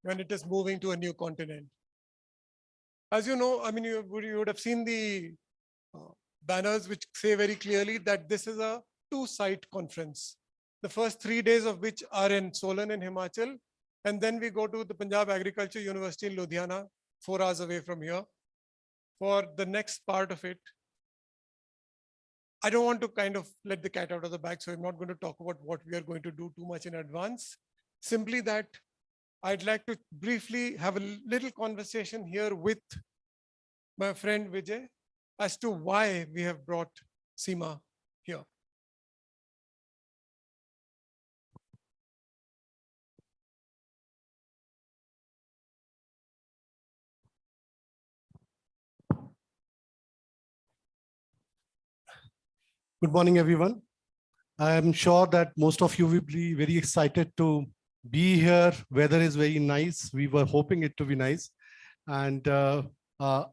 when it is moving to a new continent. As you know, I mean, you would have seen the uh, banners which say very clearly that this is a two-site conference. The first 3 days of which are in Solan in Himachal, and then we go to the Punjab Agriculture University in Ludhiana, 4 hours away from here, for the next part of it. I don't want to kind of let the cat out of the bag, so I'm not going to talk about what we are going to do too much in advance. Simply that I'd like to briefly have a little conversation here with my friend Vijay as to why we have brought CIMA here. Good morning, everyone. I am sure that most of you will be very excited to be here. Weather is very nice. We were hoping it to be nice. And a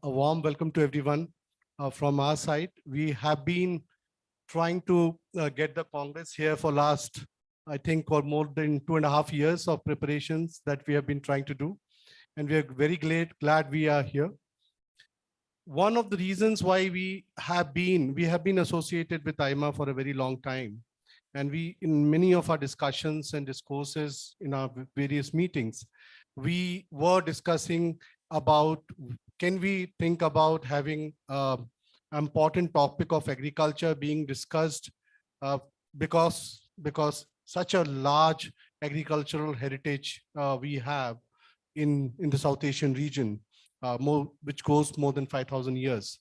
warm welcome to everyone from our side. We have been trying to get the Congress here for last, I think, for more than 2.5 years of preparations that we have been trying to do. And we are very glad we are here. One of the reasons why we have been associated with CIMA for a very long time. And we, in many of our discussions and discourses in our various meetings, we were discussing about, can we think about having an important topic of agriculture being discussed because such a large agricultural heritage we have in the South Asian region. Which goes more than 5,000 years.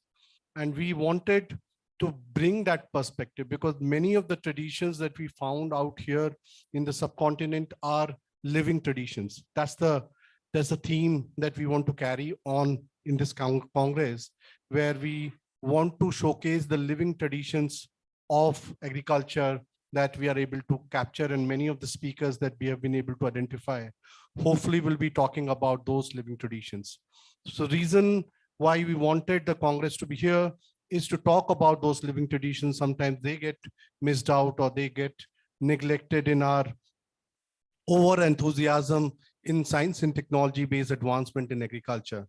And we wanted to bring that perspective because many of the traditions that we found out here in the subcontinent are living traditions. That's the theme that we want to carry on in this Congress, where we want to showcase the living traditions of agriculture that we are able to capture, and many of the speakers that we have been able to identify hopefully will be talking about those living traditions. So reason why we wanted the Congress to be here is to talk about those living traditions. Sometimes they get missed out or they get neglected in our over enthusiasm in science and technology based advancement in agriculture.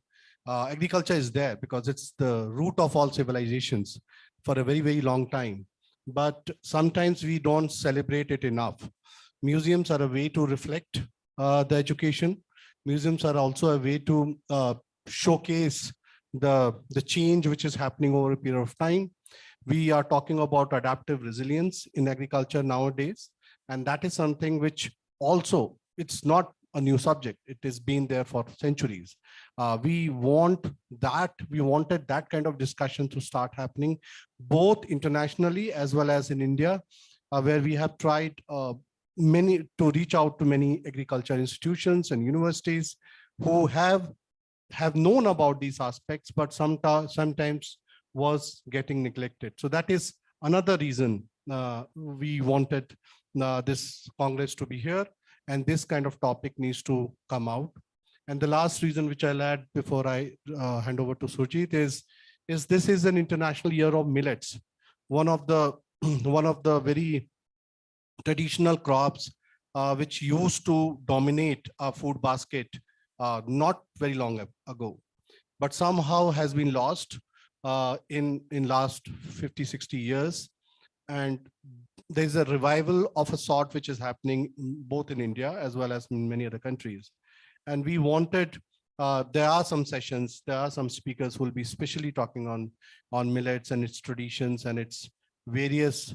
Agriculture is there because it's the root of all civilizations for a very, very long time. But sometimes we don't celebrate it enough. Museums are a way to reflect the education. Museums are also a way to showcase the change which is happening over a period of time. We are talking about adaptive resilience in agriculture nowadays, and that is something which also, it's not a new subject. It has been there for centuries. We wanted that kind of discussion to start happening both internationally as well as in India, where we have tried to reach out to many agriculture institutions and universities who have known about these aspects, but sometimes was getting neglected. So that is another reason we wanted this Congress to be here, and this kind of topic needs to come out. And the last reason which I'll add before I hand over to Surjit is this is an International Year of Millets. One of the very traditional crops which used to dominate our food basket not very long ago, but somehow has been lost in last 50-60 years. And there's a revival of a sort which is happening both in India as well as in many other countries. And we wanted, there are some sessions, there are some speakers who will be specially talking on millets and its traditions and its various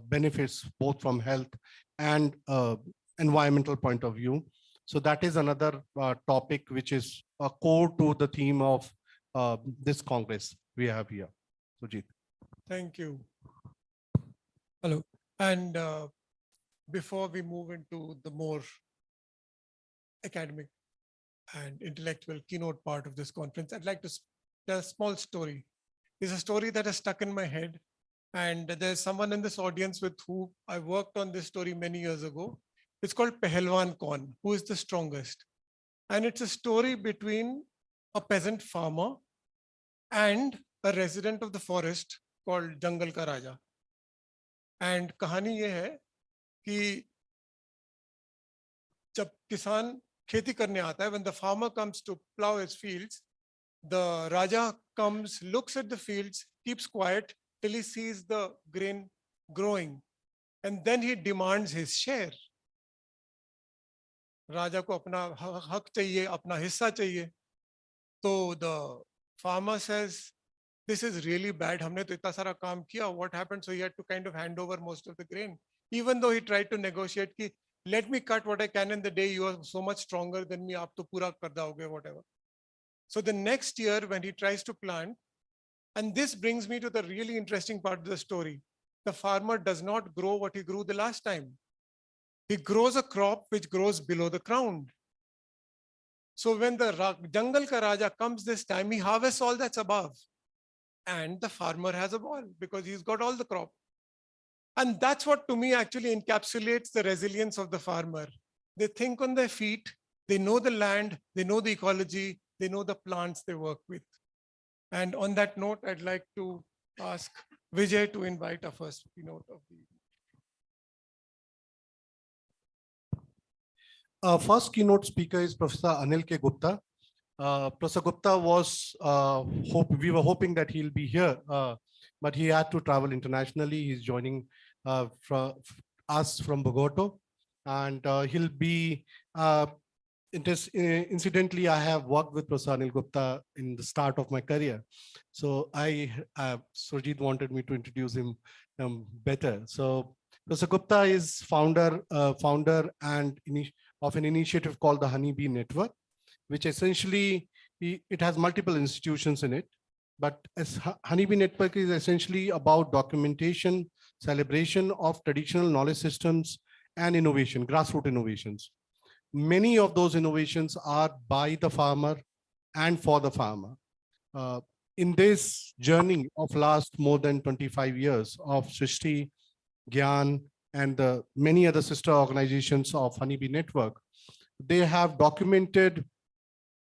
benefits, both from health and environmental point of view. So that is another topic which is core to the theme of this Congress we have here. Sujit. Thank you. Hello. And before we move into the more academic and intellectual keynote part of this conference, I'd like to tell a small story. It's a story that has stuck in my head. And there's someone in this audience with who I worked on this story many years ago. It's called Pehelwan Kaun, who is the strongest. And it's a story between a peasant farmer and a resident of the forest called Jangal Ka Raja. And kahani ye hai ki जब किसान खेती करने आता है, when the farmer comes to plow his fields, the Raja comes, looks at the fields, keeps quiet till he sees the grain growing, and then he demands his share. राजा को अपना हक चाहिए, अपना हिस्सा चाहिए. तो the farmer says, this is really bad. हमने तो इतना सारा काम किया. What happened? So he had to kind of hand over most of the grain, even though he tried to negotiate कि let me cut what I can in the day. You are so much stronger than me. आप तो पूरा कर दोगे, whatever. So the next year when he tries to plant, and this brings me to the really interesting part of the story. The farmer does not grow what he grew the last time. He grows a crop which grows below the ground. So when the jungle ka Raja comes this time, he harvests all that's above. And the farmer has a ball because he's got all the crop. And that's what to me actually encapsulates the resilience of the farmer. They think on their feet, they know the land, they know the ecology, they know the plants they work with. And on that note, I'd like to ask Vijay to invite our first keynote of the evening. Our first keynote speaker is Professor Anil K. Gupta. Professor Gupta was, we were hoping that he'll be here, but he had to travel internationally. He's joining from us from Bogota, and he'll be, incidentally, I have worked with Professor Anil Gupta in the start of my career. So Surjit wanted me to introduce him better. So Professor Gupta is founder and of an initiative called the Honeybee Network, which essentially, it has multiple institutions in it. But as Honeybee Network is essentially about documentation, celebration of traditional knowledge systems and innovation, grassroots innovations. Many of those innovations are by the farmer and for the farmer. In this journey of last more than 25 years of Srishti, Gyan, and the many other sister organizations of Honeybee Network, they have documented,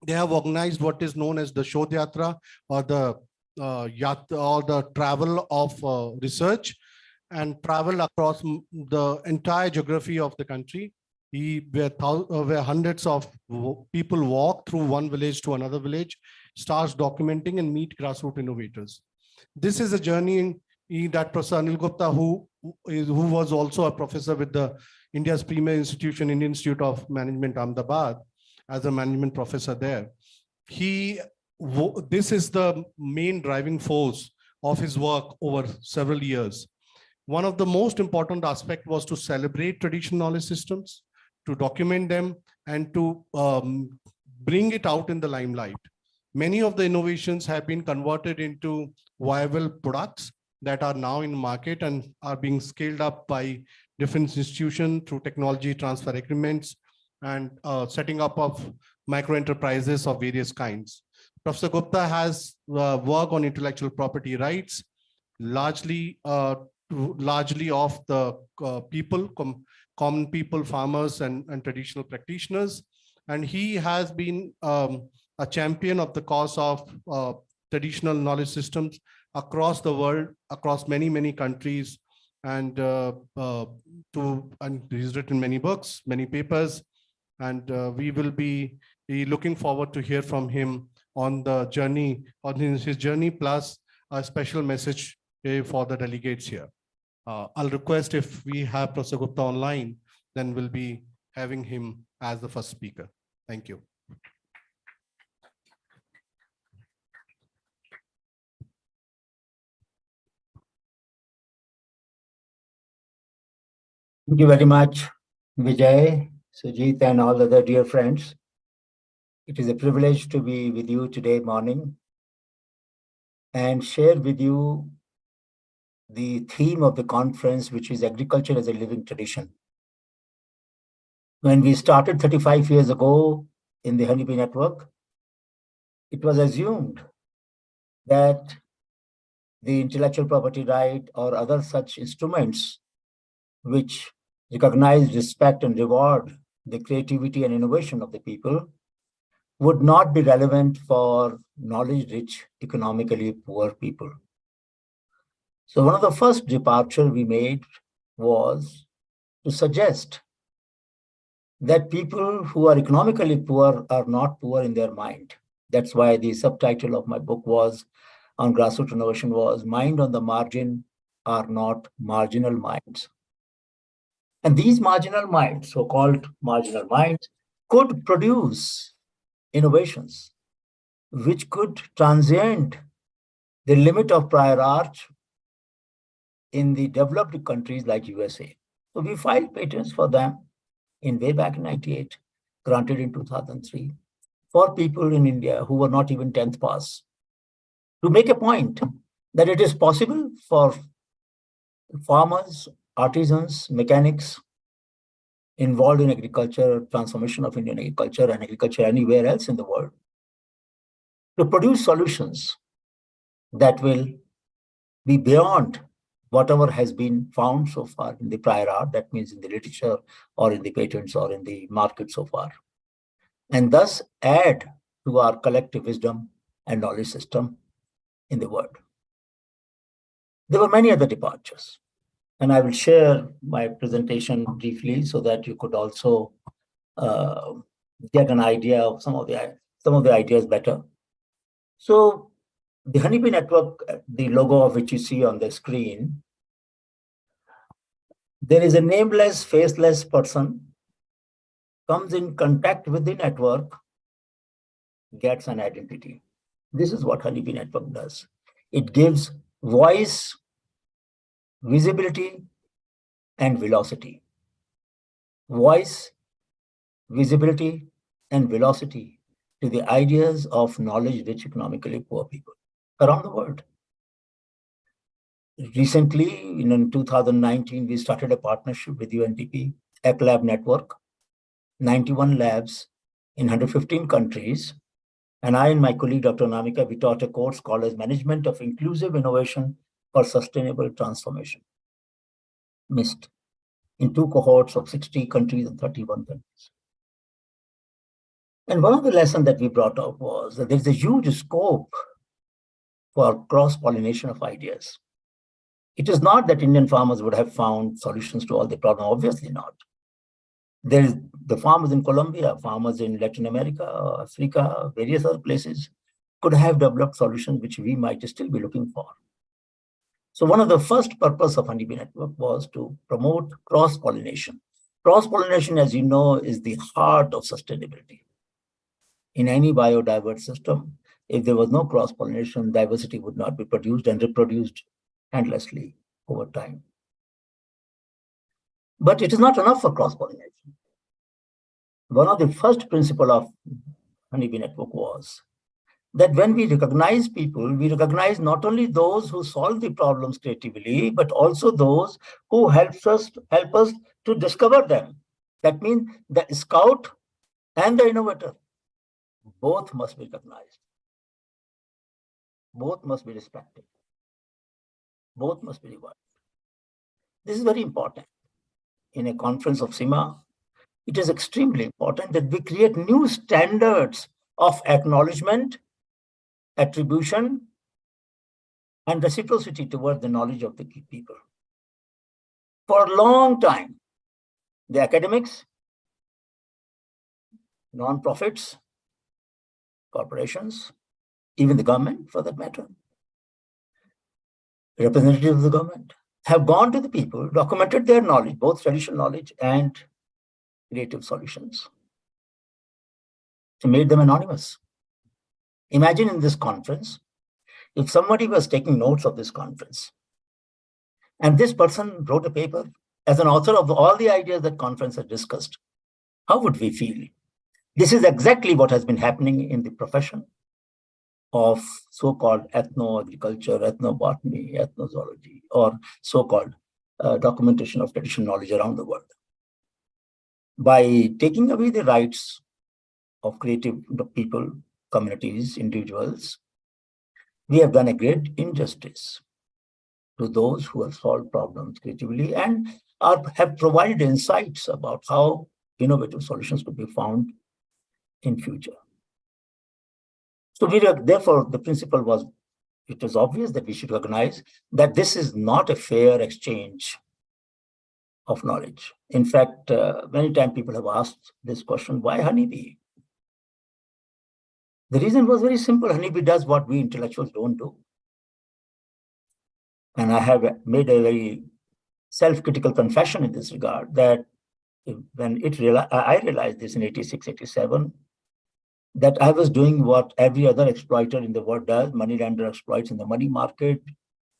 they have organized what is known as the Shodh Yatra, or the travel of research, and travel across the entire geography of the country. Where hundreds of people walk through one village to another village, starts documenting and meet grassroots innovators. This is a journey that Professor Anil Gupta, who was also a professor with the India's premier institution, Indian Institute of Management, Ahmedabad, as a management professor there. This is the main driving force of his work over several years. One of the most important aspects was to celebrate traditional knowledge systems, to document them, and to bring it out in the limelight. Many of the innovations have been converted into viable products that are now in market and are being scaled up by different institutions through technology transfer agreements and setting up of micro enterprises of various kinds. Professor Gupta has worked on intellectual property rights, largely of the people, common people, farmers, and traditional practitioners. And he has been a champion of the cause of traditional knowledge systems across the world, across many, many countries. And he's written many books, many papers, and we will be looking forward to hear from him on the journey, on his journey, plus a special message for the delegates here. I'll request if we have Professor Gupta online, then we'll be having him as the first speaker. Thank you. Thank you very much, Vijay, Sujit, and all other dear friends. It is a privilege to be with you today morning and share with you the theme of the conference, which is agriculture as a living tradition. When we started 35 years ago in the Honeybee Network, it was assumed that the intellectual property right or other such instruments which recognize, respect, and reward the creativity and innovation of the people would not be relevant for knowledge-rich, economically poor people. So one of the first departure we made was to suggest that people who are economically poor are not poor in their mind. That's why the subtitle of my book was on grassroots innovation was Mind on the Margin are not marginal minds. And these marginal minds, so-called marginal minds, could produce innovations which could transcend the limit of prior art in the developed countries like USA. So we filed patents for them in way back in 98, granted in 2003, for people in India who were not even 10th pass, to make a point that it is possible for farmers, artisans, mechanics involved in agriculture, transformation of Indian agriculture and agriculture anywhere else in the world, to produce solutions that will be beyond whatever has been found so far in the prior art, that means in the literature or in the patents or in the market so far, and thus add to our collective wisdom and knowledge system in the world. There were many other departures, and I will share my presentation briefly so that you could also get an idea of some of the ideas better. So the Honeybee Network, the logo of which you see on the screen, there is a nameless, faceless person, comes in contact with the network, gets an identity. This is what Honeybee Network does. It gives voice, visibility, and velocity. Voice, visibility, and velocity to the ideas of knowledge-rich, economically poor people around the world. Recently, in 2019, we started a partnership with UNDP, ECLab Network, 91 labs in 115 countries. And I and my colleague, Dr. Namika, we taught a course called as Management of Inclusive Innovation for Sustainable Transformation, MIST, in 2 cohorts of 60 countries and 31 countries. And one of the lessons that we brought up was that there's a huge scope for cross-pollination of ideas. It is not that Indian farmers would have found solutions to all the problems, obviously not. There is the farmers in Colombia, farmers in Latin America, Africa, various other places could have developed solutions which we might still be looking for. So one of the first purpose of Honeybee Network was to promote cross-pollination. Cross-pollination, as you know, is the heart of sustainability. In any biodiverse system, if there was no cross-pollination, diversity would not be produced and reproduced endlessly over time. But it is not enough for cross-pollination. One of the first principles of Honeybee Network was that when we recognize people, we recognize not only those who solve the problems creatively, but also those who help us to discover them. That means the scout and the innovator, both must be recognized. Both must be respected. Both must be rewarded. This is very important. In a conference of CIMA, it is extremely important that we create new standards of acknowledgement, attribution, and reciprocity towards the knowledge of the people. For a long time, the academics, non-profits, corporations, even the government for that matter, representatives of the government, have gone to the people, documented their knowledge, both traditional knowledge and creative solutions, to make them anonymous. Imagine in this conference, if somebody was taking notes of this conference, and this person wrote a paper as an author of all the ideas that conference has discussed, how would we feel? This is exactly what has been happening in the profession of so-called ethno-agriculture, ethnobotany, ethnozoology, or so-called documentation of traditional knowledge around the world. By taking away the rights of creative people, communities, individuals, we have done a great injustice to those who have solved problems creatively and have provided insights about how innovative solutions could be found in future. So therefore, the principle was, it was obvious that we should recognize that this is not a fair exchange of knowledge. In fact, many times people have asked this question, why honeybee? The reason was very simple. Honeybee does what we intellectuals don't do. And I have made a very self-critical confession in this regard that when I realized this in 86, 87, that I was doing what every other exploiter in the world does. Moneylender exploits in the money market,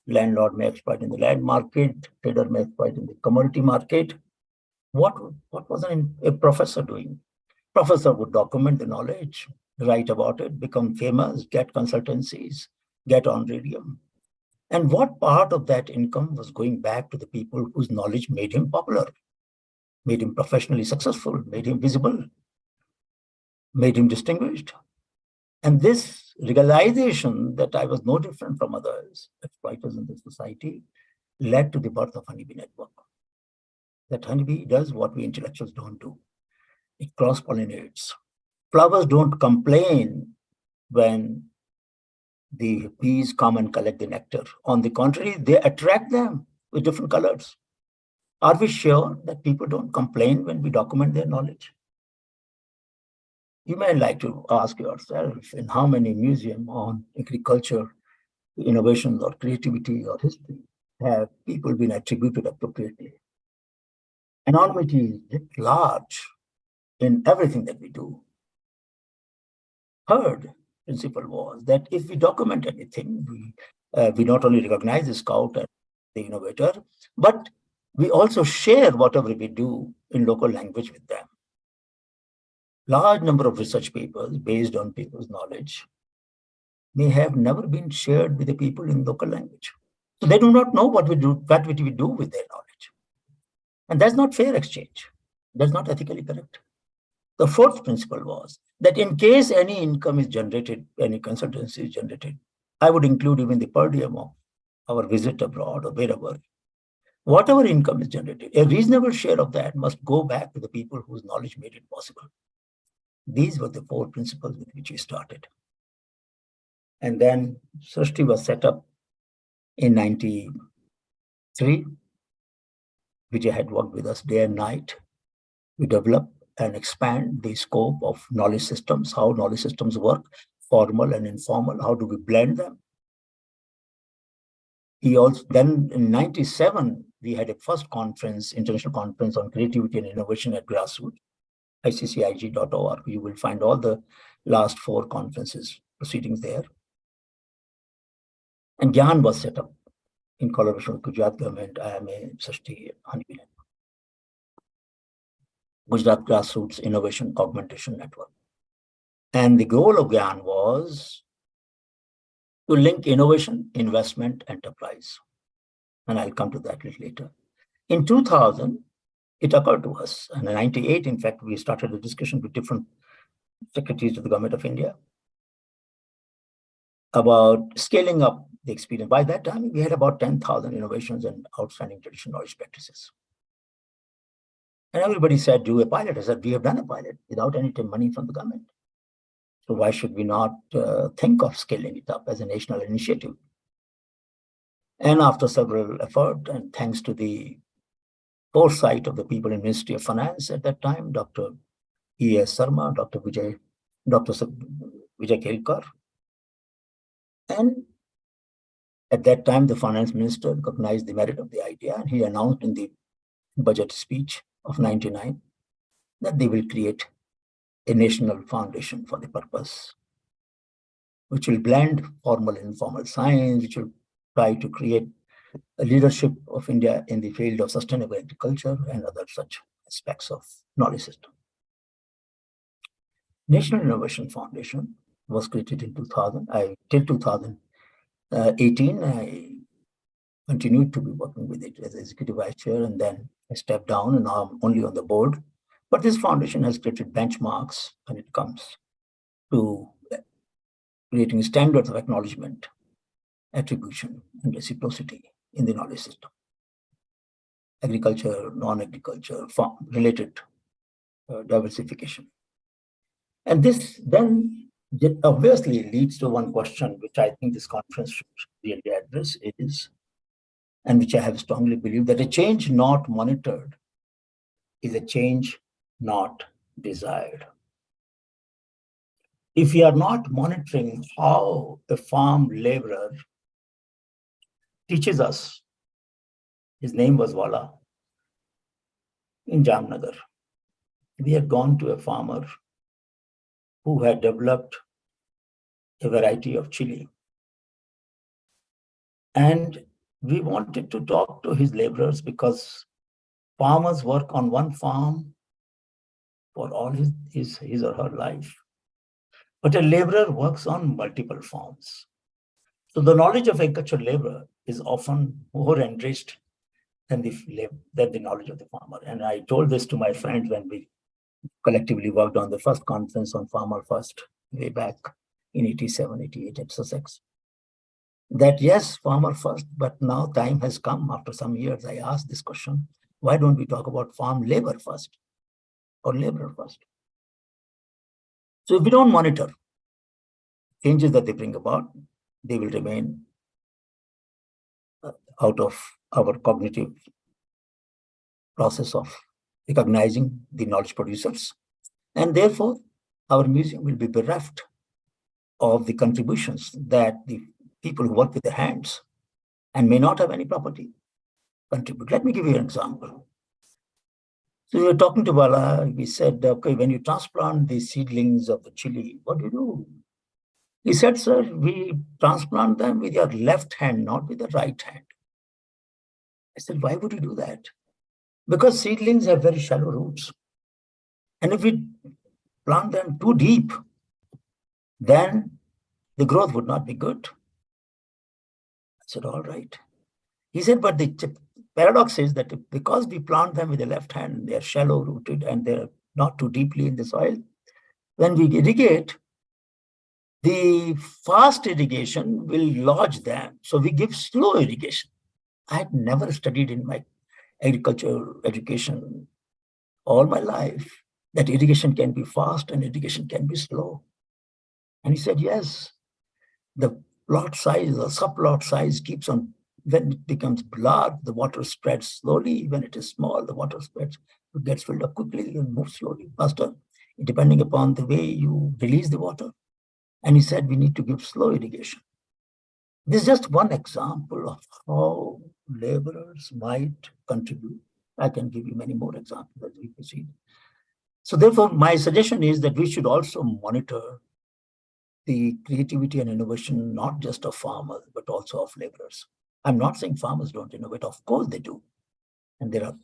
landlord may exploit in the land market, trader may exploit in the commodity market. What was a professor doing? Professor would document the knowledge, write about it, become famous, get consultancies, get on radium. And what part of that income was going back to the people whose knowledge made him popular, made him professionally successful, made him visible, made him distinguished? And this realization that I was no different from others, exploiters in the society, led to the birth of Honeybee Network. That honeybee does what we intellectuals don't do. It cross-pollinates. Flowers don't complain when the bees come and collect the nectar. On the contrary, they attract them with different colors. Are we sure that people don't complain when we document their knowledge? You may like to ask yourself in how many museums on agriculture, innovations or creativity or history have people been attributed appropriately. Anonymity is large in everything that we do. Third principle was that if we document anything, we not only recognize the scout and the innovator, but we also share whatever we do in local language with them. Large number of research papers based on people's knowledge may have never been shared with the people in local language. So they do not know what we do with their knowledge. And that's not fair exchange. That's not ethically correct. The fourth principle was that in case any income is generated, any consultancy is generated, I would include even the per diem of our visit abroad or wherever. Whatever income is generated, a reasonable share of that must go back to the people whose knowledge made it possible. These were the four principles with which we started. And then Srishti was set up in 93. Vijay had worked with us day and night. We developed and expand the scope of knowledge systems, how knowledge systems work, formal and informal, how do we blend them? He also, then in 97, we had a first conference, international conference on creativity and innovation at grassroots, iccig.org. You will find all the last 4 conferences proceedings there. And Gyan was set up in collaboration with Gujarat government, IMA, Srishti, Honeybee Network. Gujarat Grassroots Innovation Augmentation Network. And the goal of Gyan was to link innovation, investment, enterprise. And I'll come to that a little later. In 2000, it occurred to us, and in 98, in fact, we started a discussion with different secretaries of the government of India about scaling up the experience. By that time, we had about 10,000 innovations and outstanding traditional knowledge practices. And everybody said, do a pilot. I said, we have done a pilot without any money from the government. So why should we not think of scaling it up as a national initiative? And after several efforts, and thanks to the foresight of the people in Ministry of Finance at that time, Dr. E.S. Sharma, Dr. Vijay Kelkar. And at that time, the finance minister recognized the merit of the idea, and he announced in the budget speech of 99 that they will create a national foundation for the purpose, which will blend formal and informal science, which will try to create a leadership of India in the field of sustainable agriculture and other such aspects of knowledge system. National Innovation Foundation was created in 2000. Till 2018, I continued to be working with it as executive vice chair, and then I stepped down and now I'm only on the board. But this foundation has created benchmarks when it comes to creating standards of acknowledgement, attribution, and reciprocity in the knowledge system. Agriculture, non-agriculture, related diversification. And this then obviously leads to one question, which I think this conference should really address, is and which I have strongly believed, that a change not monitored is a change not desired. If we are not monitoring how a farm laborer teaches us, his name was Wala, in Jamnagar. We had gone to a farmer who had developed a variety of chili. And we wanted to talk to his laborers because farmers work on one farm for all his or her life. But a laborer works on multiple farms. So the knowledge of agricultural labor is often more enriched than the knowledge of the farmer. And I told this to my friends when we collectively worked on the first conference on Farmer First way back in 87, 88 at Sussex. That yes, farmer first, but now time has come after some years. I asked this question, why don't we talk about farm labor first or labor first? So if we don't monitor changes that they bring about, they will remain out of our cognitive process of recognizing the knowledge producers. And therefore, our museum will be bereft of the contributions that the people who work with their hands and may not have any property contribute. Let me give you an example. So we were talking to Bala, we said, okay, when you transplant the seedlings of the chili, what do you do? He said, sir, we transplant them with your left hand, not with the right hand. I said, why would you do that? Because seedlings have very shallow roots. And if we plant them too deep, then the growth would not be good. I said, all right. He said, but the paradox is that because we plant them with the left hand, they are shallow rooted and they're not too deeply in the soil. When we irrigate, the fast irrigation will lodge them. So we give slow irrigation. I had never studied in my agricultural education all my life that irrigation can be fast and irrigation can be slow. And he said, yes, the plot size or subplot size keeps on, when it becomes large, the water spreads slowly. When it is small, the water spreads, it gets filled up quickly and moves slowly, faster, depending upon the way you release the water. And he said, we need to give slow irrigation. This is just one example of how laborers might contribute. I can give you many more examples as we proceed. So therefore, my suggestion is that we should also monitor the creativity and innovation, not just of farmers, but also of laborers. I'm not saying farmers don't innovate. Of course they do. And there are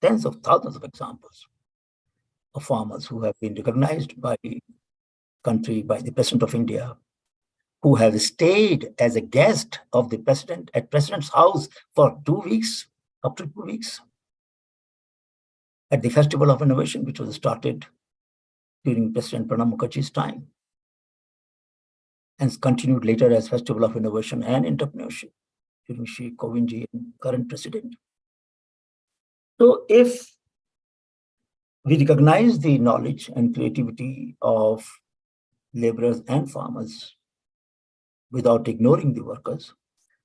tens of thousands of examples of farmers who have been recognized by the country, by the President of India, who have stayed as a guest of the president at President's house for 2 weeks, up to 2 weeks, at the Festival of Innovation, which was started during President Pranab Mukherjee's time, and continued later as Festival of Innovation and Entrepreneurship during Shri Kovindji and current president. So if we recognize the knowledge and creativity of laborers and farmers without ignoring the workers,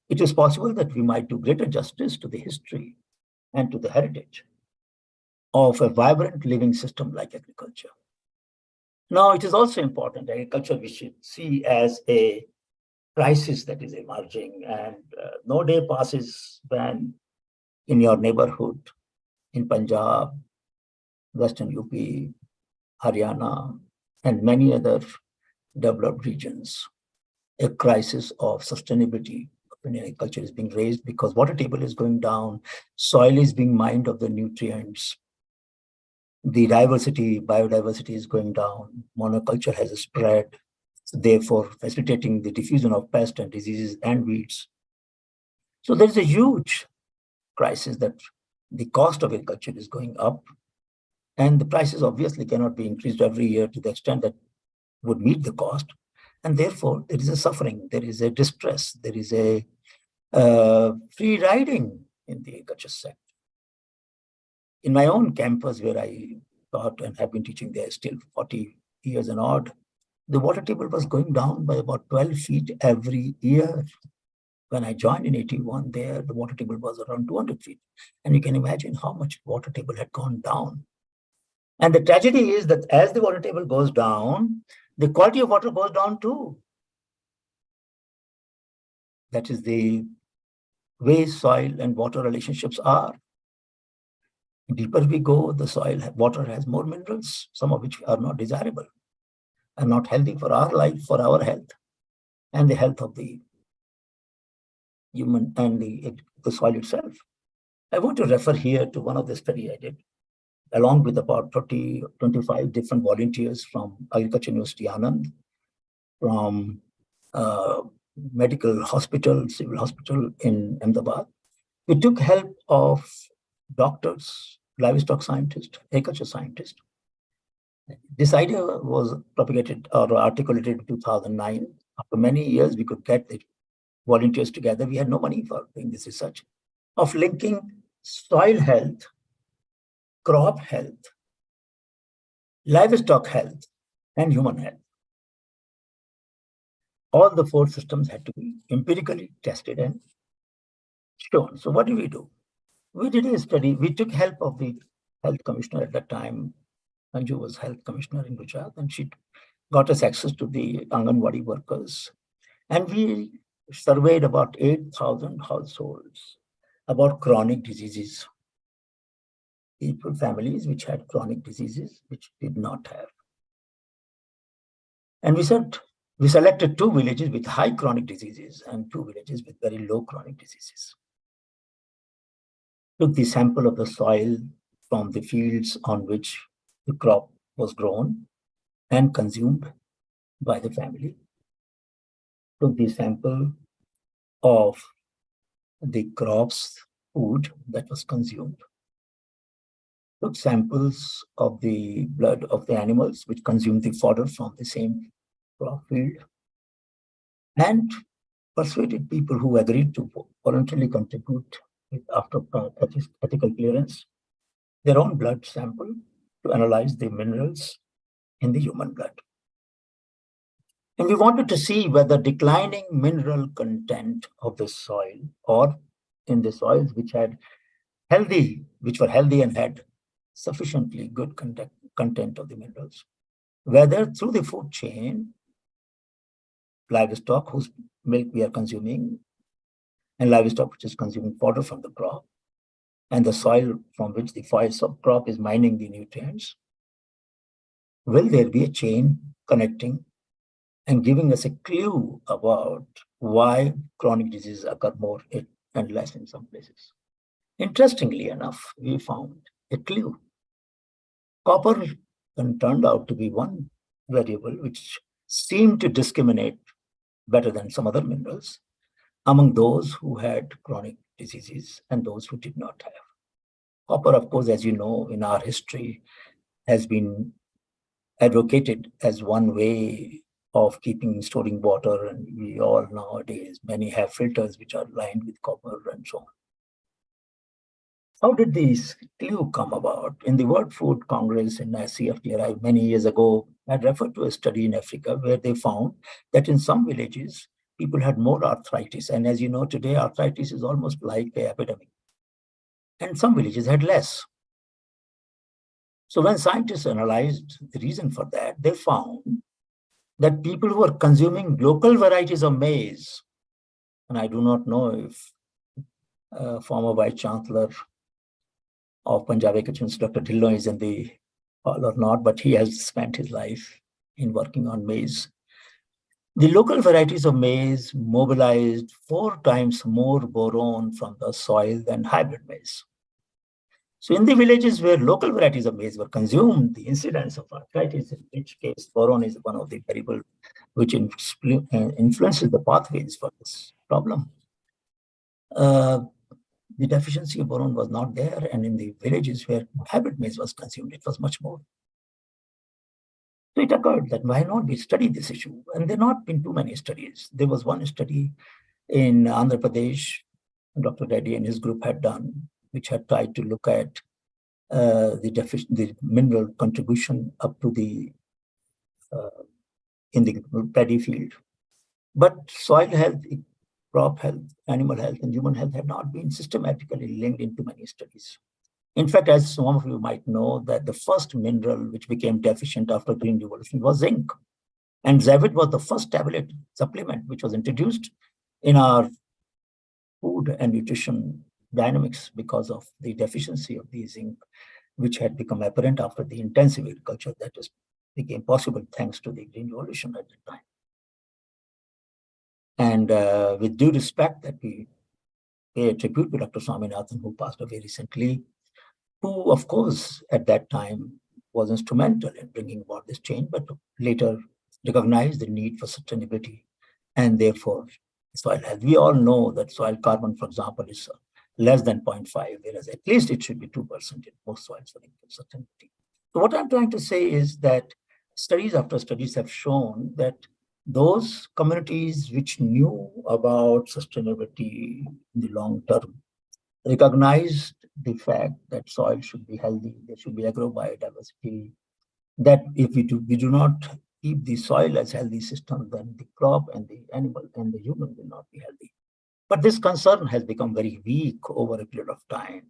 it is possible that we might do greater justice to the history and to the heritage of a vibrant living system like agriculture. Now, it is also important, agriculture we should see as a crisis that is emerging, and no day passes when in your neighborhood, in Punjab, Western UP, Haryana, and many other developed regions, a crisis of sustainability in agriculture is being raised because water table is going down, soil is being mined of the nutrients, the biodiversity is going down, monoculture has spread, therefore facilitating the diffusion of pests and diseases and weeds. So there's a huge crisis that the cost of agriculture is going up, and the prices obviously cannot be increased every year to the extent that would meet the cost. And therefore, there is a suffering, there is a distress, there is a free riding in the agriculture sector. In my own campus where I taught and have been teaching there still 40 years and odd, the water table was going down by about 12 feet every year. When I joined in 81, there the water table was around 200 feet. And you can imagine how much water table had gone down. And the tragedy is that as the water table goes down, the quality of water goes down too. That is the way soil and water relationships are. The deeper we go, the water has more minerals, some of which are not desirable and not healthy for our life, for our health, and the health of the human and the soil itself. I want to refer here to one of the studies I did, along with about 25 different volunteers from Agriculture University Anand, from medical hospital, civil hospital in Ahmedabad. We took help of doctors, livestock scientists, agriculture scientists. This idea was propagated or articulated in 2009. After many years, we could get the volunteers together. We had no money for doing this research, of linking soil health, crop health, livestock health, and human health. All the four systems had to be empirically tested and shown. So what did we do? We did a study. We took help of the health commissioner at that time. Anju was health commissioner in Gujarat, and she got us access to the Anganwadi workers. And we surveyed about 8,000 households about chronic diseases. People, families which had chronic diseases, which did not have. And we selected 2 villages with high chronic diseases and 2 villages with very low chronic diseases. Took the sample of the soil from the fields on which the crop was grown and consumed by the family. Took the sample of the crop's food that was consumed. Took samples of the blood of the animals which consumed the fodder from the same crop field, and persuaded people who agreed to voluntarily contribute after ethical clearance their own blood sample to analyze the minerals in the human blood. And we wanted to see whether declining mineral content of the soil, or in the soils which were healthy and had sufficiently good content of the minerals, whether through the food chain, livestock whose milk we are consuming, and livestock which is consuming fodder from the crop, and the soil from which the crop is mining the nutrients, will there be a chain connecting and giving us a clue about why chronic diseases occur more and less in some places? Interestingly enough, we found a clue. Copper turned out to be one variable which seemed to discriminate better than some other minerals among those who had chronic diseases and those who did not have. Copper, of course, as you know, in our history, has been advocated as one way of storing water, and we all nowadays, many have filters which are lined with copper and so on. How did this clue come about? In the World Food Congress in CFTRI many years ago, I referred to a study in Africa where they found that in some villages, people had more arthritis. And as you know, today, arthritis is almost like an epidemic. And some villages had less. So when scientists analyzed the reason for that, they found that people who are consuming local varieties of maize, and I do not know if former Vice Chancellor of Punjab Agriculture, Dr. Dhillon, is in the hall or not, but he has spent his life in working on maize. The local varieties of maize mobilized 4 times more boron from the soil than hybrid maize. So in the villages where local varieties of maize were consumed, the incidence of arthritis, in which case boron is one of the variables which influences the pathways for this problem. The deficiency of boron was not there, and in the villages where hybrid maize was consumed, it was much more. So it occurred that why not we study this issue? And there have not been too many studies. There was one study in Andhra Pradesh, Dr. Reddy and his group had done, which had tried to look at the mineral contribution up to in the paddy field. But soil health crop health, animal health, and human health have not been systematically linked into many studies. In fact, as some of you might know, that the first mineral which became deficient after Green Revolution was zinc. And Zavit was the first tablet supplement which was introduced in our food and nutrition dynamics because of the deficiency of the zinc, which had become apparent after the intensive agriculture that became possible thanks to the Green Revolution at the time. And with due respect that we pay a tribute to Dr. Swaminathan, who passed away recently, who, of course, at that time was instrumental in bringing about this change, but later recognized the need for sustainability and therefore soil health. We all know that soil carbon, for example, is less than 0.5, whereas at least it should be 2% in most soils for sustainability. So what I'm trying to say is that studies after studies have shown that those communities which knew about sustainability in the long term recognized the fact that soil should be healthy, there should be agrobiodiversity, that if we do not keep the soil as healthy system, then the crop and the animal and the human will not be healthy. But this concern has become very weak over a period of time.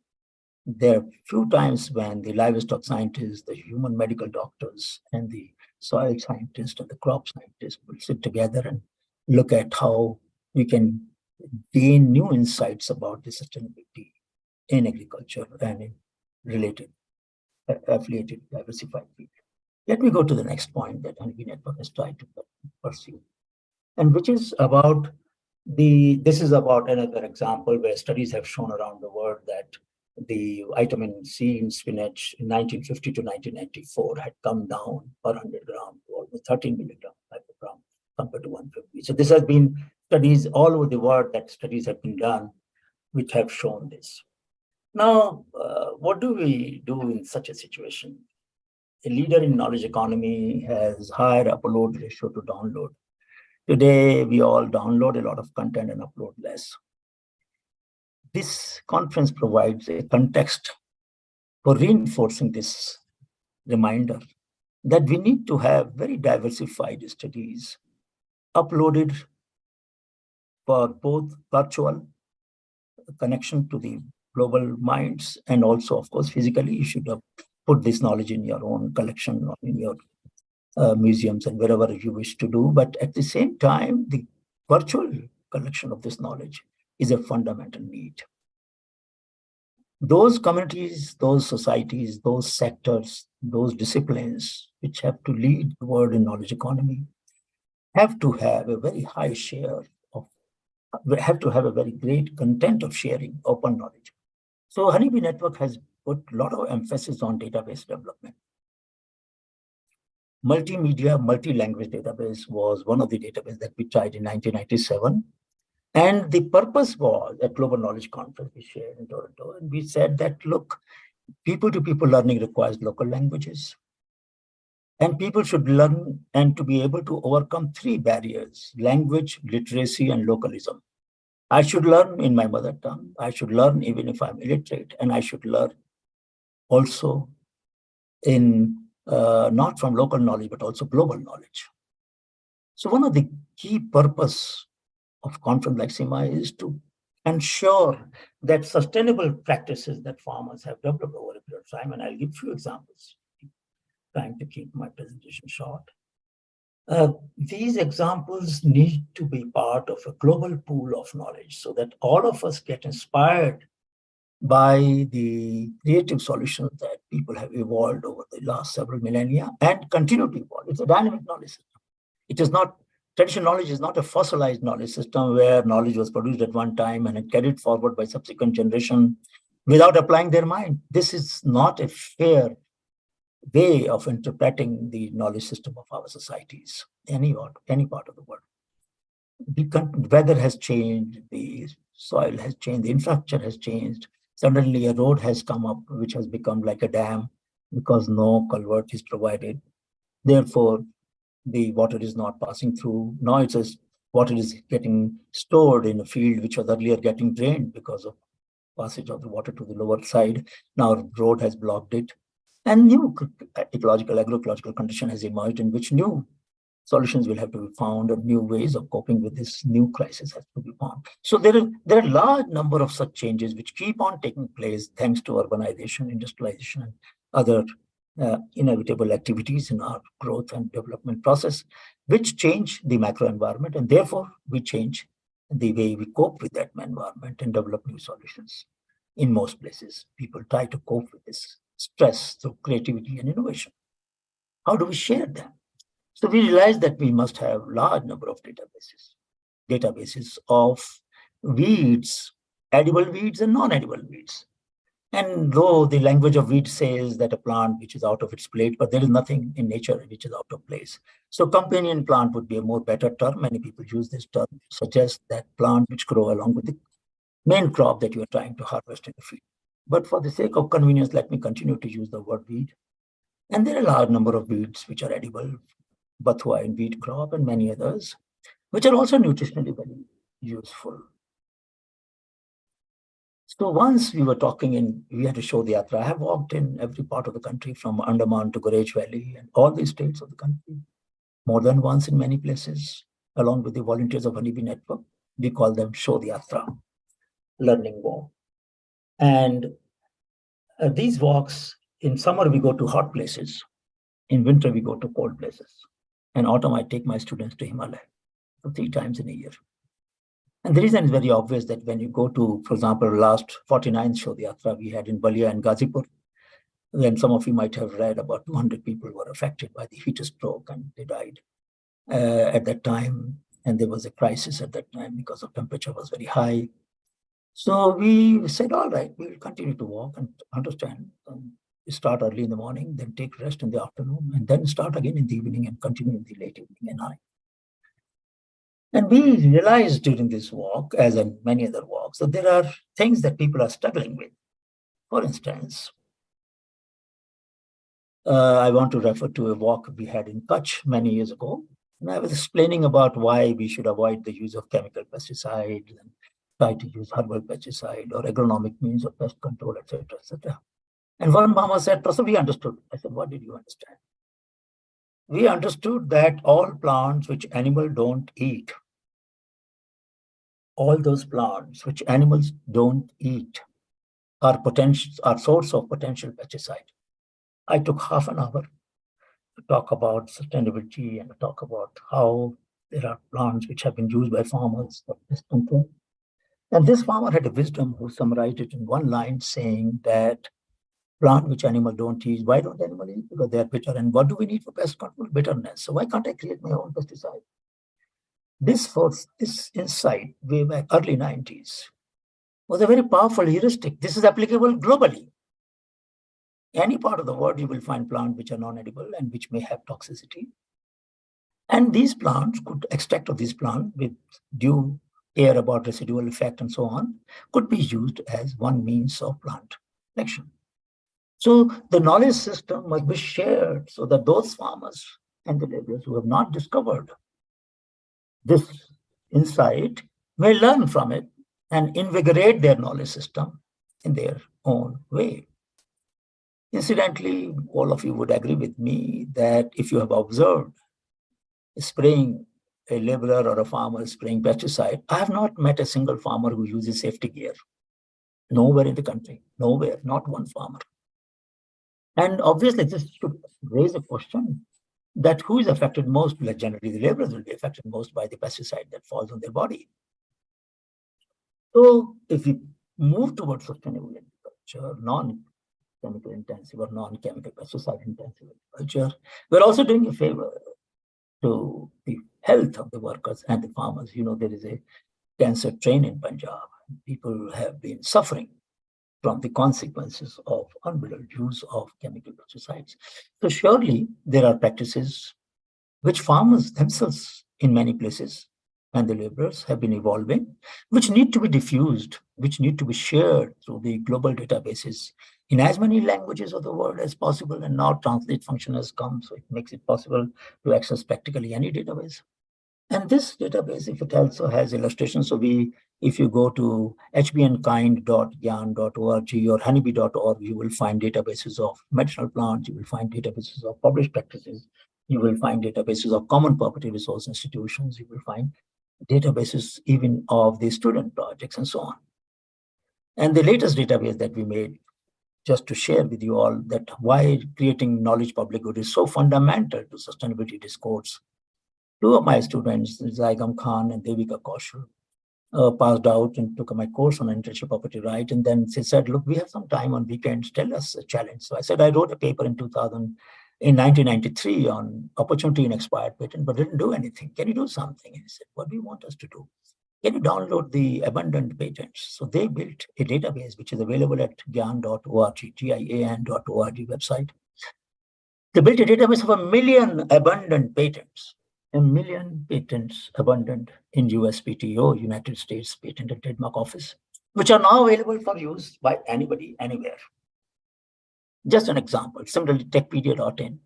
There are few times when the livestock scientists, the human medical doctors, and the soil scientists and the crop scientists will sit together and look at how we can gain new insights about the sustainability in agriculture and in related affiliated diversified field. Let me go to the next point that Honeybee Network has tried to pursue, and which is about this is about another example where studies have shown around the world that the vitamin C in spinach in 1950 to 1994 had come down per 100 grams to almost 13 milligrams per gram compared to 150. So this has been studies all over the world that studies have been done which have shown this. Now, what do we do in such a situation? A leader in knowledge economy has higher upload ratio to download. Today, we all download a lot of content and upload less. This conference provides a context for reinforcing this reminder that we need to have very diversified studies uploaded for both virtual connection to the global minds and also, of course, physically. You should have put this knowledge in your own collection or in your museums and wherever you wish to do. But at the same time, the virtual collection of this knowledge is a fundamental need. Those communities, those societies, those sectors, those disciplines which have to lead the world in knowledge economy have to have a very high share of, have to have a very great content of sharing open knowledge. So Honeybee Network has put a lot of emphasis on database development. Multimedia, multi-language database was one of the databases that we tried in 1997. And the purpose was at Global Knowledge Conference we shared in Toronto. And we said that, look, people-to-people learning requires local languages. And people should learn and to be able to overcome three barriers: language, literacy, and localism. I should learn in my mother tongue. I should learn even if I'm illiterate. And I should learn also in not from local knowledge, but also global knowledge. So one of the key purpose of conference like CIMA is to ensure that sustainable practices that farmers have developed over a period of time, and I'll give a few examples, trying to keep my presentation short. These examples need to be part of a global pool of knowledge so that all of us get inspired by the creative solutions that people have evolved over the last several millennia and continue to evolve. It's a dynamic knowledge system. It is not, traditional knowledge is not a fossilized knowledge system where knowledge was produced at one time and carried forward by subsequent generation without applying their mind. This is not a fair way of interpreting the knowledge system of our societies, any part of the world. The weather has changed, the soil has changed, the infrastructure has changed. Suddenly a road has come up which has become like a dam because no culvert is provided. Therefore, the water is not passing through. Now it's as water is getting stored in a field which was earlier getting drained because of passage of the water to the lower side. Now the road has blocked it. And new ecological, agroecological condition has emerged in which new Solutions will have to be found, and new ways of coping with this new crisis has to be found. So there are a large number of such changes which keep on taking place thanks to urbanization, industrialization, and other inevitable activities in our growth and development process, which change the macro environment, and therefore we change the way we cope with that environment and develop new solutions. In most places, people try to cope with this stress through creativity and innovation. How do we share them? So we realized that we must have large number of databases of weeds, edible weeds and non-edible weeds. And though the language of weed says that a plant which is out of its place, but there is nothing in nature which is out of place. So companion plant would be a more better term. Many people use this term to suggest that plant which grow along with the main crop that you are trying to harvest in the field. But for the sake of convenience, let me continue to use the word weed. And there are a large number of weeds which are edible, bathua in wheat crop and many others, which are also nutritionally very useful. So once we were talking and we had to show the yatra. I have walked in every part of the country from Andaman to Gorej Valley and all the states of the country, more than once in many places, along with the volunteers of Honeybee Network. We call them Show the Yatra, learning walk. And these walks, in summer we go to hot places, in winter we go to cold places. In autumn, I take my students to Himalaya, so 3 times in a year. And the reason is very obvious that when you go to, for example, last 49th Show the Yatra we had in Balia and Ghazipur, then some of you might have read about 200 people were affected by the heat stroke and they died at that time. And there was a crisis at that time because the temperature was very high. So we said, all right, we will continue to walk and understand. We start early in the morning, then take rest in the afternoon, and then start again in the evening and continue in the late evening and night. And we realized during this walk, as in many other walks, that there are things that people are struggling with. For instance, I want to refer to a walk we had in Kutch many years ago. And I was explaining about why we should avoid the use of chemical pesticides and try to use herbal pesticide or agronomic means of pest control, etc., etc. And one farmer said, Professor, we understood. I said, what did you understand? We understood that all plants which animals don't eat, all those plants which animals don't eat are source of potential pesticide. I took half an hour to talk about sustainability and to talk about how there are plants which have been used by farmers for pest control. And this farmer had a wisdom who summarized it in one line saying that plant which animal don't eat, why don't animal eat? Because they are bitter. And what do we need for pest control? Bitterness. So why can't I create my own pesticide? This insight way back early 90s was a very powerful heuristic. This is applicable globally. Any part of the world, you will find plants which are non-edible and which may have toxicity. And these plants extract of this plant with due care about residual effect and so on, could be used as one means of plant protection. So the knowledge system must be shared so that those farmers and the laborers who have not discovered this insight may learn from it and invigorate their knowledge system in their own way. Incidentally, all of you would agree with me that if you have observed spraying a laborer or a farmer spraying pesticide, I have not met a single farmer who uses safety gear. Nowhere in the country, nowhere, not one farmer. And obviously, this should raise a question that who is affected most? Like generally, the laborers will be affected most by the pesticide that falls on their body. So if we move towards sustainable agriculture, non-chemical intensive or non-chemical pesticide intensive agriculture, we're also doing a favor to the health of the workers and the farmers. You know, there is a cancer train in Punjab. People have been suffering from the consequences of unbridled use of chemical pesticides. So surely there are practices which farmers themselves in many places and the laborers have been evolving, which need to be diffused, which need to be shared through the global databases in as many languages of the world as possible. And now translate function has come, so it makes it possible to access practically any database. And this database, if it also has illustrations, so if you go to hbnkind.gyan.org or honeybee.org, you will find databases of medicinal plants, you will find databases of published practices, You will find databases of common property resource institutions. You will find databases even of the student projects and so on. And the latest database that we made, just to share with you all that why creating knowledge public good is so fundamental to sustainability discourse. Two of my students, Zaigam Khan and Devika Kaushal, passed out and took my course on intellectual property right. And then they said, look, we have some time on weekends, tell us a challenge. So I said, I wrote a paper in 1993 on opportunity in expired patent, but didn't do anything. Can you do something? And he said, what do you want us to do? Can you download the abundant patents? So they built a database, which is available at gyan.org, gian.org website. They built a database of 1 million abundant patents. 1 million patents abundant in USPTO, United States Patent and Trademark Office, which are now available for use by anybody, anywhere. Just an example, similarly, techpedia.in,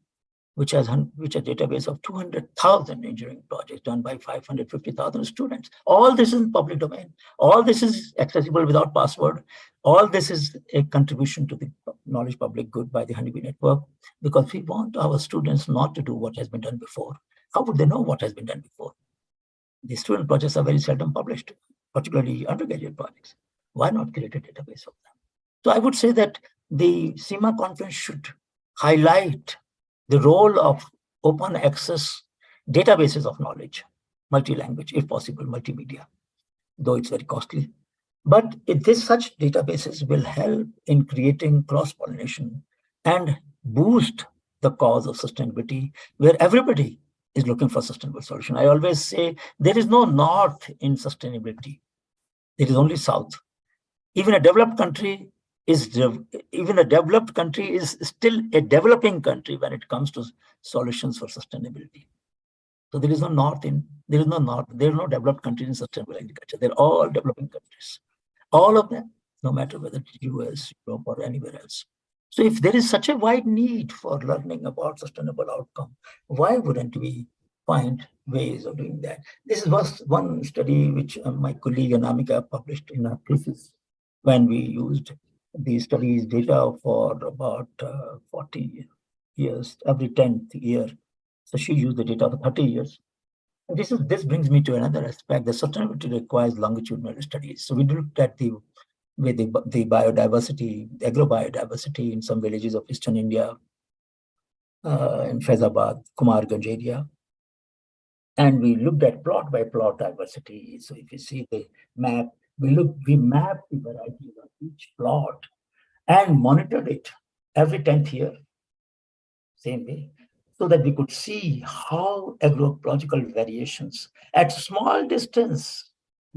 which has a database of 200,000 engineering projects done by 550,000 students. All this is in public domain. All this is accessible without password. All this is a contribution to the knowledge public good by the Honeybee Network, because we want our students not to do what has been done before. How would they know what has been done before? The student projects are very seldom published, particularly undergraduate projects. Why not create a database of them? So I would say that the CIMA conference should highlight the role of open access databases of knowledge, multi-language, if possible, multimedia, though it's very costly. But such databases will help in creating cross-pollination and boost the cause of sustainability, where everybody is looking for sustainable solution. I always say there is no north in sustainability. There is only south. Even a developed country is still a developing country when it comes to solutions for sustainability. So there is no north. There are no developed countries in sustainable agriculture. They're all developing countries. All of them, no matter whether it's US, Europe, or anywhere else. So if there is such a wide need for learning about sustainable outcome, why wouldn't we find ways of doing that? This was one study which my colleague Anamika published in her thesis, when we used the studies data for about 40 years, every 10th year. So she used the data for 30 years. And this brings me to another aspect. The sustainability requires longitudinal studies. So we looked at the biodiversity, agrobiodiversity in some villages of eastern India, in Faizabad, Kumarganj area. And we looked at plot by plot diversity. So if you see the map, we mapped the varieties of each plot and monitored it every 10th year, same way, so that we could see how agroecological variations at small distance,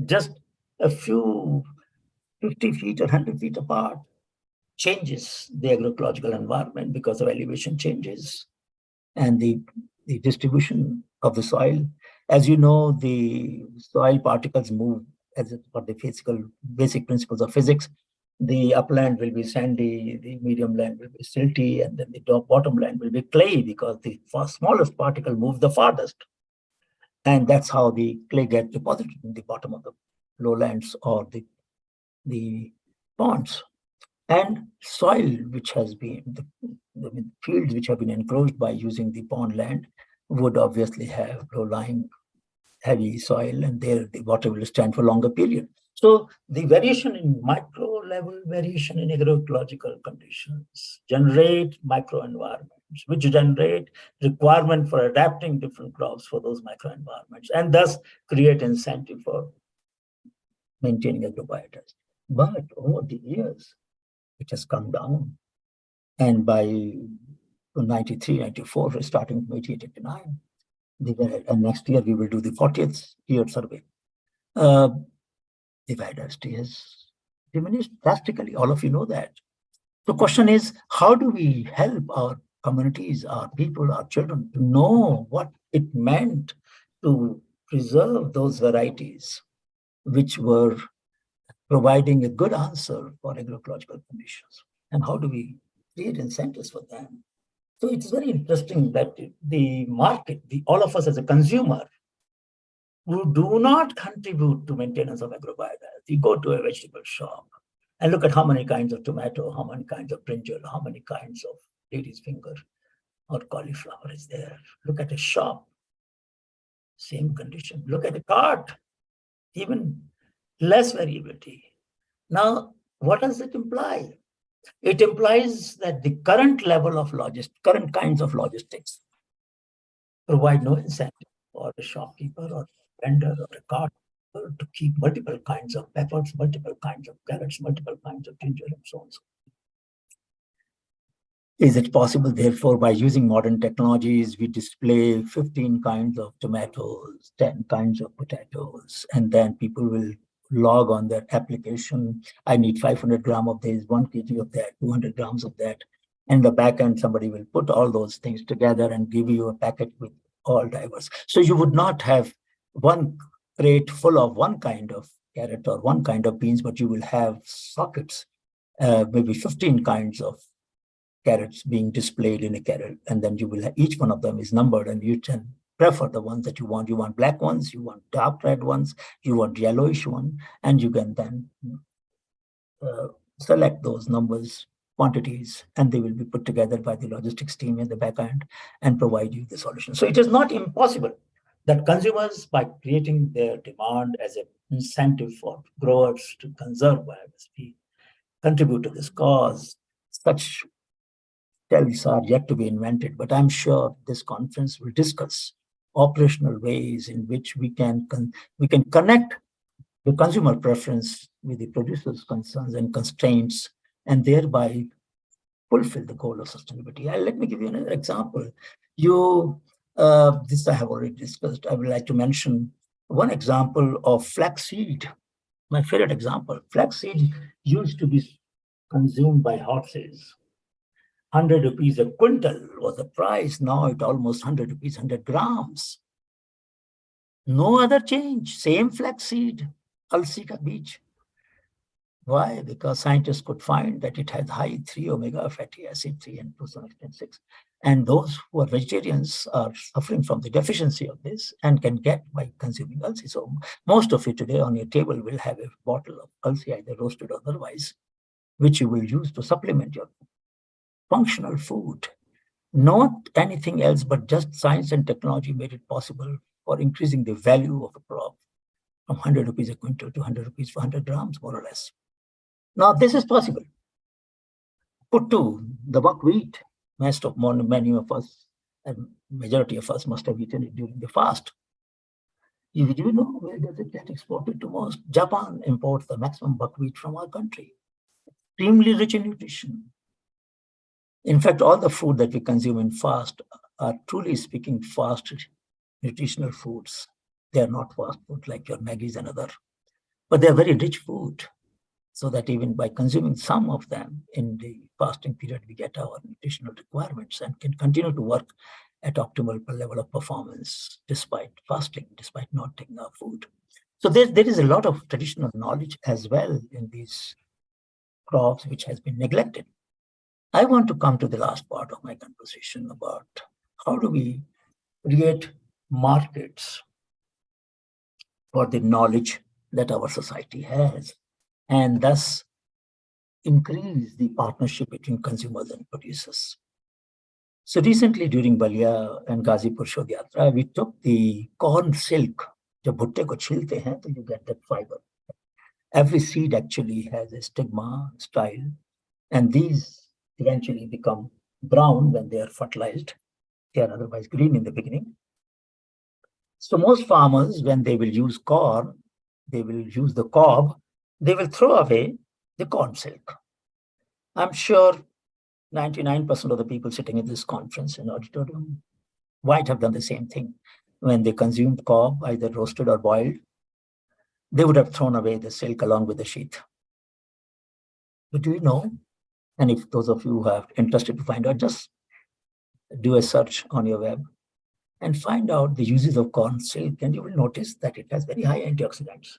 just a few 50 feet or 100 feet apart, changes the agroecological environment because of elevation changes and the distribution of the soil. As you know, the soil particles move as per the basic principles of physics. The upland will be sandy, the medium land will be silty, and then the bottom land will be clay, because the smallest particle moves the farthest. And that's how the clay gets deposited in the bottom of the lowlands or the ponds. And soil, which has been, the fields which have been encroached by using the pond land, would obviously have low-lying heavy soil, and there the water will stand for longer period. So the variation in micro level variation in agroecological conditions generate microenvironments, which generate requirement for adapting different crops for those microenvironments, and thus create incentive for maintaining agrobiodiversity. But over the years, it has come down. And by 93, 94, starting from 88, 89, and next year we will do the 40th year survey. The biodiversity has diminished drastically. All of you know that. The question is, how do we help our communities, our people, our children to know what it meant to preserve those varieties which were providing a good answer for agroecological conditions? And how do we create incentives for them? So it's very interesting that the market, all of us as a consumer, who do not contribute to maintenance of agrobiodiversity, go to a vegetable shop and look at how many kinds of tomato, how many kinds of brinjal, how many kinds of lady's finger, or cauliflower is there. Look at a shop, same condition. Look at a cart, even less variability. Now, what does it imply? It implies that the current level of current kinds of logistics provide no incentive for a shopkeeper or vendor or a cart to keep multiple kinds of peppers, multiple kinds of carrots, multiple kinds of ginger, and so on. Is it possible, therefore, by using modern technologies, we display 15 kinds of tomatoes, 10 kinds of potatoes, and then people will log on their application. I need 500 grams of this, 1 kg of that, 200 grams of that. And the back end, somebody will put all those things together and give you a packet with all diverse. So you would not have one crate full of one kind of carrot or one kind of beans, but you will have sockets, maybe 15 kinds of carrots being displayed in a carrot, and then you will have, each one of them is numbered, and you can prefer the ones that you want. You want black ones, you want dark red ones, you want yellowish one, and you can then select those numbers, quantities, and they will be put together by the logistics team in the back end and provide you the solution. So it is not impossible that consumers, by creating their demand as an incentive for growers to conserve biodiversity, contribute to this cause. Such tales are yet to be invented, but I'm sure this conference will discuss operational ways in which we can connect the consumer preference with the producer's concerns and constraints, and thereby fulfill the goal of sustainability. Let me give you another example. This I have already discussed. I would like to mention one example of flaxseed. My favorite example. Flaxseed used to be consumed by horses. 100 rupees a quintal was the price. Now it almost 100 rupees, 100 grams. No other change. Same flaxseed, alsi ka beej. Why? Because scientists could find that it has high 3-omega fatty acid, 3 and to some extent 6. And those who are vegetarians are suffering from the deficiency of this and can get by consuming alsi. So most of you today on your table will have a bottle of alsi, either roasted or otherwise, which you will use to supplement your functional food. Not anything else, but just science and technology made it possible for increasing the value of a crop from 100 rupees a quintal to 100 rupees for 100 grams, more or less. Now, this is possible. Put to the buckwheat. Many of us, and majority of us must have eaten it during the fast. Do you know where does it get exported to most? Japan imports the maximum buckwheat from our country. Extremely rich in nutrition. In fact, all the food that we consume in fast are, truly speaking, fast nutritional foods. They are not fast food like your Maggies and other, but they are very rich food. So that even by consuming some of them in the fasting period, we get our nutritional requirements and can continue to work at optimal level of performance despite fasting, despite not taking our food. So there is a lot of traditional knowledge as well in these crops which has been neglected. I want to come to the last part of my conversation about how do we create markets for the knowledge that our society has, and thus increase the partnership between consumers and producers. So recently during Balia and Gazipur Shodh Yatra, we took the corn silk. जब भुट्टे को छीलते हैं, तो you get that fiber. Every seed actually has a stigma style, and these eventually become brown when they are fertilized. They are otherwise green in the beginning. So most farmers, when they will use corn, they will use the cob, they will throw away the corn silk. I'm sure 99% of the people sitting in this conference and auditorium might have done the same thing. When they consumed cob, either roasted or boiled, they would have thrown away the silk along with the sheath. But do you know? And if those of you who are interested to find out, just do a search on your web and find out the uses of corn silk, and you will notice that it has very high antioxidants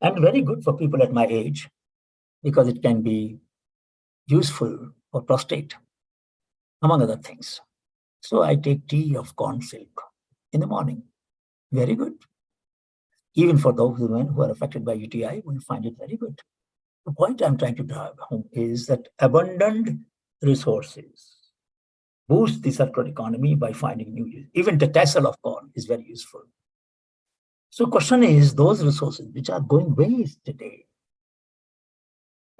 and very good for people at my age because it can be useful for prostate, among other things. So I take tea of corn silk in the morning. Very good. Even for those women who are affected by UTI, will find it very good. The point I'm trying to drive home is that abundant resources boost the circular economy by finding new use. Even the tassel of corn is very useful. So question is, those resources which are going waste today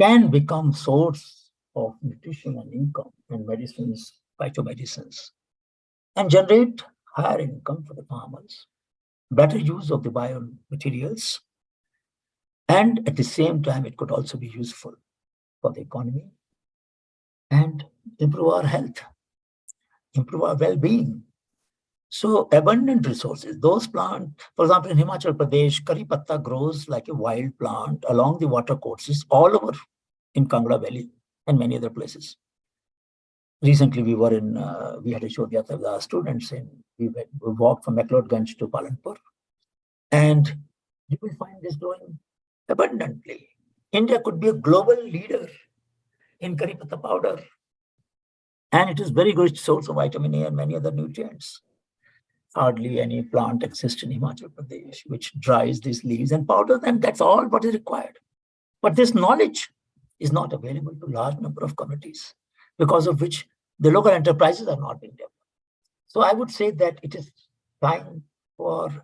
can become source of nutrition and income and medicines, phytomedicines, and generate higher income for the farmers, better use of the biomaterials, and at the same time, it could also be useful for the economy and improve our health, improve our well-being. So abundant resources, those plants, for example, in Himachal Pradesh, curry patta grows like a wild plant along the water courses all over in Kangra Valley and many other places. Recently, we were in, we had a show with our students, and we walked from McLeodganj to Palanpur, and you will find this growing abundantly. India could be a global leader in curry patta powder, and it is very good source of vitamin A and many other nutrients. Hardly any plant exists in Himachal Pradesh which dries these leaves and powders, and that's all what is required. But this knowledge is not available to large number of communities, because of which the local enterprises are not being developed. So I would say that it is time for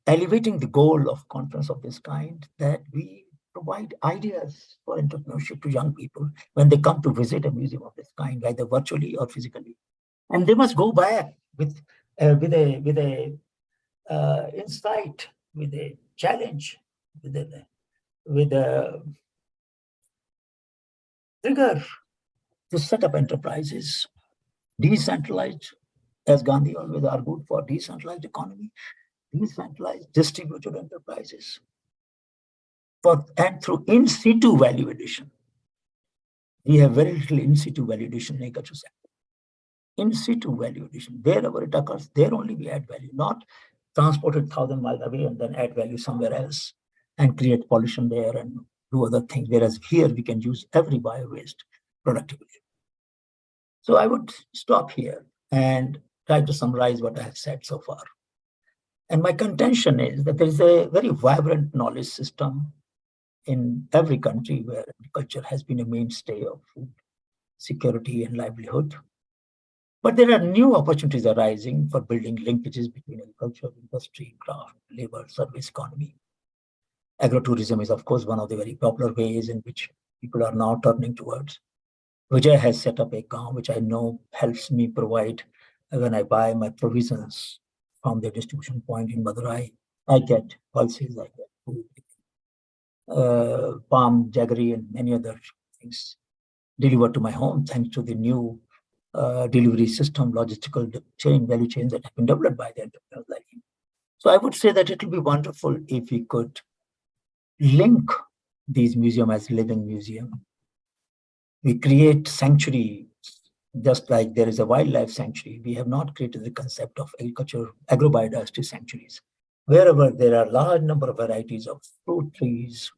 elevating the goal of conference of this kind, that we provide ideas for entrepreneurship to young people when they come to visit a museum of this kind, either virtually or physically. And they must go back with a insight, with a challenge, with a trigger to set up enterprises, decentralized, as Gandhi always argued for, decentralized economy, decentralized distributed enterprises, and through in situ value addition. We have very little in situ value addition in agriculture sector. In situ value addition, wherever it occurs, there only we add value, not transported 1,000 miles away and then add value somewhere else and create pollution there and do other things. Whereas here we can use every bio waste productively. So I would stop here and try to summarize what I have said so far. And my contention is that there is a very vibrant knowledge system in every country where agriculture has been a mainstay of food security and livelihood. But there are new opportunities arising for building linkages between agriculture, industry, craft, labor, service economy. Agrotourism is, of course, one of the very popular ways in which people are now turning towards. Vijay has set up a account, which I know helps me provide when I buy my provisions from the distribution point in Madurai. I get pulses, I get food, palm, jaggery, and many other things delivered to my home thanks to the new delivery system, logistical chain, value chain that have been developed by the entrepreneurs like him. So I would say that it will be wonderful if we could link these museums as living museum. We create sanctuary, just like there is a wildlife sanctuary. We have not created the concept of agriculture, agrobiodiversity sanctuaries. Wherever there are large number of varieties of fruit trees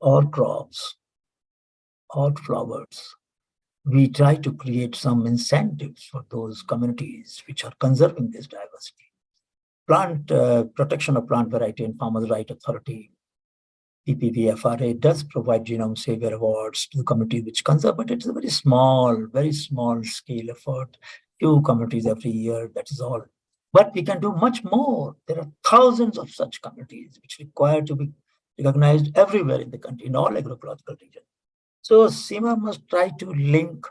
or crops or flowers, we try to create some incentives for those communities which are conserving this diversity. Plant protection of plant variety and Farmers' Right Authority, PPVFRA, does provide genome savior awards to the community which conserve, but it's a very small scale effort. Few communities every year, that is all. But we can do much more. There are thousands of such communities which require to be recognized everywhere in the country, in all agroecological regions. So CIMA must try to link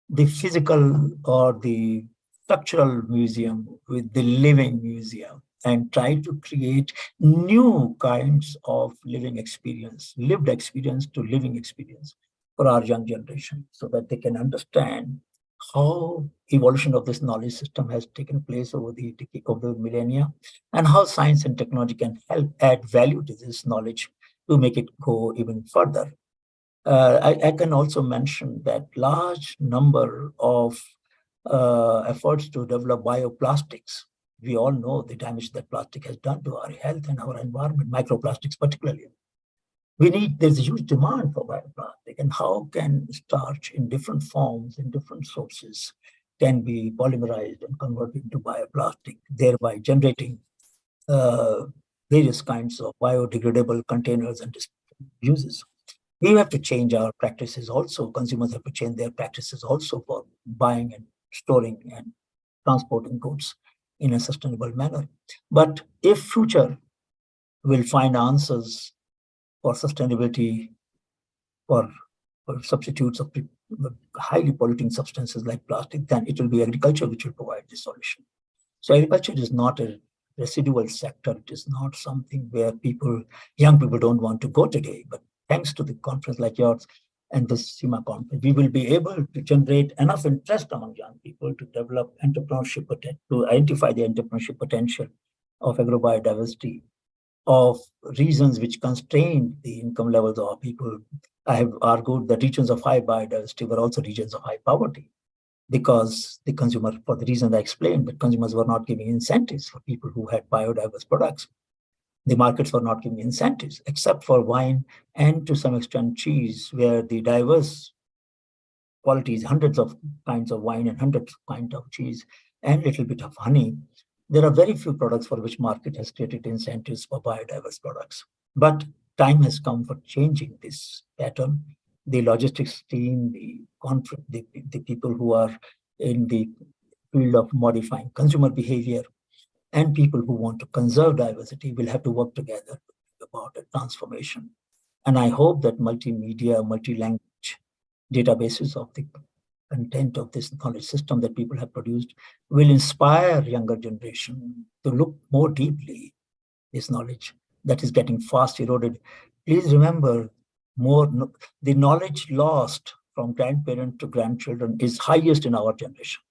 the physical or the structural museum with the living museum and try to create new kinds of living experience, lived experience to living experience for our young generation, so that they can understand how evolution of this knowledge system has taken place over the millennia, and how science and technology can help add value to this knowledge to make it go even further. I can also mention that large number of efforts to develop bioplastics. We all know the damage that plastic has done to our health and our environment, microplastics particularly. There's a huge demand for bioplastic, and how can starch in different forms, in different sources, can be polymerized and converted into bioplastic, thereby generating various kinds of biodegradable containers and uses. We have to change our practices also. Consumers have to change their practices also for buying and storing and transporting goods in a sustainable manner. But if future will find answers for sustainability, for substitutes of highly polluting substances like plastic, then it will be agriculture which will provide the solution. So agriculture is not a residual sector. It is not something where young people don't want to go today. But thanks to the conference like yours and this CIMA conference, we will be able to generate enough interest among young people to develop entrepreneurship, to identify the entrepreneurship potential of agrobiodiversity, of regions which constrain the income levels of our people. I have argued that regions of high biodiversity were also regions of high poverty, because the consumer, for the reason I explained, that consumers were not giving incentives for people who had biodiverse products. The markets were not giving incentives, except for wine and to some extent cheese, where the diverse qualities, hundreds of kinds of wine and hundreds of kinds of cheese and a little bit of honey. There are very few products for which market has created incentives for biodiverse products. But time has come for changing this pattern. The logistics team, the people who are in the field of modifying consumer behavior, and people who want to conserve diversity will have to work together about a transformation. And I hope that multimedia, multi-language databases of the content of this knowledge system that people have produced will inspire younger generation to look more deeply this knowledge that is getting fast eroded. Please remember, the knowledge lost from grandparent to grandchildren is highest in our generation.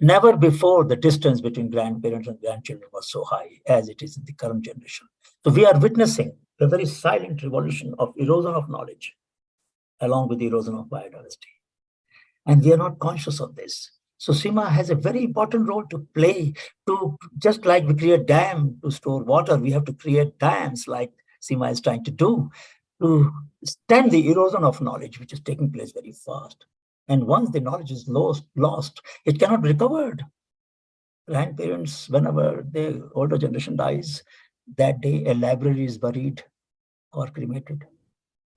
Never before the distance between grandparents and grandchildren was so high as it is in the current generation. So we are witnessing a very silent revolution of erosion of knowledge along with the erosion of biodiversity. And we are not conscious of this. So CIMA has a very important role to play, to just like we create dam to store water, we have to create dams like CIMA is trying to do to stem the erosion of knowledge, which is taking place very fast. And once the knowledge is lost, it cannot be recovered. Grandparents, whenever the older generation dies, that day a library is buried or cremated.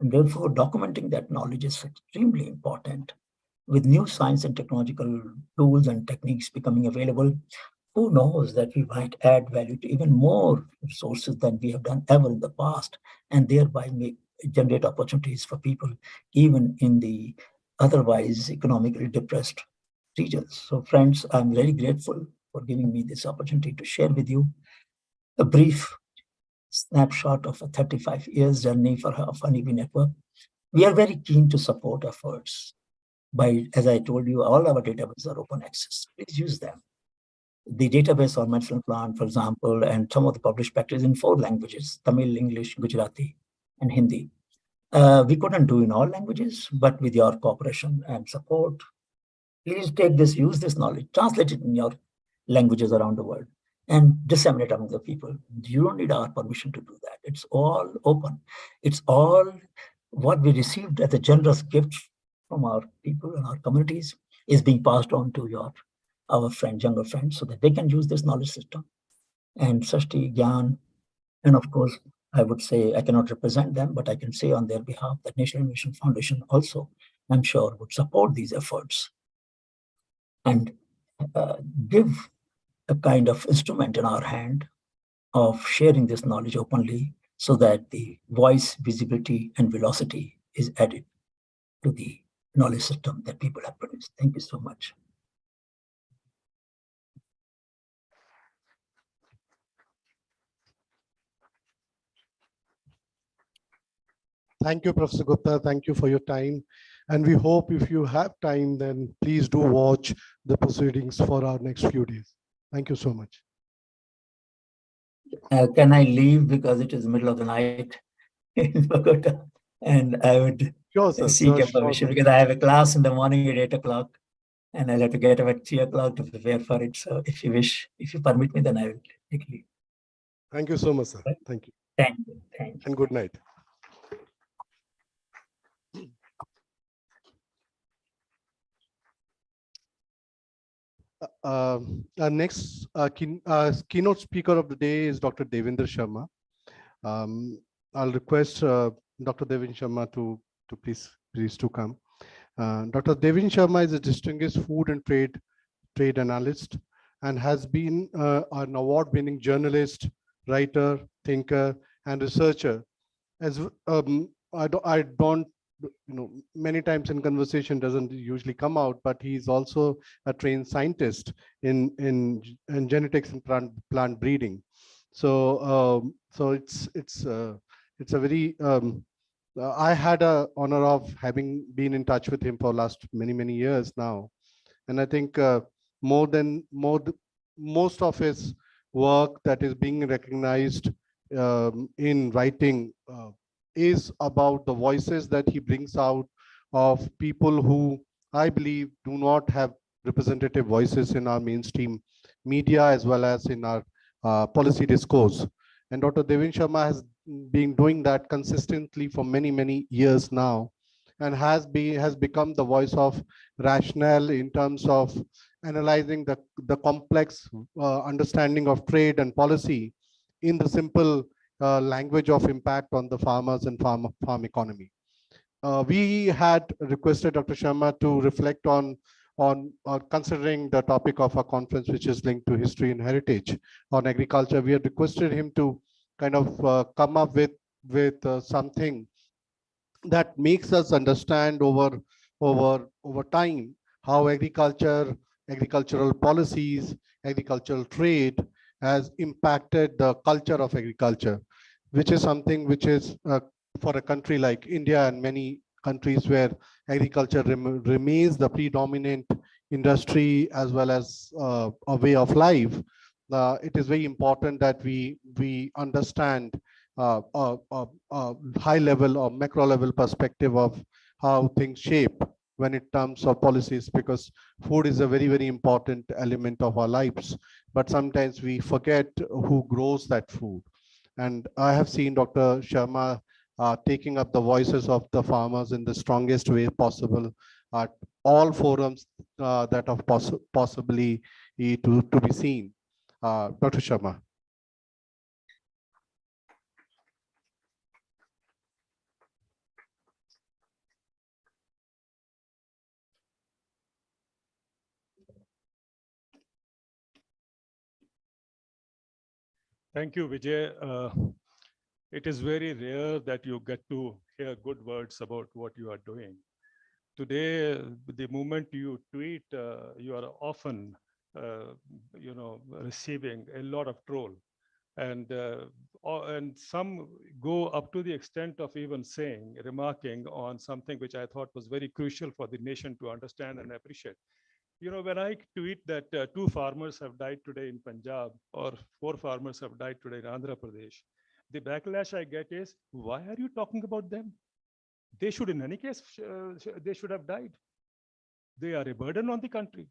And therefore, documenting that knowledge is extremely important. With new science and technological tools and techniques becoming available, who knows that we might add value to even more sources than we have done ever in the past, and thereby generate opportunities for people even in the otherwise economically depressed regions. So friends, I'm very grateful for giving me this opportunity to share with you a brief snapshot of a 35 years journey for Honeybee Network. We are very keen to support efforts by, as I told you, all our databases are open access. Please use them. The database on medicinal plant, for example, and some of the published practice in 4 languages, Tamil, English, Gujarati, and Hindi. We couldn't do in all languages, but with your cooperation and support, please take this, use this knowledge, translate it in your languages around the world, and disseminate among the people. You don't need our permission to do that. It's all open. It's all what we received as a generous gift from our people and our communities is being passed on to our friends, younger friends, so that they can use this knowledge system. And Sashti, Gyan, and of course, I would say I cannot represent them, but I can say on their behalf that National Innovation Foundation also, I'm sure, would support these efforts and give a kind of instrument in our hand of sharing this knowledge openly so that the voice, visibility, and velocity is added to the knowledge system that people have produced. Thank you so much. Thank you, Professor Gupta. Thank you for your time. And we hope if you have time, then please do watch the proceedings for our next few days. Thank you so much. Can I leave because it is the middle of the night in Bogota? And I would seek a permission because I have a class in the morning at 8 o'clock and I'll have to get up at 3 o'clock to prepare for it. So if you wish, if you permit me, then I will take leave. Thank you so much, sir. Thank you. Thank you. Thank you. And good night. Our next keynote speaker of the day is Dr. Devendra Sharma. I'll request Dr. Devendra Sharma to please to come. Dr. Devendra Sharma is a distinguished food and trade trade analyst, and has been an award-winning journalist, writer, thinker, and researcher. As I don't, many times in conversation doesn't usually come out, but he's also a trained scientist in genetics and plant breeding. So it's a very I had a honor of having been in touch with him for last many years now, and I think most of his work that is being recognized in writing is about the voices that he brings out of people who I believe do not have representative voices in our mainstream media as well as in our policy discourse. And Dr. Devin Sharma has been doing that consistently for many years now, and has become the voice of rationale in terms of analyzing the complex understanding of trade and policy in the simple language of impact on the farmers and farm economy. We had requested Dr. Sharma to reflect on considering the topic of our conference, which is linked to history and heritage on agriculture. We had requested him to kind of come up with something that makes us understand over time how agricultural policies, agricultural trade has impacted the culture of agriculture, which is something which is for a country like India and many countries where agriculture remains the predominant industry as well as a way of life. It is very important that we understand high level or macro level perspective of how things shape when it comes of policies, because food is a very important element of our lives, but sometimes we forget who grows that food. And I have seen Dr. Sharma taking up the voices of the farmers in the strongest way possible at all forums that are possibly to be seen. Dr. Sharma. Thank you, Vijay. It is very rare that you get to hear good words about what you are doing. Today, the moment you tweet, you are often, receiving a lot of troll, and some go up to the extent of even remarking on something which I thought was very crucial for the nation to understand and appreciate. When I tweet that 2 farmers have died today in Punjab or 4 farmers have died today in Andhra Pradesh, the backlash I get is, why are you talking about them? They should, in any case, they should have died. They are a burden on the country.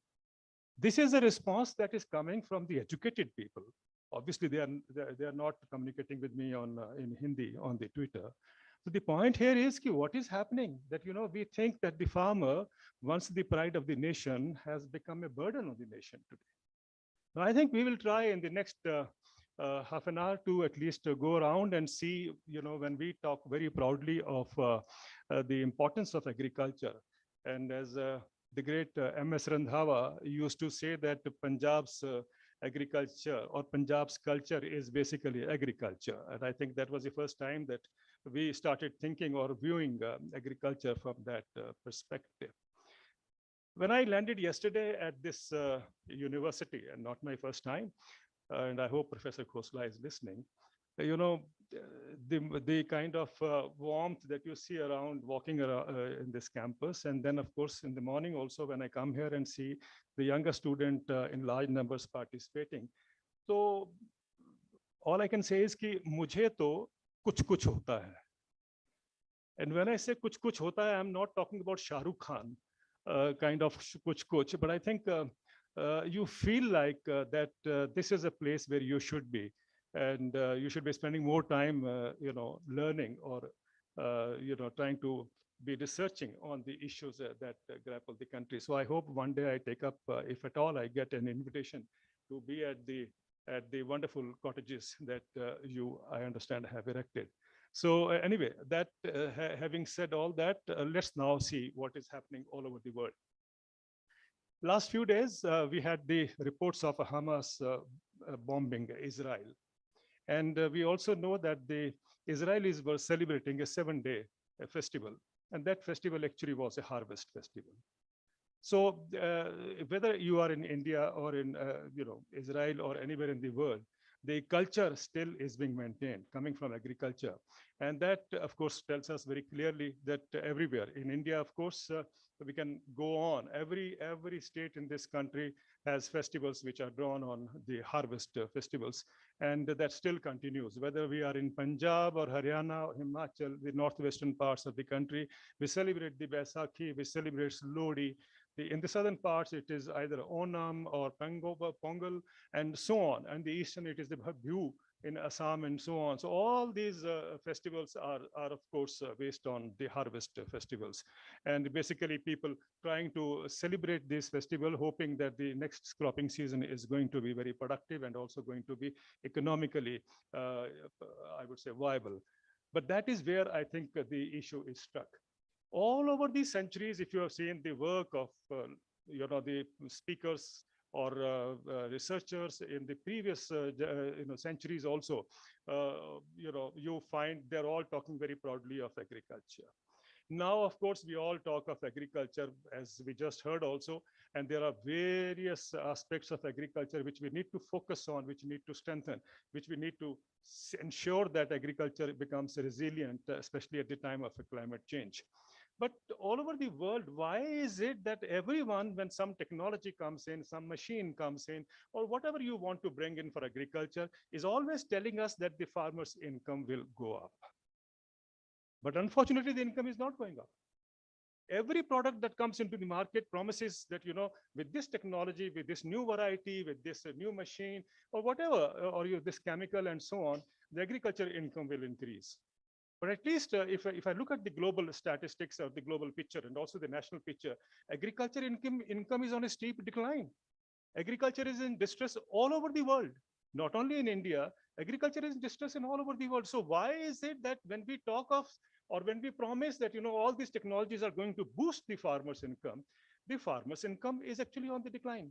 This is a response that is coming from the educated people. Obviously, they are not communicating with me in Hindi on the Twitter. So the point here is what is happening, that we think that the farmer, once the pride of the nation, has become a burden on the nation today. Now, I think we will try in the next half an hour to at least go around and see, when we talk very proudly of the importance of agriculture. And as the great M.S. Randhawa used to say that Punjab's agriculture or Punjab's culture is basically agriculture. And I think that was the first time that we started thinking or viewing agriculture from that perspective. When I landed yesterday at this university, and not my first time, and I hope Professor Khosla is listening, the kind of warmth that you see around walking around in this campus. And then, of course, in the morning also, when I come here and see the younger student in large numbers participating. So all I can say is कि मुझे तो कुछ होता है. And when I say kuch hota hai, I'm not talking about Shah Rukh Khan kind of kuch, but I think you feel like that this is a place where you should be, and you should be spending more time, learning or, trying to be researching on the issues that grapple the country. So I hope one day I take up, if at all I get an invitation to be at the wonderful cottages that you, I understand, have erected. So anyway, that having said all that, let's now see what is happening all over the world. Last few days, we had the reports of a Hamas bombing Israel. And we also know that the Israelis were celebrating a 7-day festival. And that festival actually was a harvest festival. So whether you are in India or in Israel or anywhere in the world, the culture still is being maintained coming from agriculture. And that, of course, tells us very clearly that everywhere in India, of course, we can go on. Every state in this country has festivals which are drawn on the harvest festivals. And that still continues, whether we are in Punjab or Haryana or Himachal, the northwestern parts of the country, we celebrate the Baisakhi, we celebrate Lodi. In the southern parts, it is either Onam or Pongal, and so on. And the eastern, it is the Bihu in Assam and so on. So all these festivals are of course, based on the harvest festivals. And basically people trying to celebrate this festival, hoping that the next cropping season is going to be very productive and also going to be economically, I would say, viable. But that is where I think the issue is stuck. All over these centuries, if you have seen the work of the speakers or researchers in the previous centuries also, you find they're all talking very proudly of agriculture. Now, of course, we all talk of agriculture, as we just heard also, and there are various aspects of agriculture which we need to focus on, which need to strengthen, which we need to ensure that agriculture becomes resilient, especially at the time of climate change. But all over the world, why is it that everyone, when some technology comes in, some machine comes in, or whatever you want to bring in for agriculture, is always telling us that the farmer's income will go up? But unfortunately, the income is not going up. Every product that comes into the market promises that, with this technology, with this new variety, with this new machine, or whatever, or this chemical and so on, the agriculture income will increase. But at least if I look at the global statistics or the global picture and also the national picture, agriculture income is on a steep decline. Agriculture is in distress all over the world, not only in India. Agriculture is in distress in all over the world. So why is it that when we talk of, or when we promise that all these technologies are going to boost the farmer's income is actually on the decline?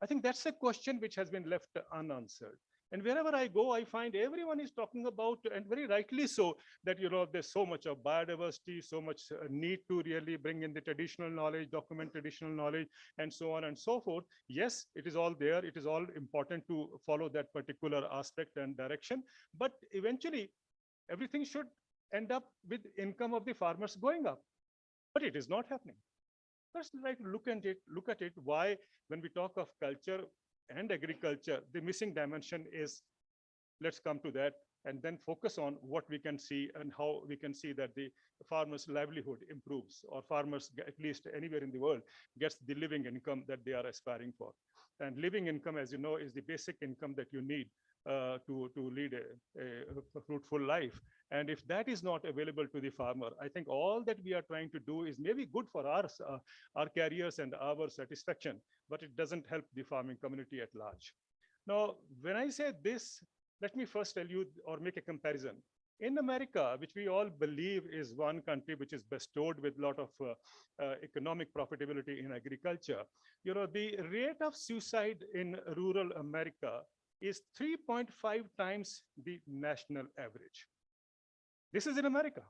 I think that's a question which has been left unanswered. And wherever I go, I find everyone is talking about, and very rightly so, that there's so much of biodiversity, so much need to really bring in the traditional knowledge, document traditional knowledge, and so on and so forth. Yes, it is all there. It is all important to follow that particular aspect and direction. But eventually, everything should end up with income of the farmers going up. But it is not happening. Let's look at it. Why, when we talk of culture and agriculture, the missing dimension is, let's come to that and then focus on what we can see and how we can see that the farmers' livelihood improves, or farmers, at least anywhere in the world, gets the living income that they are aspiring for. And living income, as you know, is the basic income that you need to lead a fruitful life. And if that is not available to the farmer, I think all that we are trying to do is maybe good for our careers and our satisfaction, but it doesn't help the farming community at large. Now, when I say this, let me first tell you or make a comparison. In America, which we all believe is one country which is bestowed with a lot of economic profitability in agriculture, the rate of suicide in rural America is 3.5 times the national average. This is in America,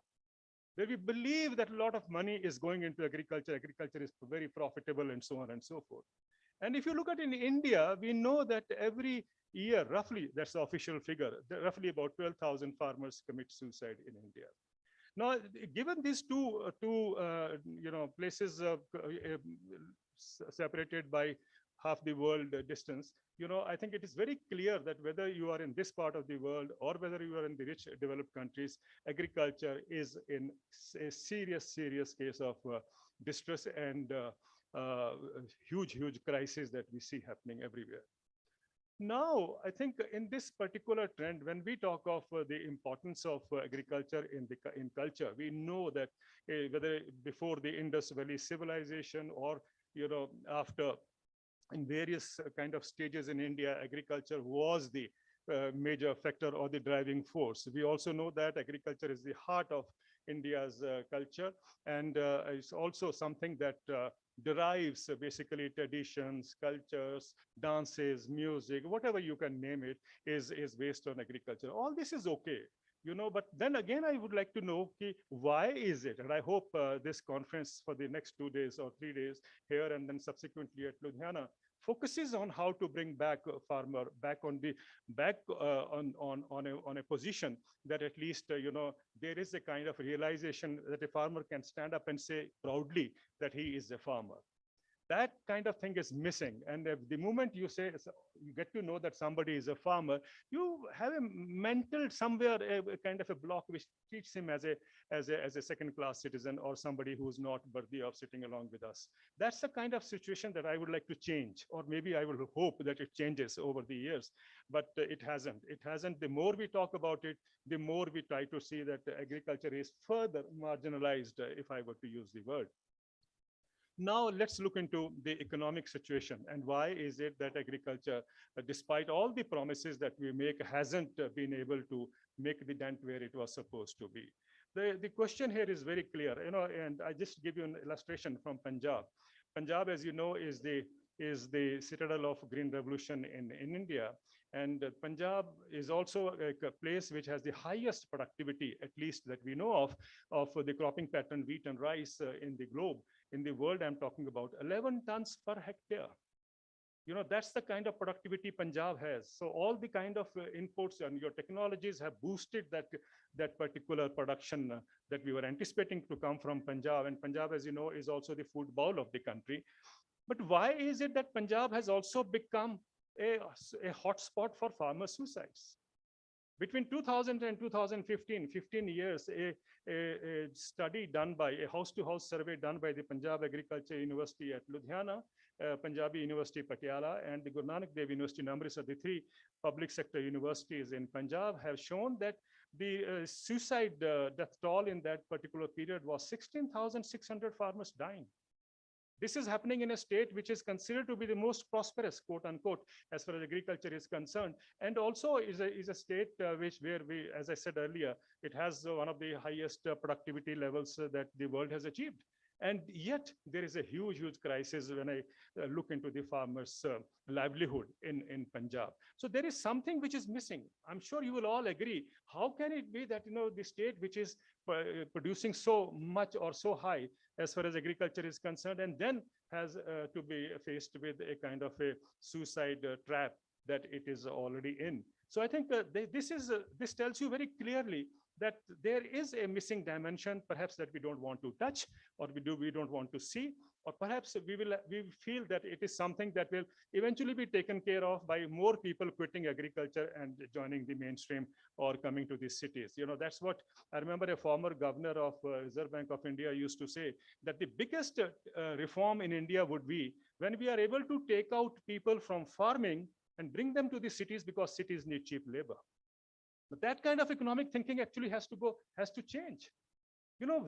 where we believe that a lot of money is going into agriculture. Agriculture is very profitable and so on and so forth. And if you look at in India, we know that every year, roughly, that's the official figure, roughly about 12,000 farmers commit suicide in India. Now, given these two places separated by half the world distance, I think it is very clear that whether you are in this part of the world or whether you are in the rich developed countries, agriculture is in a serious case of distress and huge crisis that we see happening everywhere. Now, I think in this particular trend, when we talk of the importance of agriculture in culture, we know that whether before the Indus Valley civilization or after, in various kind of stages in India, agriculture was the major factor or the driving force. We also know that agriculture is the heart of India's culture. And it's also something that derives basically traditions, cultures, dances, music, whatever you can name it, is based on agriculture. All this is okay. But then again, I would like to know why is it? And I hope this conference for the next 2 days or 3 days here and then subsequently at Ludhiana focuses on how to bring back a farmer back on a position that at least there is a kind of realization that a farmer can stand up and say proudly that he is a farmer. That kind of thing is missing. And the moment you say, you get to know that somebody is a farmer, you have a mental somewhere, a kind of a block which treats him as a second class citizen or somebody who's not worthy of sitting along with us. That's the kind of situation that I would like to change, or maybe I will hope that it changes over the years, but it hasn't. It hasn't. The more we talk about it, the more we try to see that agriculture is further marginalized, if I were to use the word. Now let's look into the economic situation and why is it that agriculture, despite all the promises that we make, hasn't been able to make the dent where it was supposed to be. The question here is very clear, and I just give you an illustration from Punjab. Punjab, as you know, is the citadel of Green Revolution in India. And Punjab is also a place which has the highest productivity, at least that we know of the cropping pattern, wheat and rice in the globe. In the world, I'm talking about 11 tons per hectare. That's the kind of productivity Punjab has. So all the kind of inputs and your technologies have boosted that particular production that we were anticipating to come from Punjab. And Punjab, as you know, is also the food bowl of the country. But why is it that Punjab has also become a hotspot for farmer suicides? Between 2000 and 2015, 15 years, a study done by a house-to-house survey done by the Punjab Agriculture University at Ludhiana, Punjabi University Patiala, and the Guru Nanak Dev University in Amritsar, the three public sector universities in Punjab, have shown that the suicide death toll in that particular period was 16,600 farmers dying. This is happening in a state which is considered to be the most prosperous, quote unquote, as far as agriculture is concerned, and also is a state where we, as I said earlier, it has one of the highest productivity levels that the world has achieved. And yet there is a huge crisis when I look into the farmers' livelihood in Punjab. So there is something which is missing. I'm sure you will all agree. How can it be that the state which is producing so much or so high as far as agriculture is concerned, and then has to be faced with a kind of a suicide trap that it is already in? So I think this tells you very clearly that there is a missing dimension, perhaps that we don't want to touch, or we don't want to see, or perhaps we feel that it is something that will eventually be taken care of by more people quitting agriculture and joining the mainstream or coming to these cities. That's what I remember a former governor of Reserve Bank of India used to say, that the biggest reform in India would be when we are able to take out people from farming and bring them to the cities, because cities need cheap labor. But that kind of economic thinking actually has to change.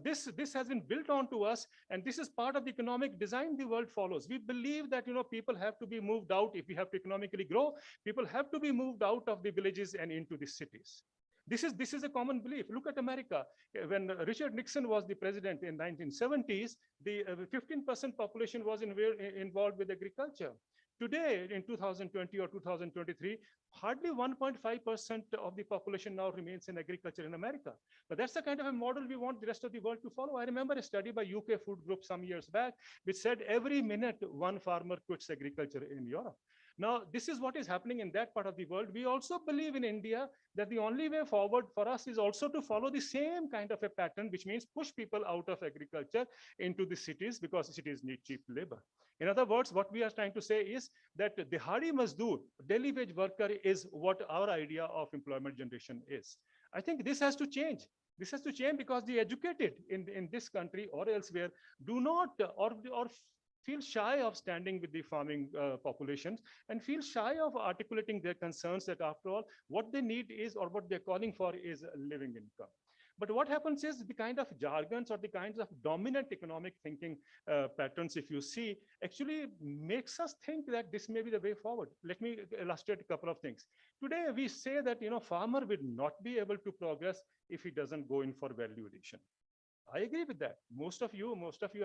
This has been built onto us, and this is part of the economic design the world follows. We believe that people have to be moved out. If we have to economically grow, people have to be moved out of the villages and into the cities. This is a common belief. Look at America. When Richard Nixon was the president in 1970s, the 15% population was involved with agriculture. Today, in 2020 or 2023, hardly 1.5% of the population now remains in agriculture in America. But that's the kind of a model we want the rest of the world to follow. I remember a study by UK Food Group some years back, which said every minute one farmer quits agriculture in Europe. Now, this is what is happening in that part of the world. We also believe in India that the only way forward for us is also to follow the same kind of a pattern, which means push people out of agriculture into the cities, because cities need cheap labor. In other words, what we are trying to say is that the Hari Mazdoor, daily wage worker, is what our idea of employment generation is. I think this has to change. This has to change because the educated in this country or elsewhere do not or feel shy of standing with the farming populations, and feel shy of articulating their concerns that after all, what they need is, or what they're calling for is, a living income. But what happens is the kind of jargons or the kinds of dominant economic thinking patterns, if you see, actually makes us think that this may be the way forward. Let me illustrate a couple of things. Today, we say that farmer will not be able to progress if he doesn't go in for value addition. I agree with that. Most of you,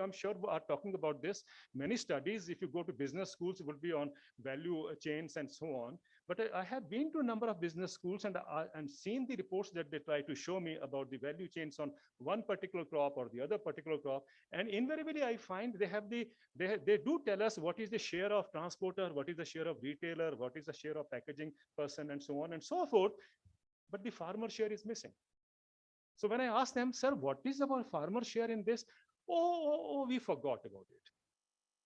I'm sure, are talking about this. Many studies, if you go to business schools, would be on value chains and so on. But I have been to a number of business schools and seen the reports that they try to show me about the value chains on one particular crop or the other particular crop. And invariably, I find they have they do tell us what is the share of transporter, what is the share of retailer, what is the share of packaging person, and so on and so forth. But the farmer share is missing. So when I asked them, sir, what is our farmer share in this? Oh, we forgot about it.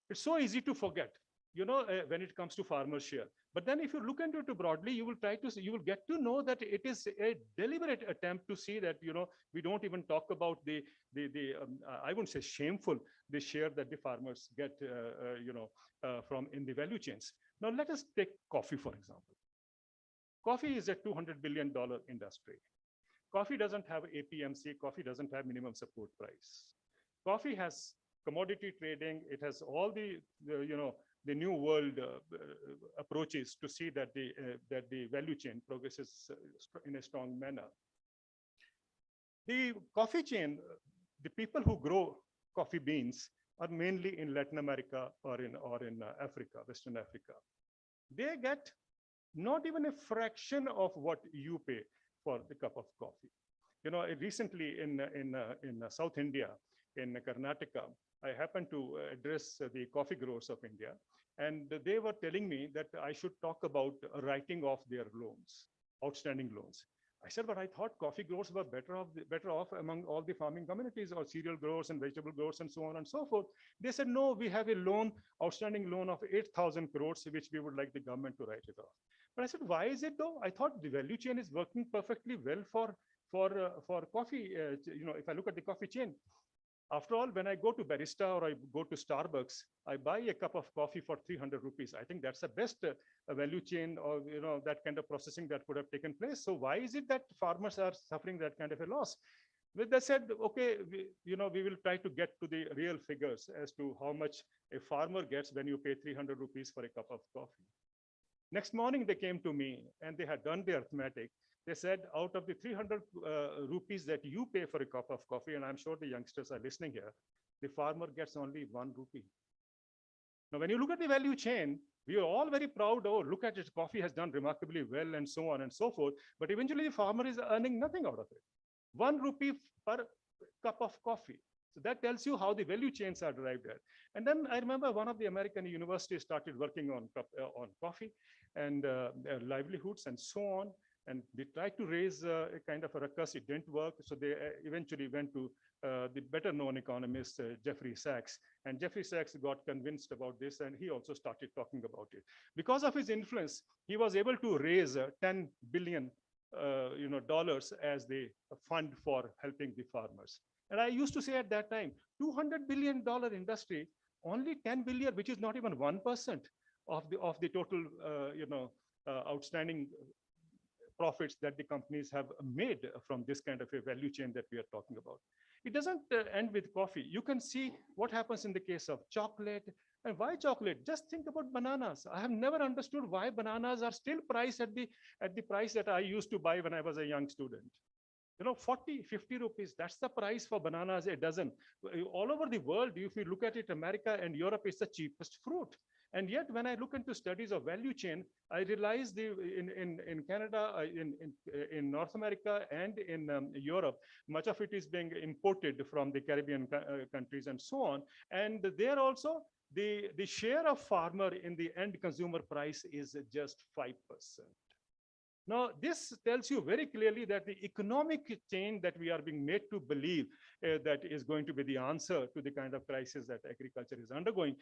It's so easy to forget, when it comes to farmer share. But then if you look into it broadly, you will get to know that it is a deliberate attempt to see that, we don't even talk about I wouldn't say shameful, the share that the farmers get, from in the value chains. Now let us take coffee, for example. Coffee is a $200 billion industry. Coffee doesn't have APMC, coffee doesn't have minimum support price. Coffee has commodity trading, it has all the new world approaches to see that the value chain progresses in a strong manner. The coffee chain, the people who grow coffee beans are mainly in Latin America or in Africa, Western Africa. They get not even a fraction of what you pay for the cup of coffee. Recently in South India, in Karnataka, I happened to address the coffee growers of India, and they were telling me that I should talk about writing off their loans, outstanding loans. I said, but I thought coffee growers were better off among all the farming communities, or cereal growers and vegetable growers and so on and so forth. They said, no, we have a outstanding loan of 8,000 crores, which we would like the government to write it off. But I said, why is it though? I thought the value chain is working perfectly well for coffee. If I look at the coffee chain, after all, when I go to Barista or I go to Starbucks, I buy a cup of coffee for 300 rupees. I think that's the best value chain, or that kind of processing that could have taken place. So why is it that farmers are suffering that kind of a loss? Well, they said, okay, we will try to get to the real figures as to how much a farmer gets when you pay 300 rupees for a cup of coffee. Next morning, they came to me and they had done the arithmetic. They said, out of the 300 rupees that you pay for a cup of coffee, and I'm sure the youngsters are listening here, the farmer gets only 1 rupee. Now, when you look at the value chain, we are all very proud, oh, look at it, coffee has done remarkably well, and so on and so forth. But eventually, the farmer is earning nothing out of it. 1 rupee per cup of coffee. So that tells you how the value chains are derived at. And then I remember one of the American universities started working on coffee and livelihoods and so on. And they tried to raise a kind of a ruckus. It didn't work. So they eventually went to the better known economist, Jeffrey Sachs. And Jeffrey Sachs got convinced about this, and he also started talking about it. Because of his influence, he was able to raise $10 billion dollars as the fund for helping the farmers. And I used to say at that time, $200 billion industry, only 10 billion, which is not even 1% of the total outstanding profits that the companies have made from this kind of a value chain that we are talking about. It doesn't end with coffee. You can see what happens in the case of chocolate. And why chocolate? Just think about bananas. I have never understood why bananas are still priced at the price that I used to buy when I was a young student. 40, 50 rupees, that's the price for bananas a dozen. All over the world, if you look at it, America and Europe is the cheapest fruit. And yet, when I look into studies of value chain, I realize in Canada, in North America, and in Europe, much of it is being imported from the Caribbean countries and so on. And there also, the share of farmer in the end consumer price is just 5%. Now, this tells you very clearly that the economic chain that we are being made to believe that is going to be the answer to the kind of crisis that agriculture is undergoing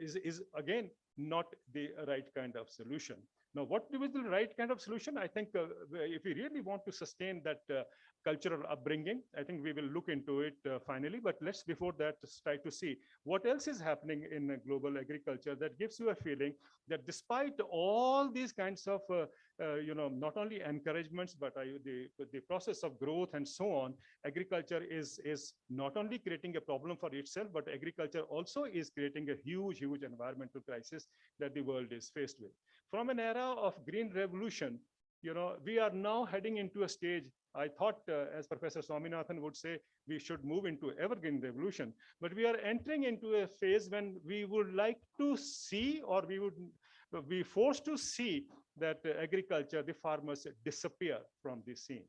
is again not the right kind of solution. Now, what is the right kind of solution? I think if we really want to sustain that cultural upbringing, I think we will look into it finally. But let's, before that, try to see what else is happening in global agriculture that gives you a feeling that despite all these kinds of, not only encouragements, but the process of growth and so on, agriculture is not only creating a problem for itself, but agriculture also is creating a huge, huge environmental crisis that the world is faced with. From an era of green revolution, we are now heading into a stage. I thought, as Professor Swaminathan would say, we should move into evergreen revolution, but we are entering into a phase when we would like to see, or we would be forced to see, that agriculture, the farmers disappear from the scene.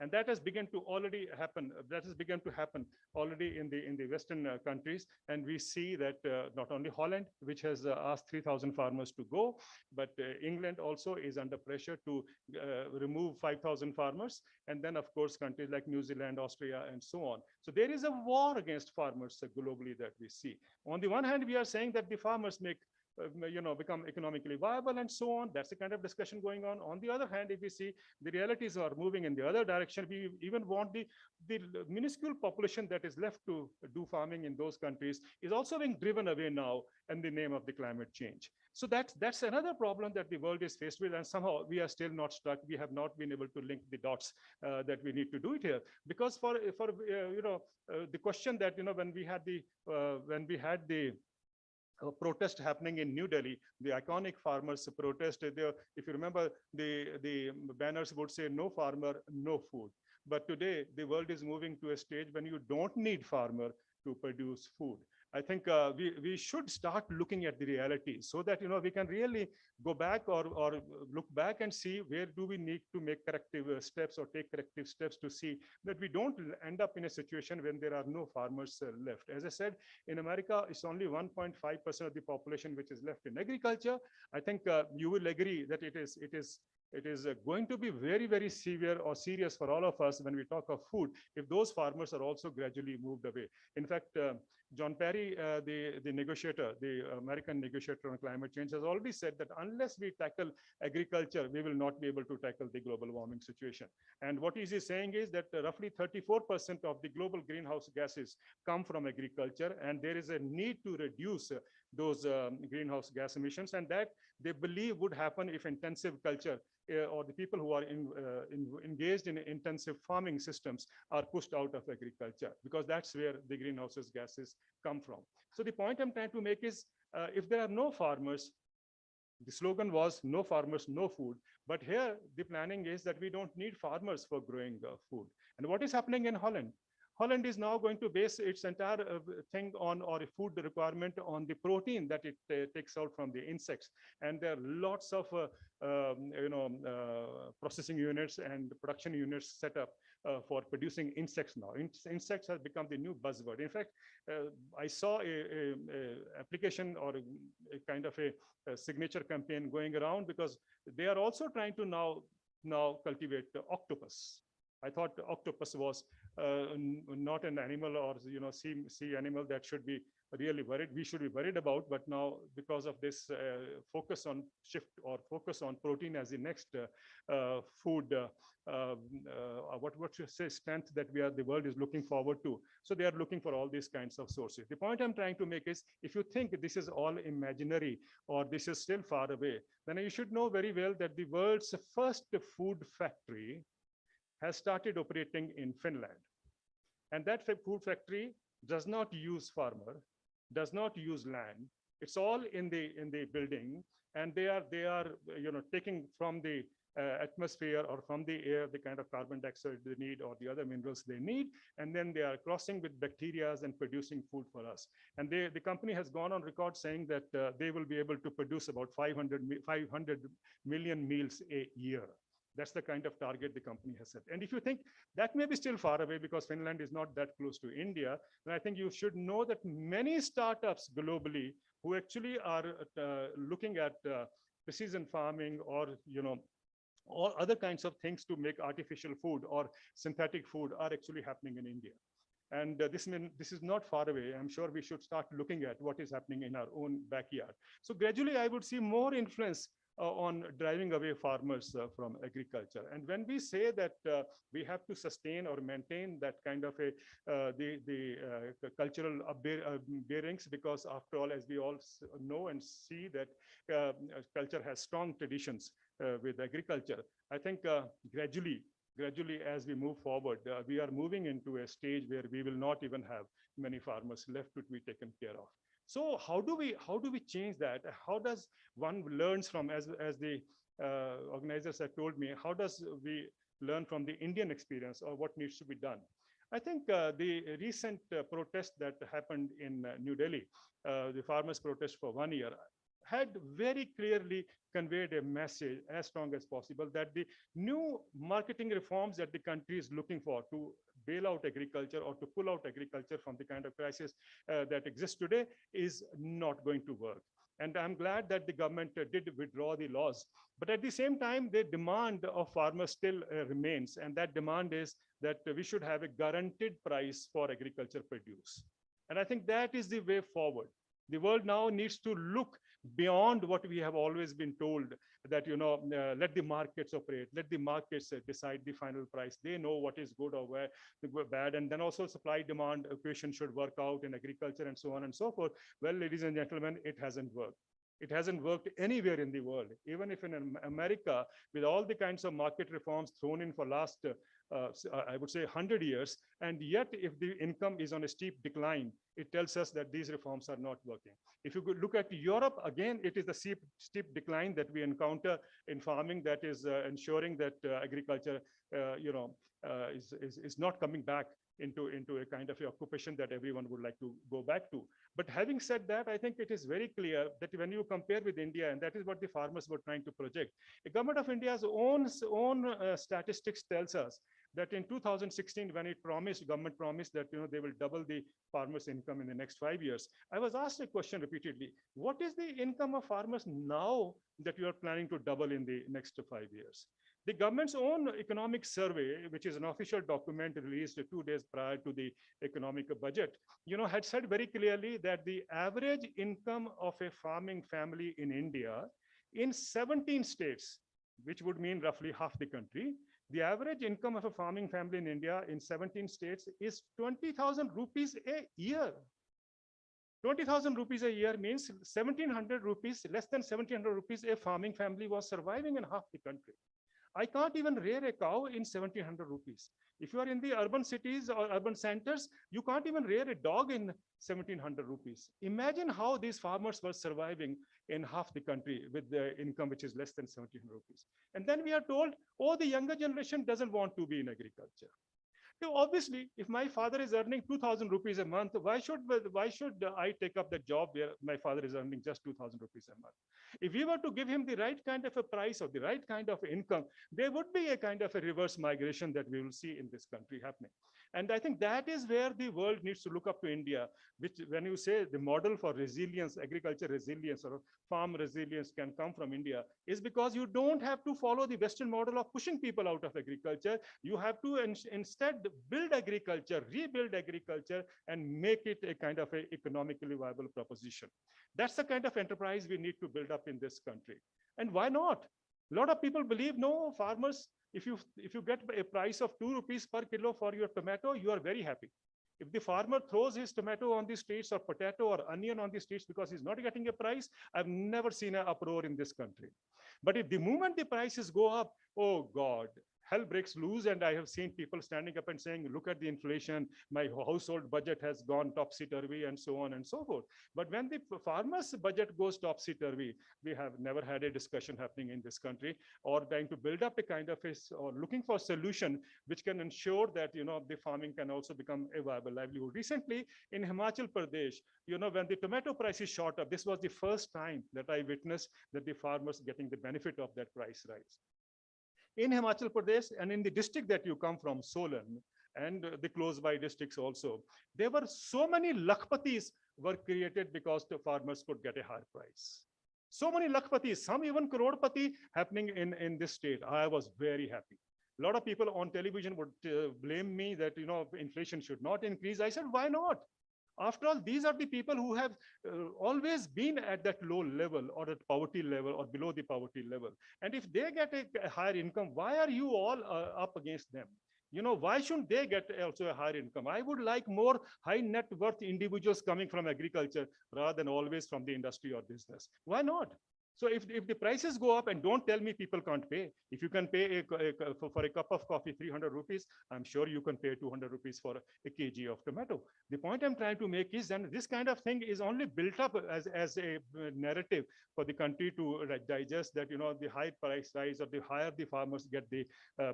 And that has begun to already happen. That has begun to happen already in the Western countries. And we see that not only Holland, which has asked 3,000 farmers to go, but England also is under pressure to remove 5,000 farmers. And then, of course, countries like New Zealand, Austria, and so on. So there is a war against farmers globally that we see. On the one hand, we are saying that the farmers make become economically viable and so on. That's the kind of discussion going on. On the other hand, if we see the realities are moving in the other direction, we even want the minuscule population that is left to do farming in those countries is also being driven away now in the name of the climate change. So that's another problem that the world is faced with, and somehow we are still not stuck. We have not been able to link the dots that we need to do it here. Because for the question that when we had the protest happening in New Delhi, the iconic farmers protest. If you remember, the banners would say "No farmer, no food." But today, the world is moving to a stage when you don't need farmer to produce food. I think we should start looking at the reality so that we can really go back or look back and see where do we need to make corrective steps or take corrective steps to see that we don't end up in a situation when there are no farmers left. As I said, in America, it's only 1.5% of the population which is left in agriculture. I think you will agree that it is going to be very, very severe or serious for all of us when we talk of food if those farmers are also gradually moved away. In fact, John Perry, the negotiator, the American negotiator on climate change, has already said that unless we tackle agriculture, we will not be able to tackle the global warming situation. And what he is saying is that roughly 34% of the global greenhouse gases come from agriculture, and there is a need to reduce those greenhouse gas emissions, and that they believe would happen if intensive culture or the people who are engaged in intensive farming systems are pushed out of agriculture, because that's where the greenhouse gases come from. So the point I'm trying to make is, if there are no farmers, the slogan was "No farmers, no food." But here, the planning is that we don't need farmers for growing food. And what is happening in Holland? Holland is now going to base its entire thing on, or food requirement on, the protein that it takes out from the insects. And there are lots of processing units and production units set up for producing insects now. Insects have become the new buzzword. In fact, I saw a application or a kind of a signature campaign going around, because they are also trying to now cultivate octopus. I thought octopus was not an animal or sea animal that should be really worried. We should be worried about, but now because of this focus on focus on protein as the next food, what should I say, strength that the world is looking forward to. So they are looking for all these kinds of sources. The point I'm trying to make is, if you think this is all imaginary or this is still far away, then you should know very well that the world's first food factory has started operating in Finland. And that food factory does not use farmer, does not use land. It's all in the building, and they are taking from the atmosphere or from the air the kind of carbon dioxide they need or the other minerals they need, and then they are crossing with bacteria and producing food for us. And the company has gone on record saying that they will be able to produce about 500 million meals a year. That's the kind of target the company has set. And if you think that may be still far away because Finland is not that close to India, then I think you should know that many startups globally who actually are looking at precision farming or other kinds of things to make artificial food or synthetic food are actually happening in India. And this is not far away. I'm sure we should start looking at what is happening in our own backyard. So gradually, I would see more influence on driving away farmers from agriculture. And when we say that we have to sustain or maintain that kind of the cultural bearings, because after all, as we all know and see that culture has strong traditions with agriculture, I think gradually as we move forward, we are moving into a stage where we will not even have many farmers left to be taken care of. So how do we change that? How does one learns from, as the organizers have told me, how does we learn from the Indian experience or what needs to be done? I think the recent protest that happened in New Delhi, the farmers' protest for 1 year, had very clearly conveyed a message as strong as possible that the new marketing reforms that the country is looking for to bail out agriculture or to pull out agriculture from the kind of crisis that exists today is not going to work. And I'm glad that the government did withdraw the laws. But at the same time, the demand of farmers still remains. And that demand is that we should have a guaranteed price for agriculture produce. And I think that is the way forward. The world now needs to look beyond what we have always been told, that let the markets operate, let the markets decide the final price. They know what is good or where bad, and then also supply demand equation should work out in agriculture and so on and so forth. Well, ladies and gentlemen, it hasn't worked. It hasn't worked anywhere in the world. Even if in America, with all the kinds of market reforms thrown in for last, I would say 100 years, and yet if the income is on a steep decline, it tells us that these reforms are not working. If you could look at Europe, again, it is the steep decline that we encounter in farming that is ensuring that agriculture, is not coming back into a kind of occupation that everyone would like to go back to. But having said that, I think it is very clear that when you compare with India, and that is what the farmers were trying to project, the government of India's own statistics tells us that in 2016, when government promised that they will double the farmers' income in the next 5 years, I was asked a question repeatedly: what is the income of farmers now that you are planning to double in the next 5 years? The government's own economic survey, which is an official document released 2 days prior to the economic budget, had said very clearly that the average income of a farming family in India in 17 states, which would mean roughly half the country, the average income of a farming family in India in 17 states is 20,000 rupees a year. 20,000 rupees a year means 1,700 rupees, less than 1,700 rupees a farming family was surviving in half the country. I can't even rear a cow in 1,700 rupees. If you are in the urban cities or urban centers, you can't even rear a dog in 1,700 rupees. Imagine how these farmers were surviving in half the country with the income which is less than 1,700 rupees. And then we are told, oh, the younger generation doesn't want to be in agriculture. So obviously, if my father is earning 2,000 rupees a month, why should I take up the job where my father is earning just 2,000 rupees a month? If we were to give him the right kind of a price or the right kind of income, there would be a kind of a reverse migration that we will see in this country happening. And I think that is where the world needs to look up to India, which when you say the model for resilience, agriculture resilience or farm resilience can come from India, is because you don't have to follow the Western model of pushing people out of agriculture. You have to instead build agriculture, rebuild agriculture, and make it a kind of a economically viable proposition. That's the kind of enterprise we need to build up in this country. And why not? A lot of people believe, no, farmers, if you get a price of 2 rupees per kilo for your tomato, you are very happy. If the farmer throws his tomato on the streets or potato or onion on the streets because he's not getting a price, I've never seen an uproar in this country. But if the moment the prices go up, oh God, hell breaks loose. And I have seen people standing up and saying, look at the inflation, my household budget has gone topsy-turvy and so on and so forth. But when the farmer's budget goes topsy-turvy, we have never had a discussion happening in this country or trying to build up a kind of or looking for a solution which can ensure that, the farming can also become a viable livelihood. Recently in Himachal Pradesh, when the tomato prices shot up, this was the first time that I witnessed that the farmers getting the benefit of that price rise. In Himachal Pradesh and in the district that you come from, Solan, and the close by districts also, there were so many lakhpatis were created because the farmers could get a higher price. So many lakhpatis, some even crorepati happening in this state. I was very happy. A lot of people on television would blame me that, inflation should not increase. I said, why not? After all, these are the people who have always been at that low level or at poverty level or below the poverty level. And if they get a higher income, why are you all up against them? Why shouldn't they get also a higher income? I would like more high net worth individuals coming from agriculture rather than always from the industry or business. Why not? So if the prices go up, and don't tell me people can't pay. If you can pay for a cup of coffee 300 rupees, I'm sure you can pay 200 rupees for a kg of tomato. The point I'm trying to make is that this kind of thing is only built up as a narrative for the country to digest that, the high price rise, or the higher the farmers get the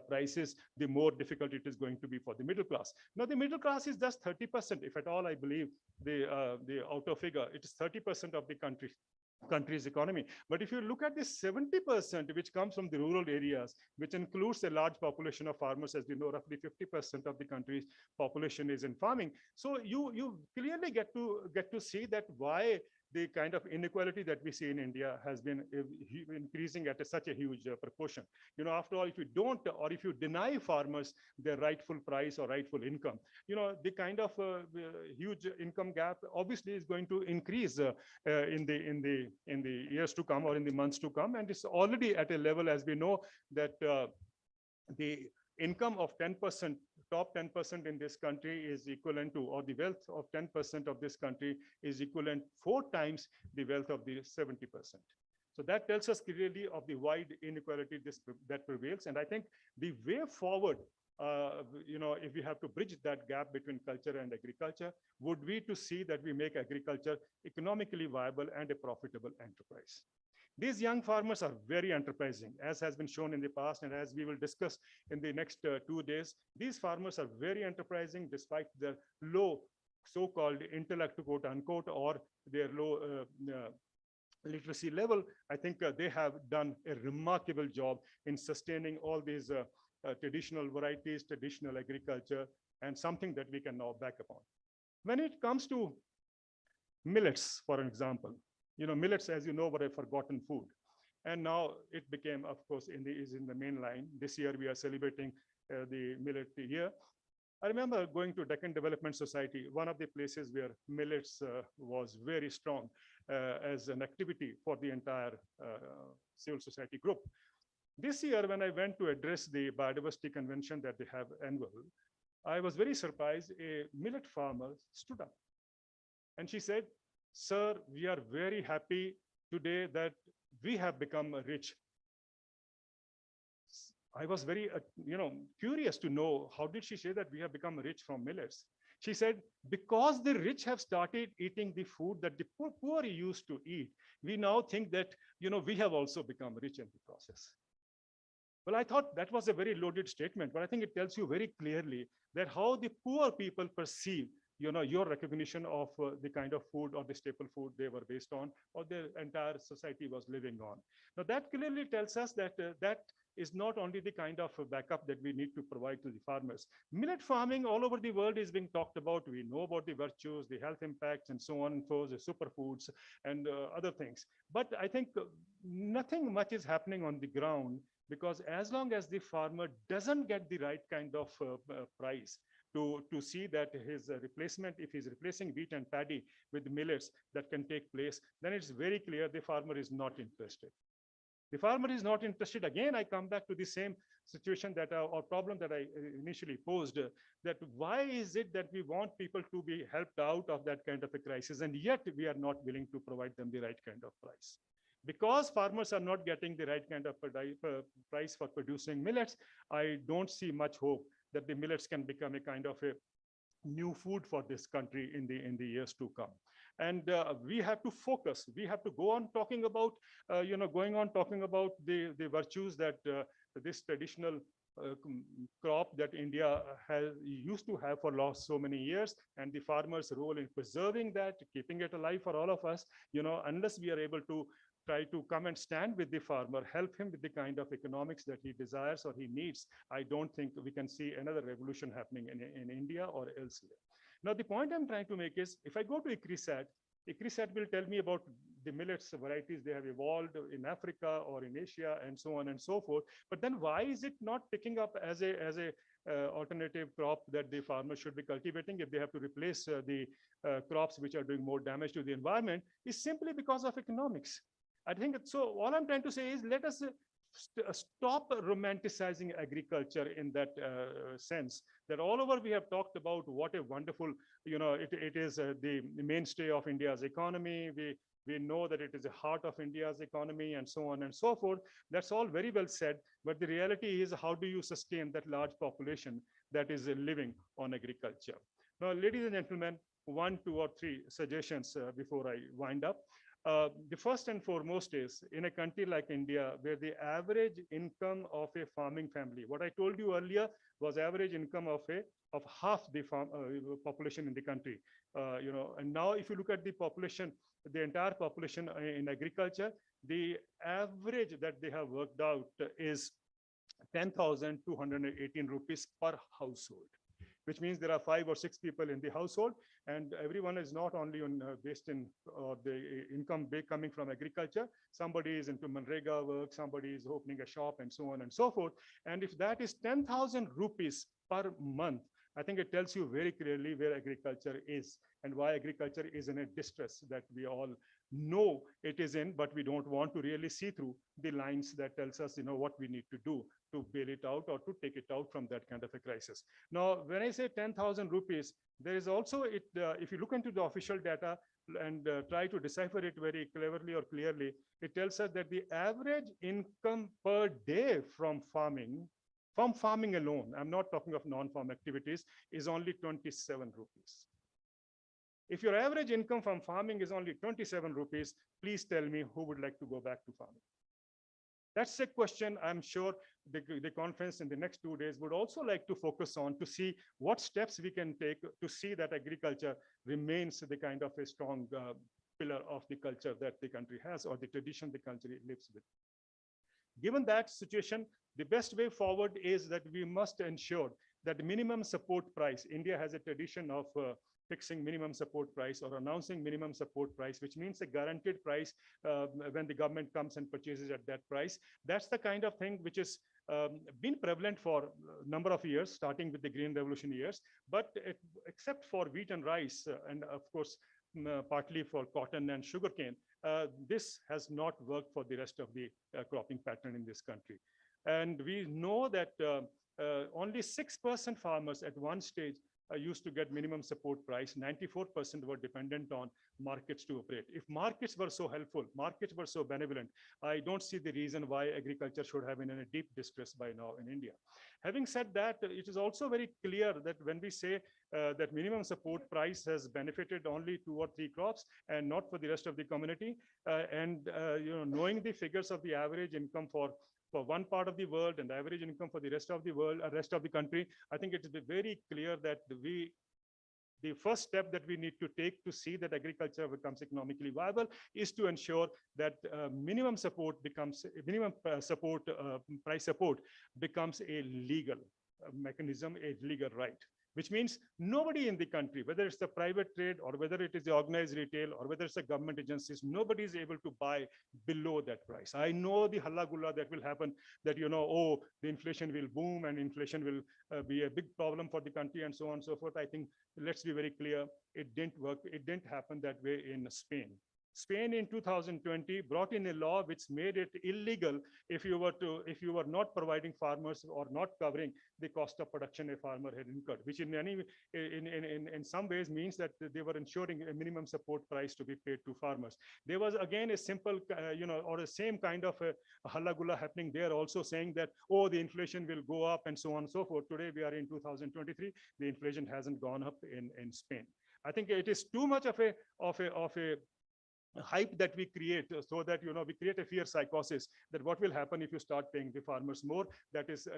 prices, the more difficult it is going to be for the middle class. Now, the middle class is just 30%, if at all. I believe the outer figure, it is 30% of the country's economy. But if you look at the 70%, which comes from the rural areas, which includes a large population of farmers, as we know, roughly 50% of the country's population is in farming. So you clearly get to see that why the kind of inequality that we see in India has been increasing at such a huge proportion. After all, if you don't, or if you deny farmers their rightful price or rightful income, the kind of huge income gap obviously is going to increase in the years to come, or in the months to come, and it's already at a level, as we know, that the income of 10%, top 10% in this country is equivalent to, or the wealth of 10% of this country is equivalent 4 times the wealth of the 70%. So that tells us clearly of the wide inequality that prevails. And I think the way forward, if we have to bridge that gap between culture and agriculture, would be to see that we make agriculture economically viable and a profitable enterprise. These young farmers are very enterprising, as has been shown in the past, and as we will discuss in the next 2 days. These farmers are very enterprising despite their low so-called intellect, quote unquote, or their low literacy level. I think they have done a remarkable job in sustaining all these traditional varieties, traditional agriculture, and something that we can now back upon. When it comes to millets, for example, millets, as you know, were a forgotten food. And now it became, of course, is in the main line. This year, we are celebrating the millet year. I remember going to Deccan Development Society, one of the places where millets was very strong as an activity for the entire civil society group. This year, when I went to address the biodiversity convention that they have annual, I was very surprised. A millet farmer stood up and she said, "Sir, we are very happy today that we have become rich." I was very, curious to know, how did she say that we have become rich from millets? She said, because the rich have started eating the food that the poor used to eat, we now think that, we have also become rich in the process. Well, I thought that was a very loaded statement, but I think it tells you very clearly that how the poor people perceive your recognition of the kind of food or the staple food they were based on, or their entire society was living on. Now, that clearly tells us that that is not only the kind of backup that we need to provide to the farmers. Millet farming all over the world is being talked about. We know about the virtues, the health impacts, and so on, and so the superfoods and other things. But I think nothing much is happening on the ground, because as long as the farmer doesn't get the right kind of price to see that his replacement, if he's replacing wheat and paddy with millets, that can take place, then it's very clear the farmer is not interested. The farmer is not interested. Again, I come back to the same situation that or problem that I initially posed, that why is it that we want people to be helped out of that kind of a crisis, and yet we are not willing to provide them the right kind of price? Because farmers are not getting the right kind of price for producing millets, I don't see much hope that the millets can become a kind of a new food for this country in the years to come. And we have to focus. We have to go on talking about, talking about the virtues that this traditional crop that India used to have for so many years, and the farmer's role in preserving that, keeping it alive for all of us. Unless we are able to try to come and stand with the farmer, help him with the kind of economics that he desires or he needs, I don't think we can see another revolution happening in India or elsewhere. Now, the point I'm trying to make is, if I go to ICRISAT will tell me about the millets varieties they have evolved in Africa or in Asia and so on and so forth. But then why is it not picking up as a alternative crop that the farmer should be cultivating if they have to replace the crops which are doing more damage to the environment? Is simply because of economics. I think so. All I'm trying to say is, let us stop romanticizing agriculture in that sense, that all over we have talked about what a wonderful, it is the mainstay of India's economy. We know that it is the heart of India's economy and so on and so forth. That's all very well said. But the reality is, how do you sustain that large population that is living on agriculture? Now, ladies and gentlemen, one, two, or three suggestions before I wind up. The first and foremost is, in a country like India, where the average income of a farming family, what I told you earlier was average income of half the population in the country. And now if you look at the population, the entire population in agriculture, the average that they have worked out is 10,218 rupees per household, which means there are 5 or 6 people in the household, and everyone is not only based in the income coming from agriculture. Somebody is into Manrega work, somebody is opening a shop, and so on and so forth. And if that is 10,000 rupees per month, I think it tells you very clearly where agriculture is and why agriculture is in a distress that we all know it is in, but we don't want to really see through the lines that tells us, what we need to do to bail it out or to take it out from that kind of a crisis. Now, when I say 10,000 rupees, there is also, if you look into the official data and try to decipher it very cleverly or clearly, it tells us that the average income per day from farming alone, I'm not talking of non-farm activities, is only 27 rupees. If your average income from farming is only 27 rupees, please tell me who would like to go back to farming. That's a question I'm sure the conference in the next 2 days would also like to focus on, to see what steps we can take to see that agriculture remains the kind of a strong pillar of the culture that the country has, or the tradition the country lives with. Given that situation, the best way forward is that we must ensure that minimum support price, India has a tradition of fixing minimum support price or announcing minimum support price, which means a guaranteed price when the government comes and purchases at that price. That's the kind of thing which has been prevalent for a number of years, starting with the Green Revolution years, but except for wheat and rice, and of course, partly for cotton and sugarcane, this has not worked for the rest of the cropping pattern in this country. And we know that only 6% farmers at one stage used to get minimum support price. 94% were dependent on markets to operate. If markets were so helpful, markets were so benevolent, I don't see the reason why agriculture should have been in a deep distress by now in India. Having said that, it is also very clear that when we say that minimum support price has benefited only 2 or 3 crops and not for the rest of the community, knowing the figures of the average income for one part of the world and the average income for the rest of the world, rest of the country, I think it is very clear that the first step that we need to take to see that agriculture becomes economically viable is to ensure that minimum price support becomes a legal mechanism, a legal right. Which means nobody in the country, whether it's the private trade or whether it is the organized retail or whether it's the government agencies, nobody is able to buy below that price. I know the halla gulla that will happen, that, oh, the inflation will boom and inflation will be a big problem for the country and so on and so forth. I think, let's be very clear, it didn't work. It didn't happen that way in Spain. Spain in 2020 brought in a law which made it illegal if you were not providing farmers or not covering the cost of production a farmer had incurred, which in some ways means that they were ensuring a minimum support price to be paid to farmers. There was again a simple, or the same kind of a halla gulla happening there, also saying that, oh, the inflation will go up and so on and so forth. Today we are in 2023, the inflation hasn't gone up in Spain. I think it is too much of a hype that we create, so that we create a fear psychosis that what will happen if you start paying the farmers more, that is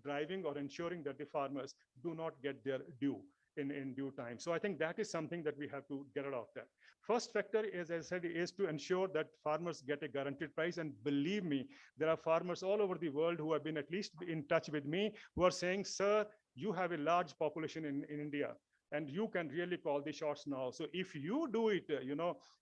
driving or ensuring that the farmers do not get their due in due time. So I think that is something that we have to get out of that. First factor is, as I said, is to ensure that farmers get a guaranteed price. And believe me, there are farmers all over the world who have been at least in touch with me, who are saying, sir, you have a large population in India, and you can really call the shots now. So if you do it,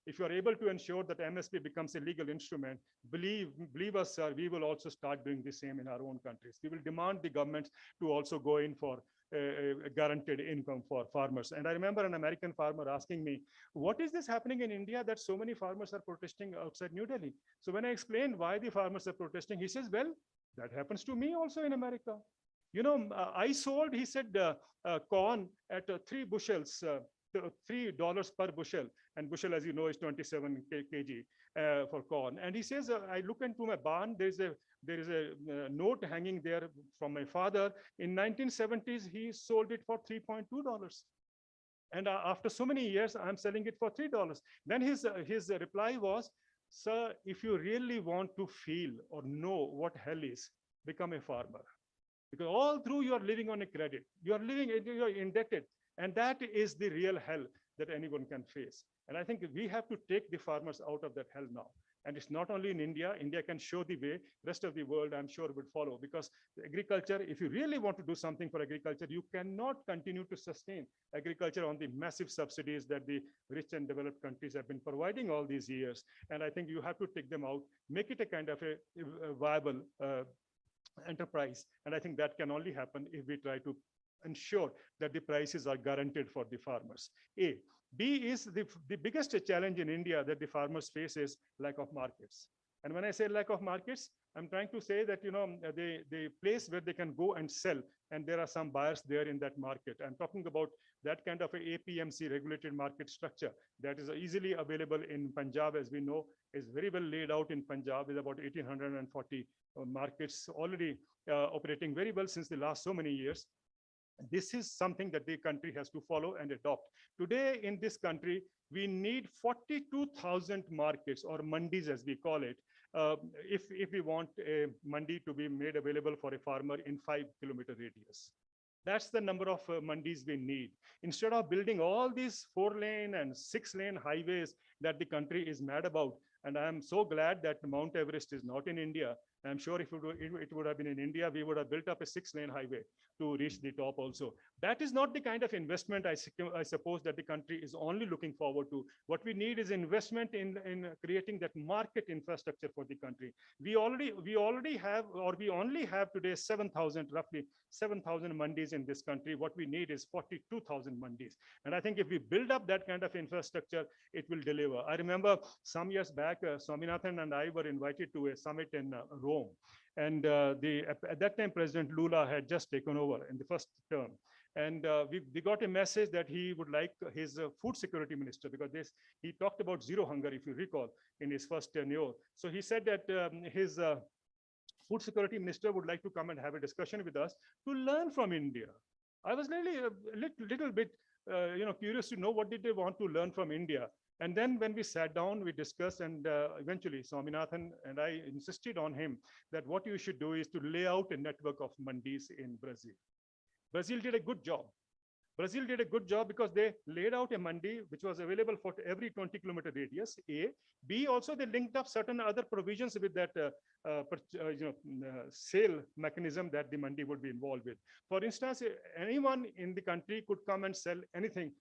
if you're able to ensure that MSP becomes a legal instrument, believe us, sir, we will also start doing the same in our own countries. We will demand the governments to also go in for a guaranteed income for farmers. And I remember an American farmer asking me, what is this happening in India that so many farmers are protesting outside New Delhi? So when I explained why the farmers are protesting, he says, well, that happens to me also in America. I sold, he said, corn at 3 bushels $3 per bushel, and bushel, as you know, is 27 kg for corn. And he says, I look into my barn, there is a note hanging there from my father. In 1970s, he sold it for $3.2. And after so many years, I'm selling it for $3. Then his reply was, sir, if you really want to feel or know what hell is, become a farmer. Because all through you are living on a credit, you are indebted. And that is the real hell that anyone can face. And I think we have to take the farmers out of that hell now. And it's not only in India. India can show the way. Rest of the world, I'm sure, would follow. Because agriculture, if you really want to do something for agriculture, you cannot continue to sustain agriculture on the massive subsidies that the rich and developed countries have been providing all these years. And I think you have to take them out, make it a kind of a viable enterprise. And I think that can only happen if we try to ensure that the prices are guaranteed for the farmers. A. B is the biggest challenge in India that the farmers face is lack of markets. And when I say lack of markets, I'm trying to say that, you know, the place where they can go and sell, and there are some buyers there in that market. I'm talking about that kind of a APMC, regulated market structure, that is easily available in Punjab, as we know, is very well laid out in Punjab with about 1,840 markets already operating very well since the last so many years. This is something that the country has to follow and adopt. Today in this country, we need 42,000 markets, or mandis as we call it, if we want a mandi to be made available for a farmer in 5-kilometer radius. That's the number of mandis we need. Instead of building all these 4-lane and 6-lane highways that the country is mad about, and I'm so glad that Mount Everest is not in India. I'm sure if it would have been in India, we would have built up a 6-lane highway to reach the top also. That is not the kind of investment I suppose that the country is only looking forward to. What we need is investment in creating that market infrastructure for the country. We already have, or we only have today 7,000, roughly 7,000 mandis in this country. What we need is 42,000 mandis. And I think if we build up that kind of infrastructure, it will deliver. I remember some years back, Swaminathan and I were invited to a summit in Rome. And at that time, President Lula had just taken over in the first term. And we got a message that he would like his food security minister, because he talked about zero hunger, if you recall, in his first tenure. So he said that his food security minister would like to come and have a discussion with us to learn from India. I was really a little bit curious to know what did they want to learn from India. And then when we sat down, we discussed, and eventually Swaminathan and I insisted on him that what you should do is to lay out a network of mandis in Brazil. Brazil did a good job. Brazil did a good job because they laid out a mandi which was available for every 20-kilometer radius, A. B, also they linked up certain other provisions with that sale mechanism that the mandi would be involved with. For instance, anyone in the country could come and sell anything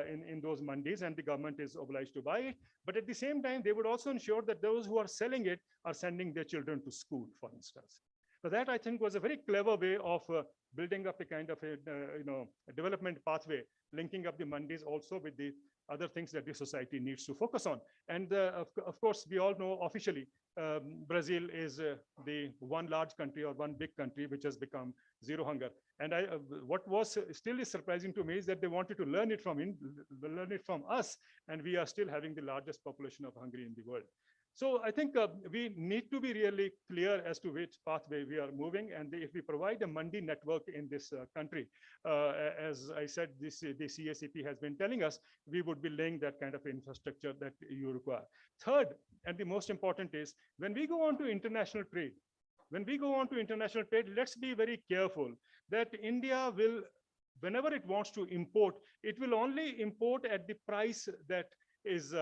in those mandis, and the government is obliged to buy it. But at the same time, they would also ensure that those who are selling it are sending their children to school, for instance. So that, I think, was a very clever way of building up a kind of a development pathway, linking up the mandis also with the other things that the society needs to focus on. And of course, we all know officially, Brazil is the one large country or one big country which has become zero hunger. And what was still is surprising to me is that they wanted to learn it from us, and we are still having the largest population of hungry in the world. So I think we need to be really clear as to which pathway we are moving. And if we provide a mandi network in this country, as I said, the CACP has been telling us, we would be laying that kind of infrastructure that you require. Third, and the most important is, when we go on to international trade, let's be very careful that India will, whenever it wants to import, it will only import at the price that is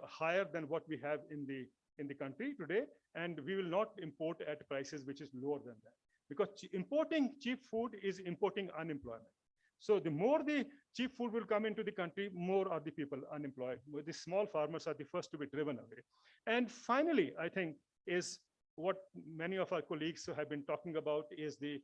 higher than what we have in the country today, and we will not import at prices which is lower than that, because importing cheap food is importing unemployment. So the more the cheap food will come into the country, more are the people unemployed. The small farmers are the first to be driven away. And finally, I think, is what many of our colleagues have been talking about, is the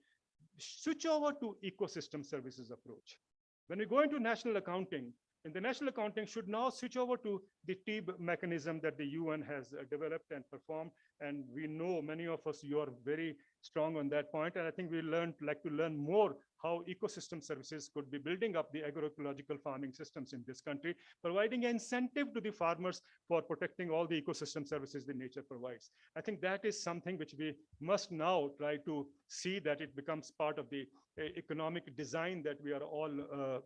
switch over to ecosystem services approach. When we go into national accounting, and the national accounting should now switch over to the TEEB mechanism that the UN has developed and performed. And we know, many of us, you are very strong on that point. And I think we like to learn more how ecosystem services could be building up the agroecological farming systems in this country, providing an incentive to the farmers for protecting all the ecosystem services that nature provides. I think that is something which we must now try to see that it becomes part of the economic design that we are all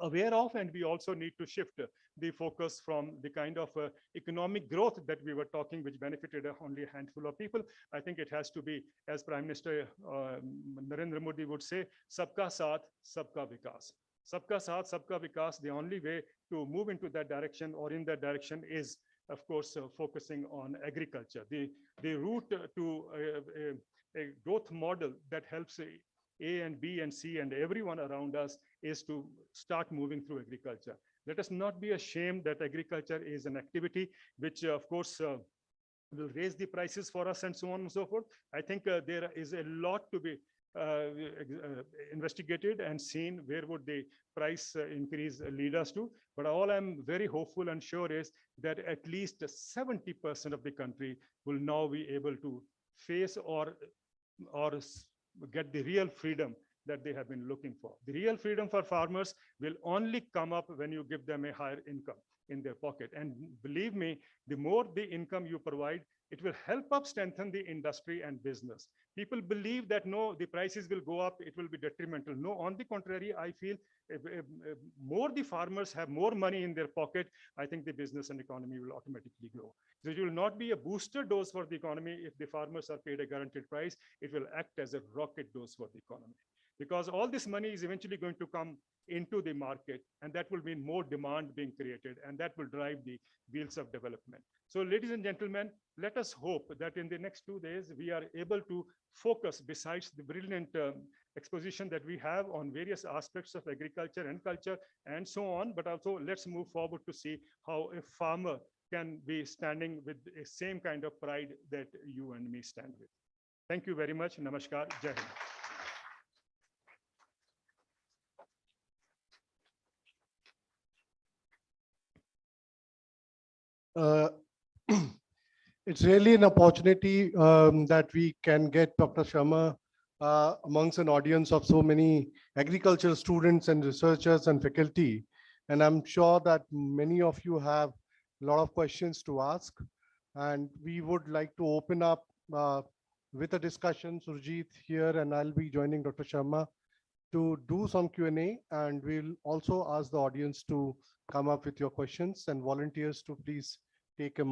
aware of, and we also need to shift the focus from the kind of economic growth that we were talking, which benefited only a handful of people. I think it has to be, as Prime Minister Narendra Modi would say, "Sabka Saath, Sabka Vikas." Sabka Saath, Sabka Vikas. The only way to move into that direction or in that direction is, of course, focusing on agriculture. The route to a growth model that helps A and B and C and everyone around us is to start moving through agriculture. Let us not be ashamed that agriculture is an activity which, of course, will raise the prices for us and so on and so forth. I think there is a lot to be investigated and seen where would the price increase lead us to. But all I'm very hopeful and sure is that at least 70% of the country will now be able to face or get the real freedom that they have been looking for. The real freedom for farmers will only come up when you give them a higher income in their pocket. And believe me, the more the income you provide, it will help up strengthen the industry and business. People believe that no, the prices will go up, it will be detrimental. No, on the contrary, I feel more the farmers have more money in their pocket, I think the business and economy will automatically grow. So it will not be a booster dose for the economy if the farmers are paid a guaranteed price. It will act as a rocket dose for the economy, because all this money is eventually going to come into the market, and that will mean more demand being created, and that will drive the wheels of development. So ladies and gentlemen, let us hope that in the next 2 days, we are able to focus, besides the brilliant exposition that we have on various aspects of agriculture and culture and so on, but also let's move forward to see how a farmer can be standing with the same kind of pride that you and me stand with. Thank you very much. Namaskar. Jai Hind. It's really an opportunity that we can get Dr. Sharma amongst an audience of so many agricultural students and researchers and faculty. And I'm sure that many of you have a lot of questions to ask. And we would like to open up with a discussion. Surjit here, and I'll be joining Dr. Sharma to do some Q&A. And we'll also ask the audience to come up with your questions, and volunteers to please take a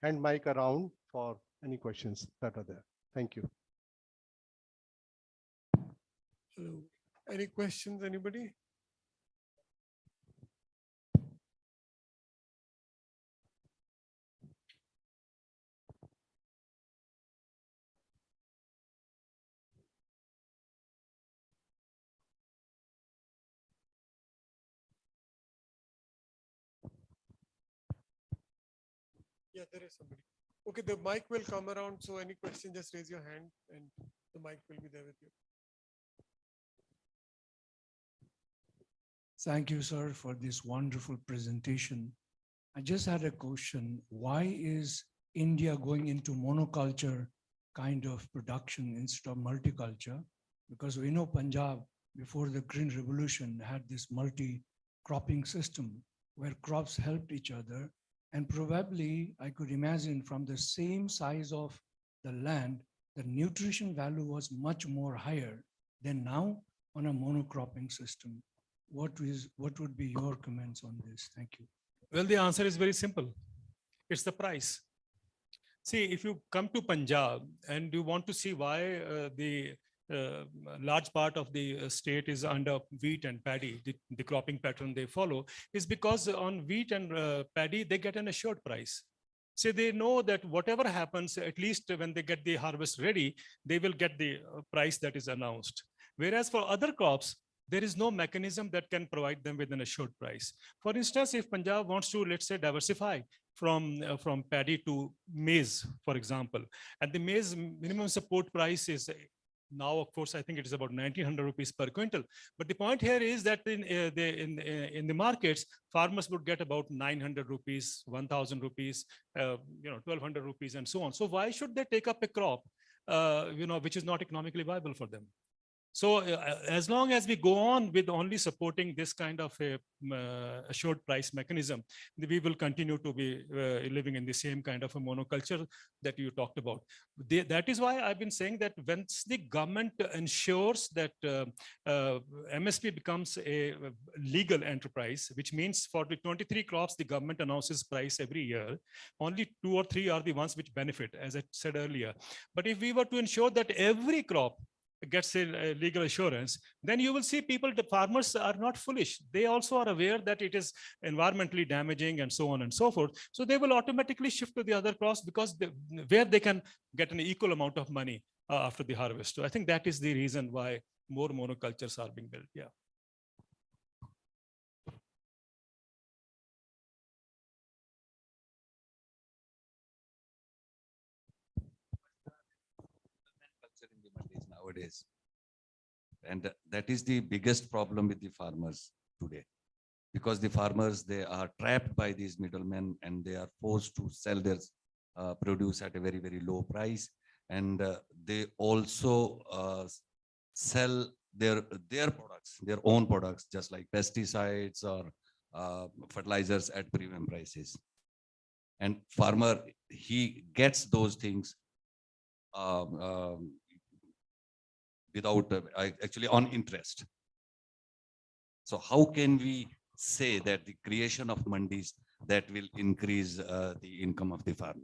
hand mic around for any questions that are there. Thank you. Hello. Any questions, anybody? Yeah, there is somebody. Okay, the mic will come around. So any question, just raise your hand and the mic will be there with you. Thank you, sir, for this wonderful presentation. I just had a question. Why is India going into monoculture kind of production instead of multiculture? Because we know Punjab, before the Green Revolution, had this multi-cropping system where crops helped each other. And probably I could imagine from the same size of the land, the nutrition value was much more higher than now on a monocropping system. What would be your comments on this? Thank you. Well, the answer is very simple. It's the price. See, if you come to Punjab and you want to see why the large part of the state is under wheat and paddy, the cropping pattern they follow, is because on wheat and paddy, they get an assured price. So they know that whatever happens, at least when they get the harvest ready, they will get the price that is announced. Whereas for other crops, there is no mechanism that can provide them with an assured price. For instance, if Punjab wants to, let's say, diversify from paddy to maize, for example, and the maize minimum support price is Now, of course, I think it is about 1900 rupees per quintal. But the point here is that in the markets, farmers would get about 900 rupees, 1000 rupees, 1200 rupees and so on. So why should they take up a crop, which is not economically viable for them? So as long as we go on with only supporting this kind of a assured price mechanism, we will continue to be living in the same kind of a monoculture that you talked about. That is why I've been saying that once the government ensures that MSP becomes a legal enterprise, which means for the 23 crops, the government announces price every year. Only 2 or 3 are the ones which benefit, as I said earlier. But if we were to ensure that every crop gets a legal assurance, then you will see people, the farmers are not foolish. They also are aware that it is environmentally damaging and so on and so forth. So they will automatically shift to the other crops because where they can get an equal amount of money after the harvest. So I think that is the reason why more monocultures are being built. Yeah. Culture in the mandis nowadays. And that is the biggest problem with the farmers today. Because the farmers, they are trapped by these middlemen and they are forced to sell their produce at a very, very low price. And they also sell their products, their own products, just like pesticides or fertilizers at premium prices. And farmer, he gets those things without actually on interest. So how can we say that the creation of mandis that will increase the income of the farmer?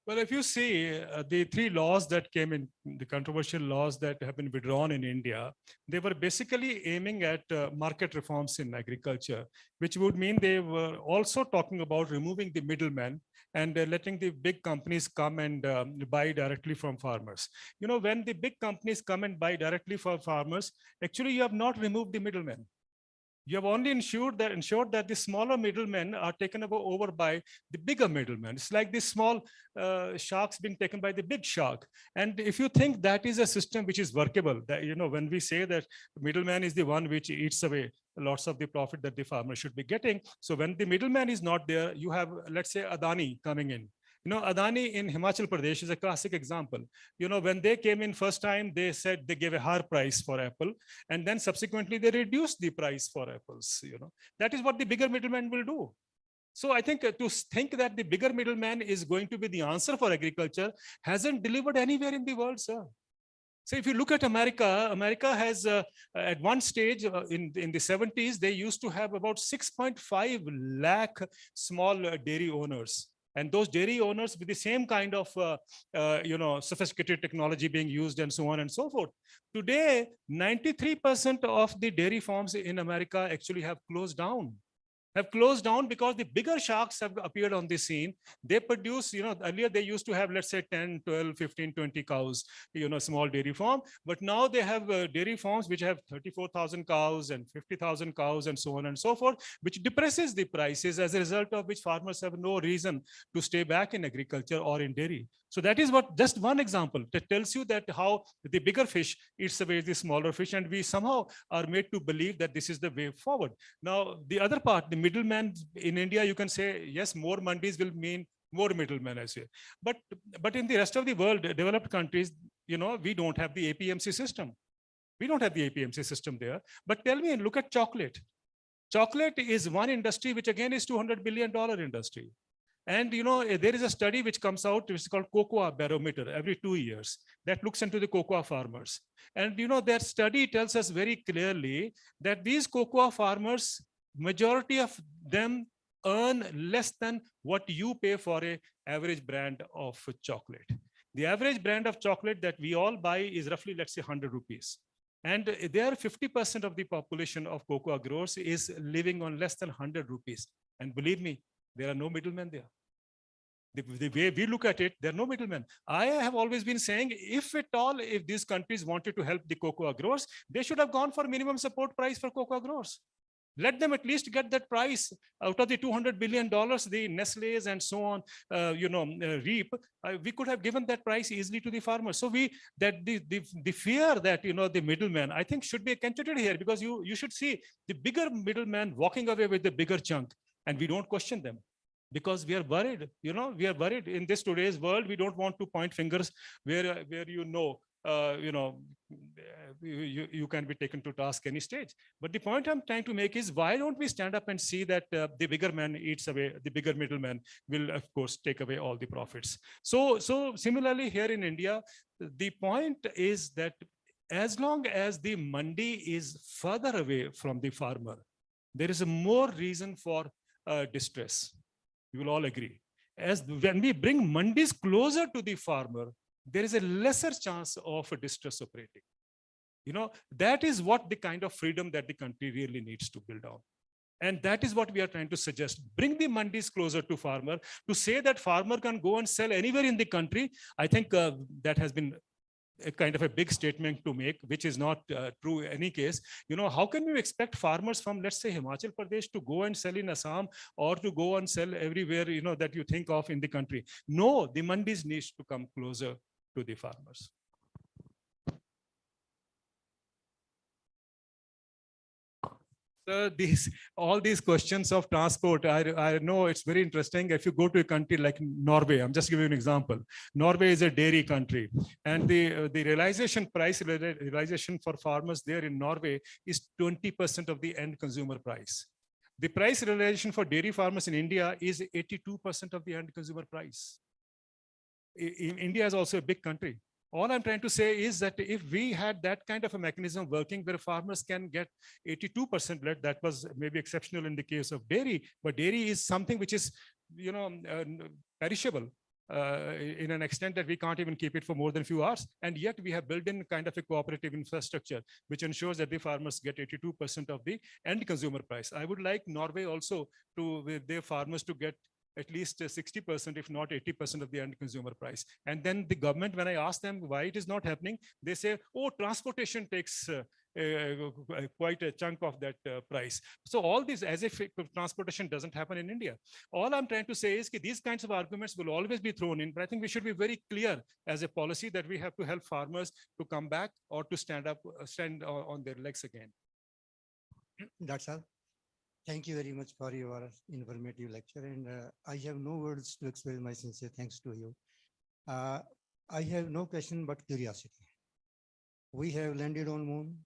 Well, if you see the 3 laws that came in, the controversial laws that have been withdrawn in India, they were basically aiming at market reforms in agriculture, which would mean they were also talking about removing the middlemen and letting the big companies come and buy directly from farmers. When the big companies come and buy directly from farmers, actually you have not removed the middlemen. You have only ensured that the smaller middlemen are taken over by the bigger middlemen. It's like the small sharks being taken by the big shark. And if you think that is a system which is workable, that when we say that middleman is the one which eats away lots of the profit that the farmer should be getting. So when the middleman is not there, you have, let's say, Adani coming in. Adani in Himachal Pradesh is a classic example. When they came in first time, they said they gave a higher price for apple, and then subsequently they reduced the price for apples. That is what the bigger middleman will do. So I think to think that the bigger middleman is going to be the answer for agriculture hasn't delivered anywhere in the world, sir. So if you look at America, America has at one stage in the 70s, they used to have about 6.5 lakh small dairy owners. And those dairy owners with the same kind of, sophisticated technology being used and so on and so forth. Today, 93% of the dairy farms in America actually have closed down. Because the bigger sharks have appeared on the scene. They produce, earlier they used to have, let's say 10, 12, 15, 20 cows, small dairy farm. But now they have dairy farms which have 34,000 cows and 50,000 cows and so on and so forth, which depresses the prices, as a result of which farmers have no reason to stay back in agriculture or in dairy. So that is just one example that tells you that how the bigger fish eats away the smaller fish, and we somehow are made to believe that this is the way forward. Now, the other part, the middleman in India, you can say, yes, more mandis will mean more middlemen as well. But in the rest of the world, developed countries, we don't have the APMC system. We don't have the APMC system there. But tell me, look at chocolate. Chocolate is one industry which again is $200 billion industry. And there is a study which comes out, which is called Cocoa Barometer, every 2 years, that looks into the cocoa farmers. And that study tells us very clearly that these cocoa farmers, majority of them earn less than what you pay for an average brand of chocolate. The average brand of chocolate that we all buy is roughly, let's say, 100 rupees. And there 50% of the population of cocoa growers is living on less than 100 rupees. And believe me, there are no middlemen there. The way we look at it, there are no middlemen. I have always been saying, if these countries wanted to help the cocoa growers, they should have gone for minimum support price for cocoa growers. Let them at least get that price out of the $200 billion, the Nestle's and so on, reap. We could have given that price easily to the farmers. So the fear that, the middleman, I think should be considered here, because you should see the bigger middleman walking away with the bigger chunk, and we don't question them. Because we are worried, we are worried in this today's world. We don't want to point fingers where you can be taken to task any stage. But the point I'm trying to make is, why don't we stand up and see that the bigger man eats away, the bigger middleman will of course take away all the profits. So similarly here in India, the point is that as long as the mandi is further away from the farmer, there is a more reason for distress. You will all agree. As when we bring mandis closer to the farmer, there is a lesser chance of a distress operating. That is what the kind of freedom that the country really needs to build on. And that is what we are trying to suggest. Bring the mandis closer to farmer. To say that farmer can go and sell anywhere in the country, I think that has been a kind of a big statement to make, which is not true in any case. How can you expect farmers from, let's say, Himachal Pradesh to go and sell in Assam, or to go and sell everywhere, that you think of in the country? No, the mandis needs to come closer to the farmers. All these questions of transport, I know it's very interesting. If you go to a country like Norway, I'm just giving you an example. Norway is a dairy country, and the price realization for farmers there in Norway is 20% of the end consumer price. The price realization for dairy farmers in India is 82% of the end consumer price. India is also a big country. All I'm trying to say is that if we had that kind of a mechanism working where farmers can get 82%, that was maybe exceptional in the case of dairy, but dairy is something which is, perishable in an extent that we can't even keep it for more than a few hours. And yet we have built in kind of a cooperative infrastructure, which ensures that the farmers get 82% of the end consumer price. I would like Norway also with their farmers to get at least 60%, if not 80% of the end consumer price. And then the government, when I ask them why it is not happening, they say, oh, transportation takes quite a chunk of that price. So all these, as if transportation doesn't happen in India. All I'm trying to say is that these kinds of arguments will always be thrown in, but I think we should be very clear as a policy that we have to help farmers to come back or to stand on their legs again. That's all. Thank you very much for your informative lecture, and I have no words to express my sincere thanks to you. I have no question but curiosity. We have landed on moon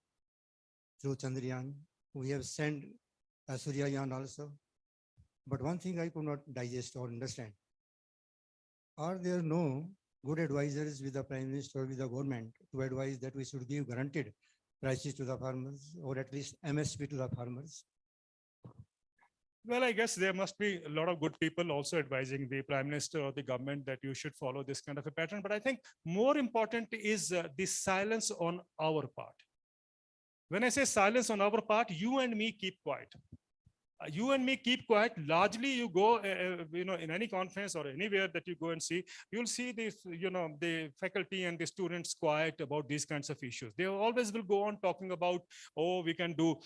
through Chandrayaan. We have sent Suryayaan also. But one thing I could not digest or understand. Are there no good advisors with the Prime Minister or with the government to advise that we should give guaranteed prices to the farmers, or at least MSP to the farmers? Well, I guess there must be a lot of good people also advising the Prime Minister or the government that you should follow this kind of a pattern. But I think more important is the silence on our part. When I say silence on our part, you and me keep quiet. You and me keep quiet. Largely, you go, in any conference or anywhere that you go and see, you'll see this, the faculty and the students quiet about these kinds of issues. They always will go on talking about, oh, we can do,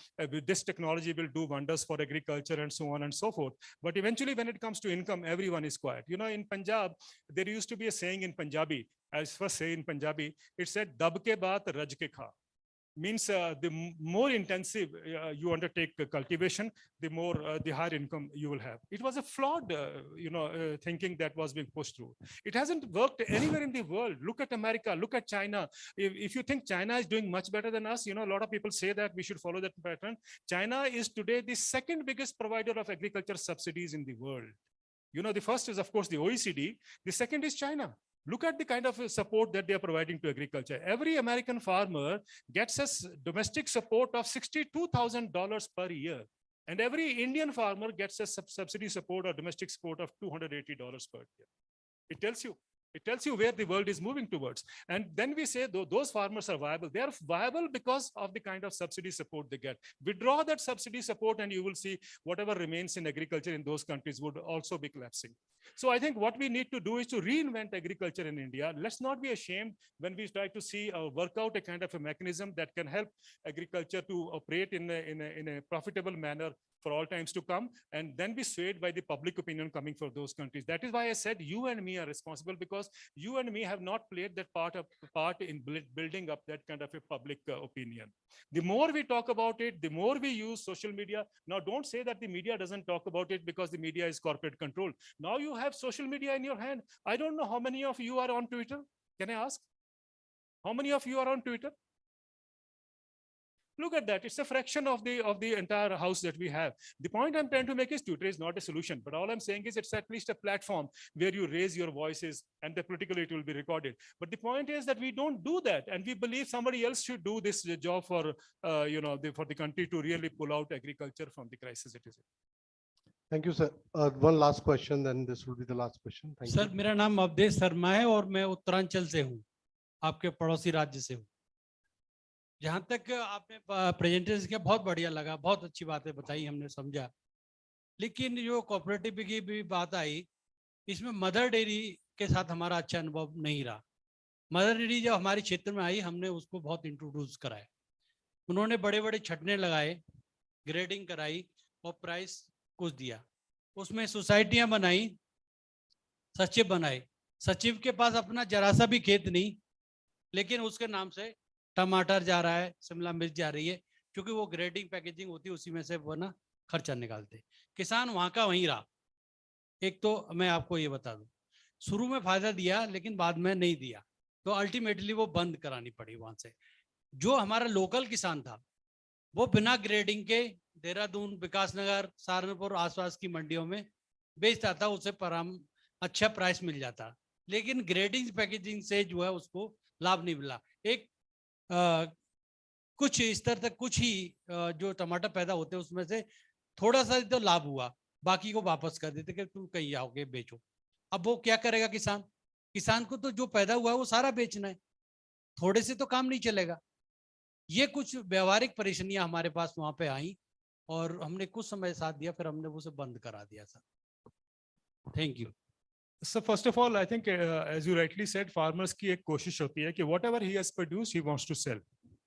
this technology will do wonders for agriculture and so on and so forth. But eventually, when it comes to income, everyone is quiet. In Punjab, there used to be a saying in Punjabi, as first say in Punjabi, it said, dab ke baat raj ke kha. Means the more intensive you undertake cultivation, the higher income you will have. It was a flawed, thinking that was being pushed through. It hasn't worked anywhere in the world. Look at America, look at China. If you think China is doing much better than us, a lot of people say that we should follow that pattern. China is today the second biggest provider of agriculture subsidies in the world. The first is, of course, the OECD. The second is China. Look at the kind of support that they are providing to agriculture. Every American farmer gets us domestic support of $62,000 per year. And every Indian farmer gets a subsidy support or domestic support of $280 per year. It tells you It tells you where the world is moving towards. And then we say those farmers are viable. They are viable because of the kind of subsidy support they get. Withdraw that subsidy support and you will see whatever remains in agriculture in those countries would also be collapsing. So I think what we need to do is to reinvent agriculture in India. Let's not be ashamed when we try to see work out a kind of a mechanism that can help agriculture to operate in a profitable manner for all times to come, and then be swayed by the public opinion coming for those countries. That is why I said you and me are responsible, because you and me have not played that part in building up that kind of a public opinion. The more we talk about it, the more we use social media. Now, don't say that the media doesn't talk about it because the media is corporate controlled. Now you have social media in your hand. I don't know how many of you are on Twitter. Can I ask? How many of you are on Twitter? Look at that. It's a fraction of the entire house that we have. The point I'm trying to make is Twitter is not a solution, but all I'm saying is it's at least a platform where you raise your voices and the politically it will be recorded. But the point is that we don't do that, and we believe somebody else should do this job for for the country to really pull out agriculture from the crisis it is in. Thank you, sir. One last question, then this will be the last question. Thank sir you. मेरा नाम अवधेश शर्मा है और मैं उत्तरांचल से हूँ, आपके पड़ोसी राज्य से हूँ। जहाँ तक आपने प्रेजेंटेशन किया बहुत बढ़िया लगा, बहुत अच्छी बातें बताई, हमने समझा। लेकिन जो कोऑपरेटिव की भी बात आई, इसमें मदर डेयरी के साथ हमारा अच्छा अनुभव नहीं रहा। मदर डेयरी जब हमारे क्षेत्र में आई, हमने उसको बहुत इंट्रोड्यूस कराया। उन्होंने बड़े बड़े छटने लगाए, ग्रेडिंग कराई और प्राइस कुछ दिया। उसमें सोसाइटियां बनाई, सचिव बनाए। सचिव के पास अपना जरा सा भी खेत नहीं, लेकिन उसके नाम से टमाटर जा रहा है, शिमला मिर्च जा रही है, क्योंकि वो ग्रेडिंग पैकेजिंग होती है, उसी में से वो ना खर्चा निकालते। किसान वहां का वहीं रहा। एक तो मैं आपको ये बता दूं, शुरू में फायदा दिया लेकिन बाद में नहीं दिया, तो अल्टीमेटली वो बंद करानी पड़ी वहां से। जो हमारा लोकल किसान था, वो बिना ग्रेडिंग के देहरादून, विकासनगर, सहारनपुर आसपास की मंडियों में बेचता था, उसे अच्छा प्राइस मिल जाता। लेकिन ग्रेडिंग पैकेजिंग से जो है उसको लाभ नहीं मिला। एक कुछ स्तर तक कुछ ही जो टमाटर पैदा होते हैं उसमें से थोड़ा सा तो लाभ हुआ, बाकी को वापस कर देते कि तुम कहीं आओगे बेचो। अब वो क्या करेगा किसान? किसान को तो जो पैदा हुआ है वो सारा बेचना है, थोड़े से तो काम नहीं चलेगा। ये कुछ व्यवहारिक परेशानियां हमारे पास वहां पे आई और हमने कुछ समय साथ दिया, फिर हमने उसे बंद करा दिया sir. Thank you. So first of all, I think, as you rightly said, farmers की एक कोशिश होती है कि whatever he has produced, he wants to sell.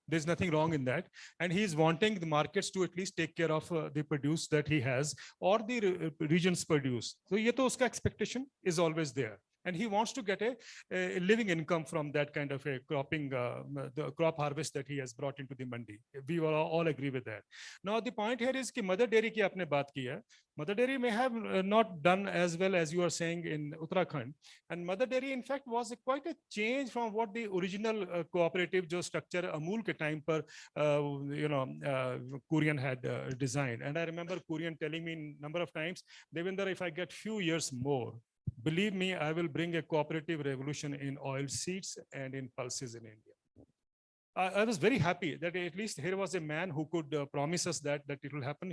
There's nothing wrong in that. And he's wanting the markets to at least take care of the produce that he has or the regions produce. So ये तो उसका expectation is always there. And he wants to get a living income from that kind of a cropping, the crop harvest that he has brought into the mandi. We all agree with that. Now the point here is कि mother dairy की आपने बात की है. Mother dairy may have not done as well as you are saying in Uttarakhand. And mother dairy in fact was quite a change from what the original cooperative जो structure Amul के time पर Kurian had designed. And I remember Kurian telling me a number of times, Devinder, if I get few years more, believe me, I will bring a cooperative revolution in oil seeds and in pulses in India. I was very happy that at least here was a man who could promise us that it will happen.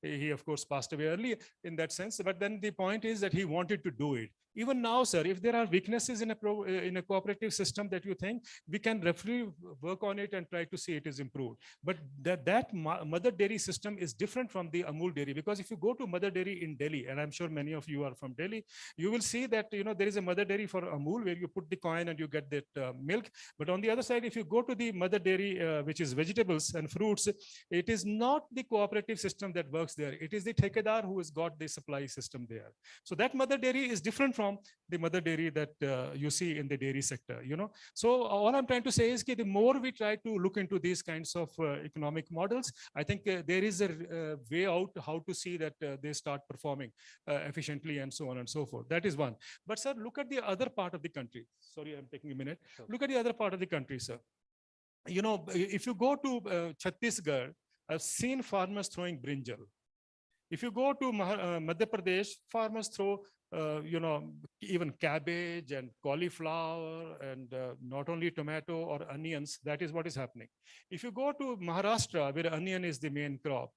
He of course passed away early in that sense, but then the point is that he wanted to do it. Even now, sir, if there are weaknesses in a cooperative system that you think, we can roughly work on it and try to see it is improved. But that mother dairy system is different from the Amul dairy, because if you go to mother dairy in Delhi, and I'm sure many of you are from Delhi, you will see that there is a mother dairy for Amul where you put the coin and you get that milk. But on the other side, if you go to the mother dairy, which is vegetables and fruits, it is not the cooperative system that works there. It is the Thekedar who has got the supply system there. So that mother dairy is different from the mother dairy that you see in the dairy sector. So all I'm trying to say is that the more we try to look into these kinds of economic models, I think there is a way out how to see that they start performing efficiently and so on and so forth. That is one. But sir, look at the other part of the country. Sorry, I'm taking a minute. Sure. Look at the other part of the country, sir. If you go to Chhattisgarh, I've seen farmers throwing brinjal. If you go to Madhya Pradesh, farmers throw, even cabbage and cauliflower and not only tomato or onions. That is what is happening. If you go to Maharashtra, where onion is the main crop,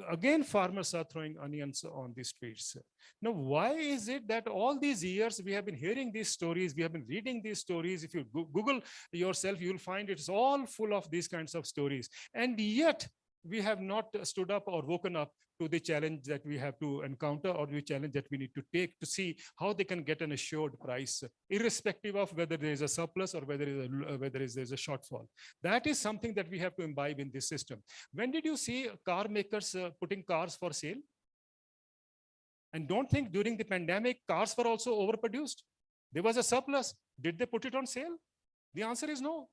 again, farmers are throwing onions on the streets. Now, why is it that all these years we have been hearing these stories, we have been reading these stories? If you Google yourself, you'll find it's all full of these kinds of stories. And yet, we have not stood up or woken up to the challenge that we have to encounter, or the challenge that we need to take to see how they can get an assured price, irrespective of whether there is a surplus or whether there's a shortfall. That is something that we have to imbibe in this system. When did you see car makers putting cars for sale? And don't think during the pandemic, cars were also overproduced. There was a surplus. Did they put it on sale? The answer is no.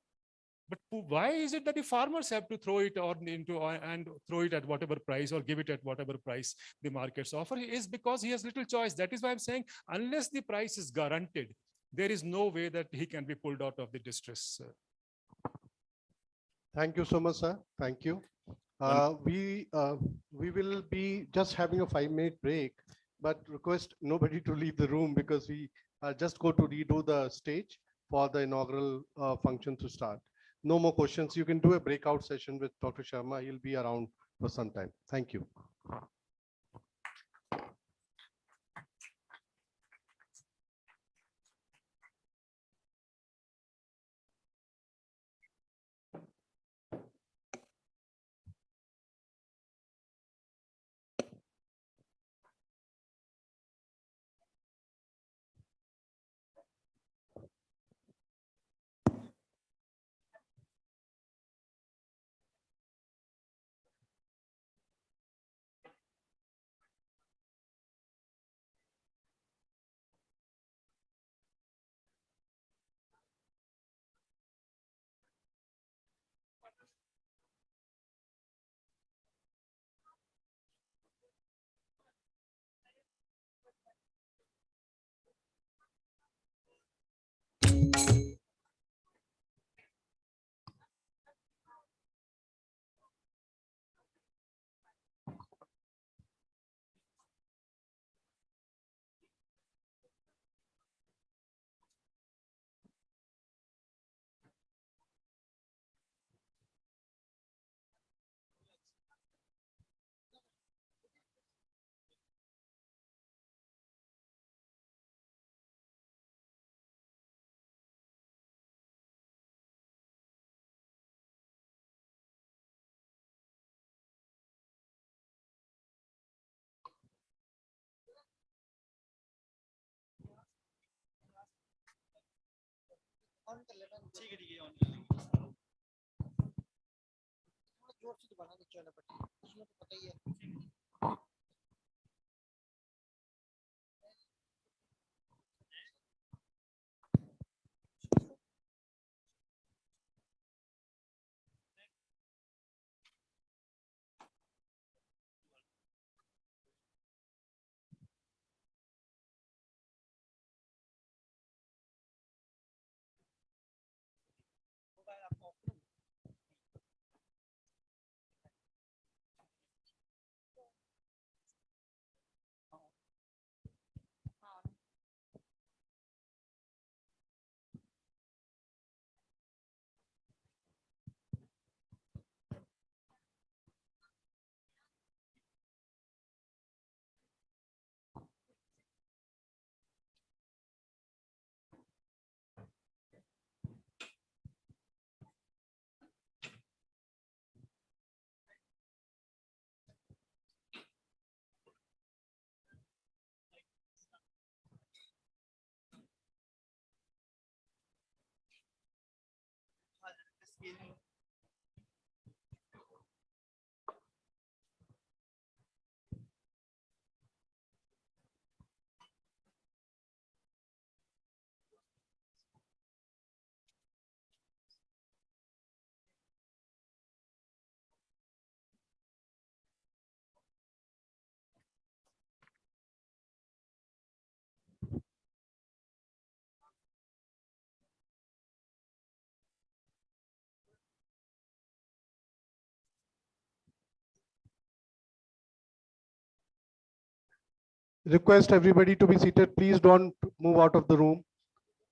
But why is it that the farmers have to throw it and throw it at whatever price or give it at whatever price the markets offer? Is because he has little choice. That is why I'm saying, unless the price is guaranteed, there is no way that he can be pulled out of the distress. Thank you so much, sir. Thank you. We will be just having a 5-minute break, but request nobody to leave the room, because we just go to redo the stage for the inaugural function to start. No more questions. You can do a breakout session with Dr. Sharma. He'll be around for some time. Thank you. request everybody to be seated. Please don't move out of the room.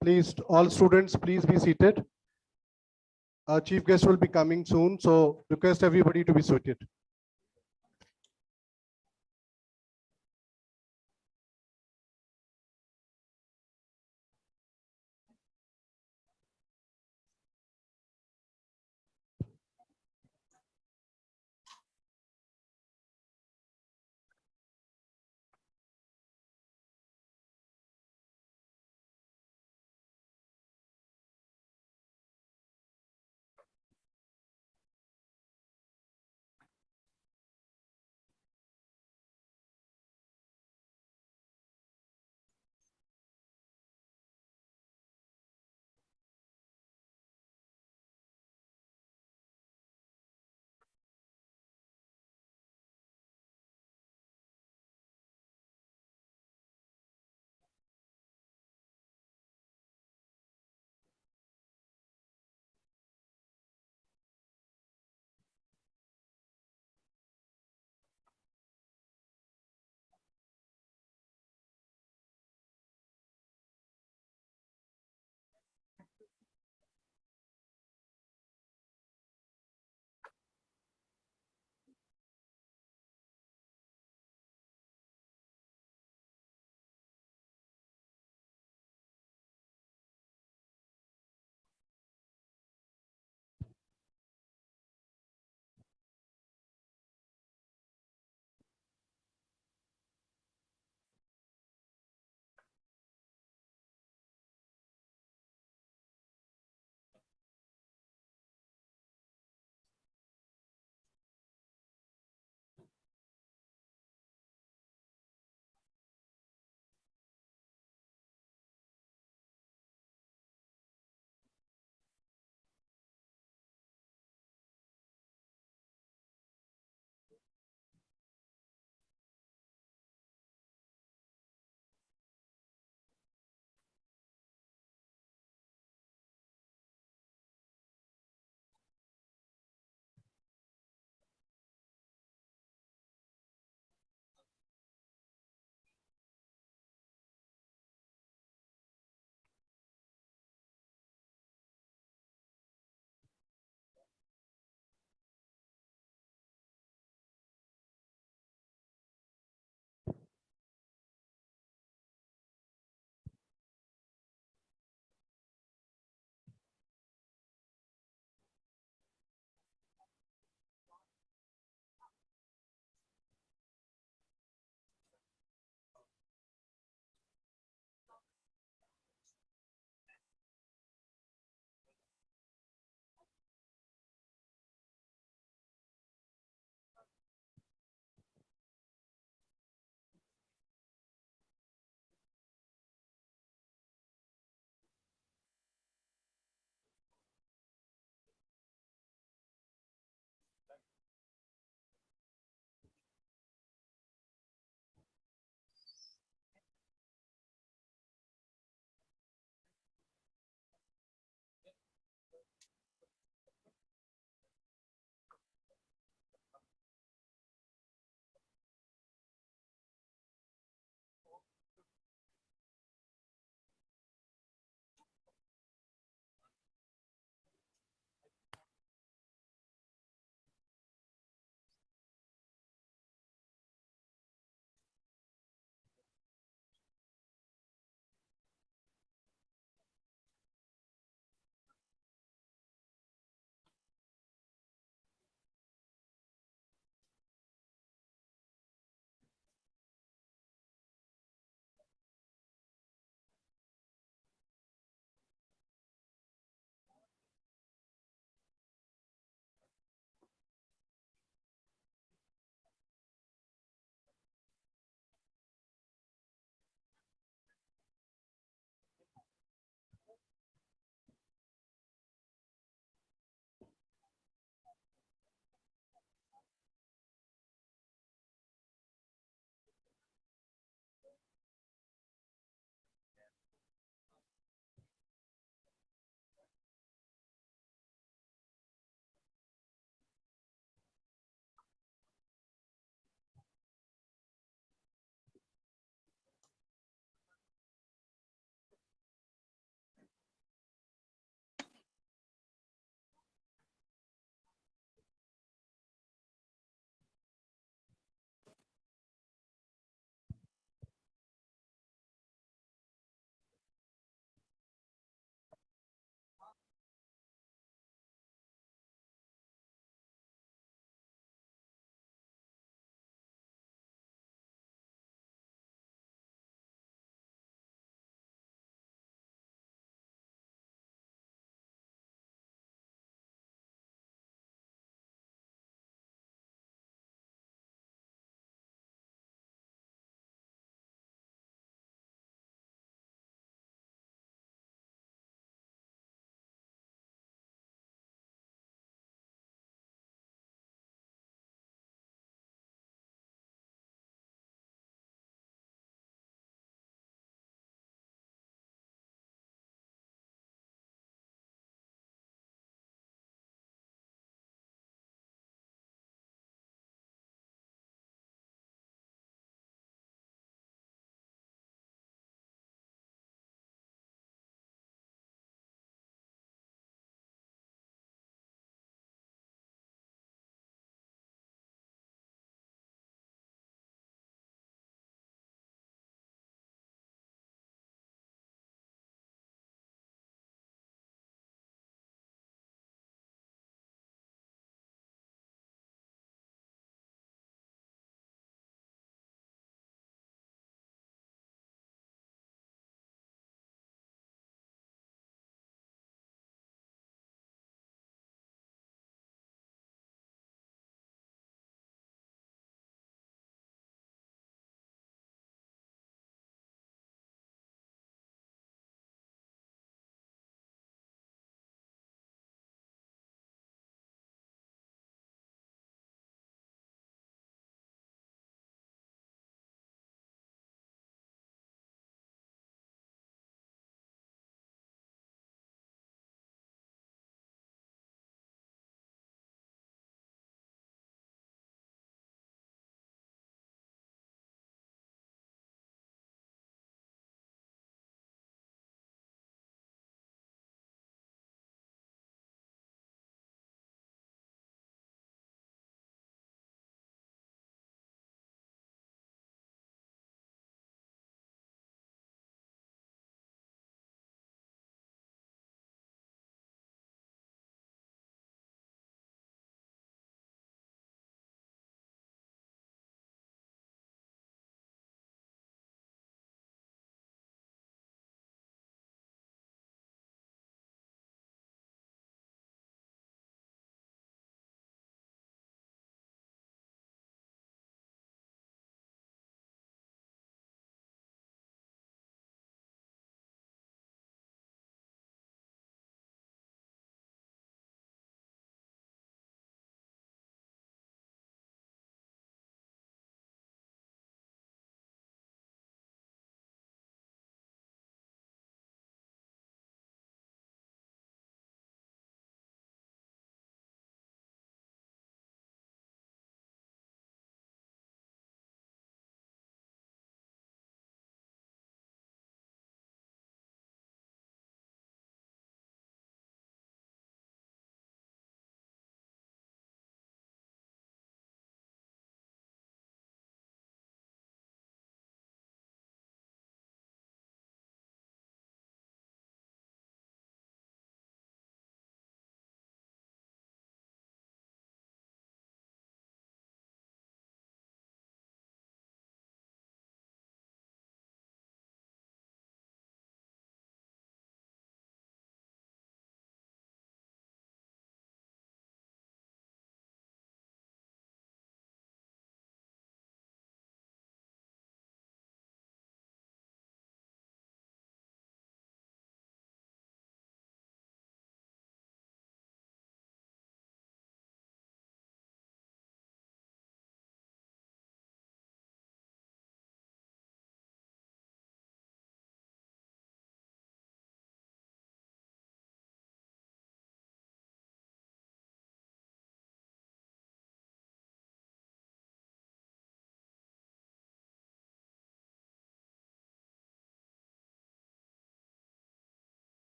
Please, all students, please be seated. Our chief guest will be coming soon, so request everybody to be seated.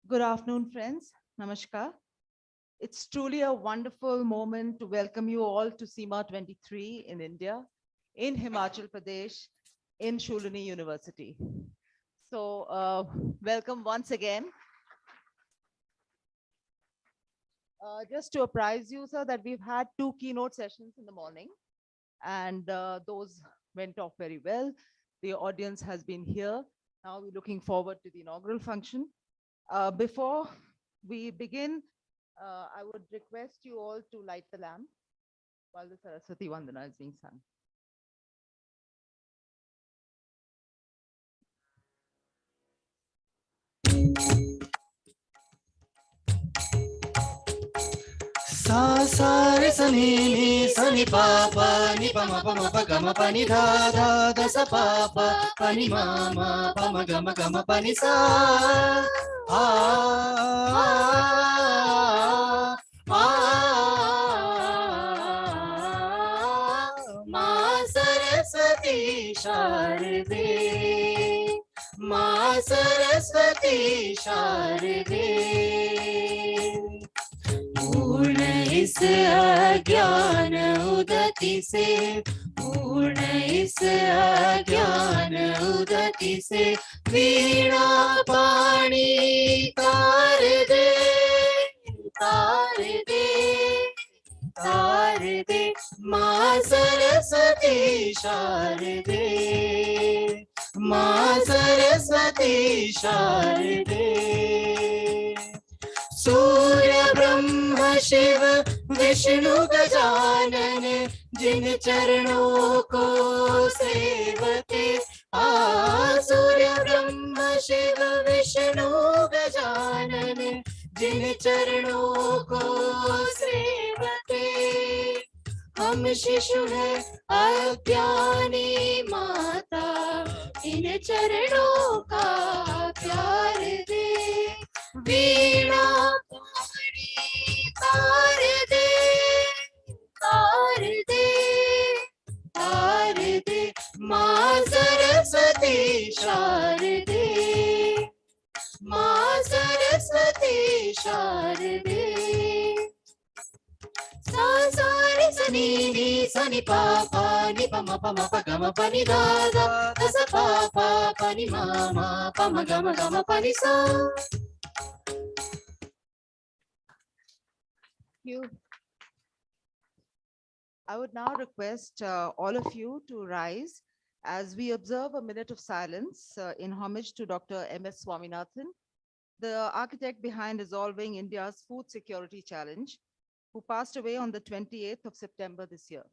Good afternoon, friends. Namaskar. It's truly a wonderful moment to welcome you all to CIMA 23 in India, in Himachal Pradesh, in Shulani University. So welcome once again. Just to apprise you, sir, that we've had 2 keynote sessions in the morning, and those went off very well. The audience has been here. Now we're looking forward to the inaugural function. Before we begin, I would request you all to light the lamp while the Saraswati Vandana is being sung. सा सा रे सा नी नी सा नी पा पा नी पा मा पा मा पा गा मा पा नी धा धा धा सा पा पा पा नी मा मा पा मा गा मा पा नी सा आ आ माँ सरस्वती शारदे माँ सरस्वती शारदे पूर्ण इस अज्ञान उदति से पूर्ण इस अज्ञान उदति से वीणा पाणी तार दे तार दे तार दे माँ सरस्वती शारदे माँ सरस्वती शारदे सूर्य ब्रह्म शिव विष्णु गजानन जिन चरणों को सेवते सूर्य ब्रह्म शिव विष्णु गजानन जिन चरणों को सेवते हम शिशु है अज्ञानी माता इन चरणों का प्यार दे वीणा पाणी तार दे तार दे तार दे माँ सरस्वती शारदे माँ सरस्वती शारदे सा सा रे सा नी नी सा नी पा पा नी पा मा पा गा मा पा नी धा धा धा सा पा नी मा पा मा गा मा पा नी सा You. I would now request all of you to rise as we observe a minute of silence in homage to Dr. M.S. Swaminathan, the architect behind resolving India's food security challenge, who passed away on the 28th of September this year.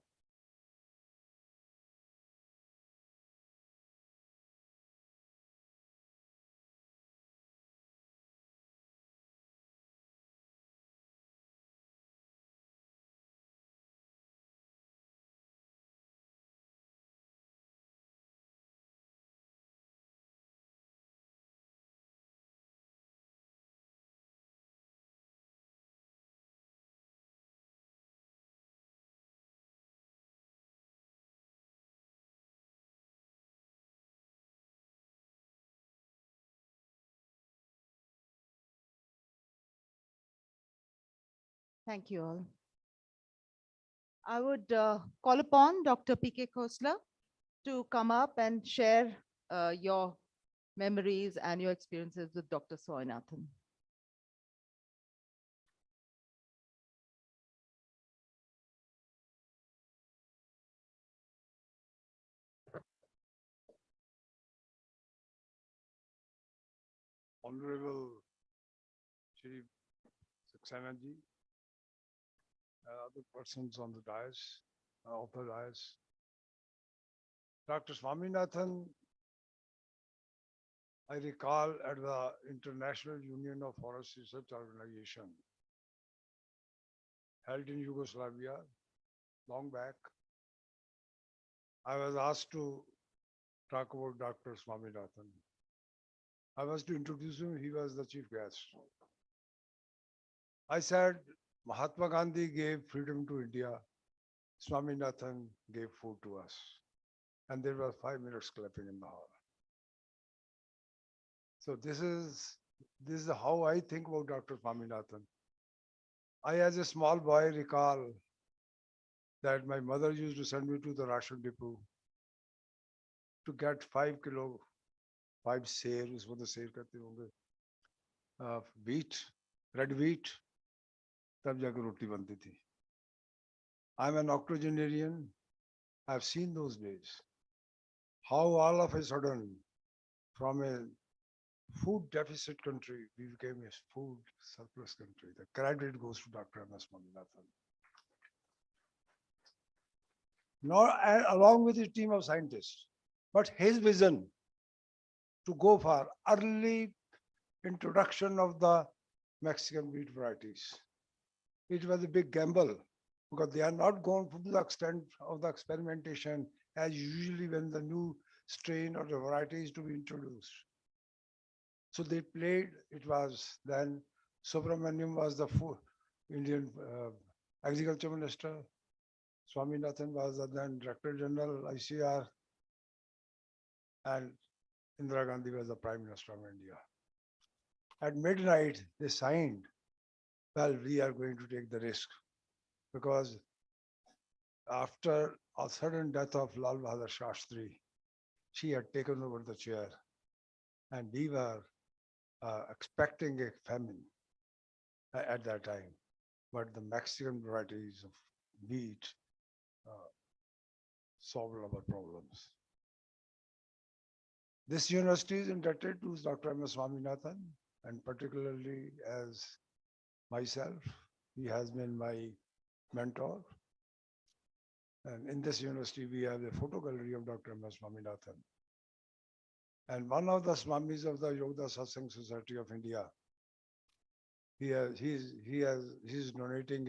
Thank you all. I would call upon Dr. P.K. Khosla to come up and share your memories and your experiences with Dr. Swaminathan. Honorable Shri Saxena ji, other persons on the dais, of the dais. Dr. Swaminathan, I recall at the International Union of Forest Research Organization held in Yugoslavia long back. I was asked to talk about Dr. Swaminathan. I was to introduce him, he was the chief guest. I said, Mahatma Gandhi gave freedom to India, Swaminathan gave food to us. And there was 5 minutes clapping in the hall. So this is This is how I think about Dr. Swaminathan. I, as a small boy, recall that my mother used to send me to the ration depot to get 5 kilo, 5 सेर, उसको तो सेर कहते होंगे, wheat, red wheat, तब जाकर रोटी बनती थी. I'm an octogenarian. I've seen those days. How all of a sudden, from a food deficit country, we became a food surplus country. The credit goes to Dr. M.S. Swaminathan. Not along with his team of scientists, but his vision to go for early introduction of the Mexican wheat varieties. It was a big gamble because they are not going to the extent of the experimentation as usually when the new strain or the variety is to be introduced. So they played, it was then Subramaniam was the Indian agriculture minister. Swaminathan was the then Director General ICR, and Indira Gandhi was the Prime Minister of India. At midnight, they signed, well, we are going to take the risk because after a sudden death of Lal Bahadur Shastri, she had taken over the chair and we were expecting a famine at that time. But the Mexican varieties of wheat solved our problems. This university is indebted to Dr. M.S. Swaminathan, and particularly as myself, he has been my mentor. And in this university, we have a photo gallery of Dr. M.S. Swaminathan. And one of the Swamis of the Yoga Satsang Society of India, he's donating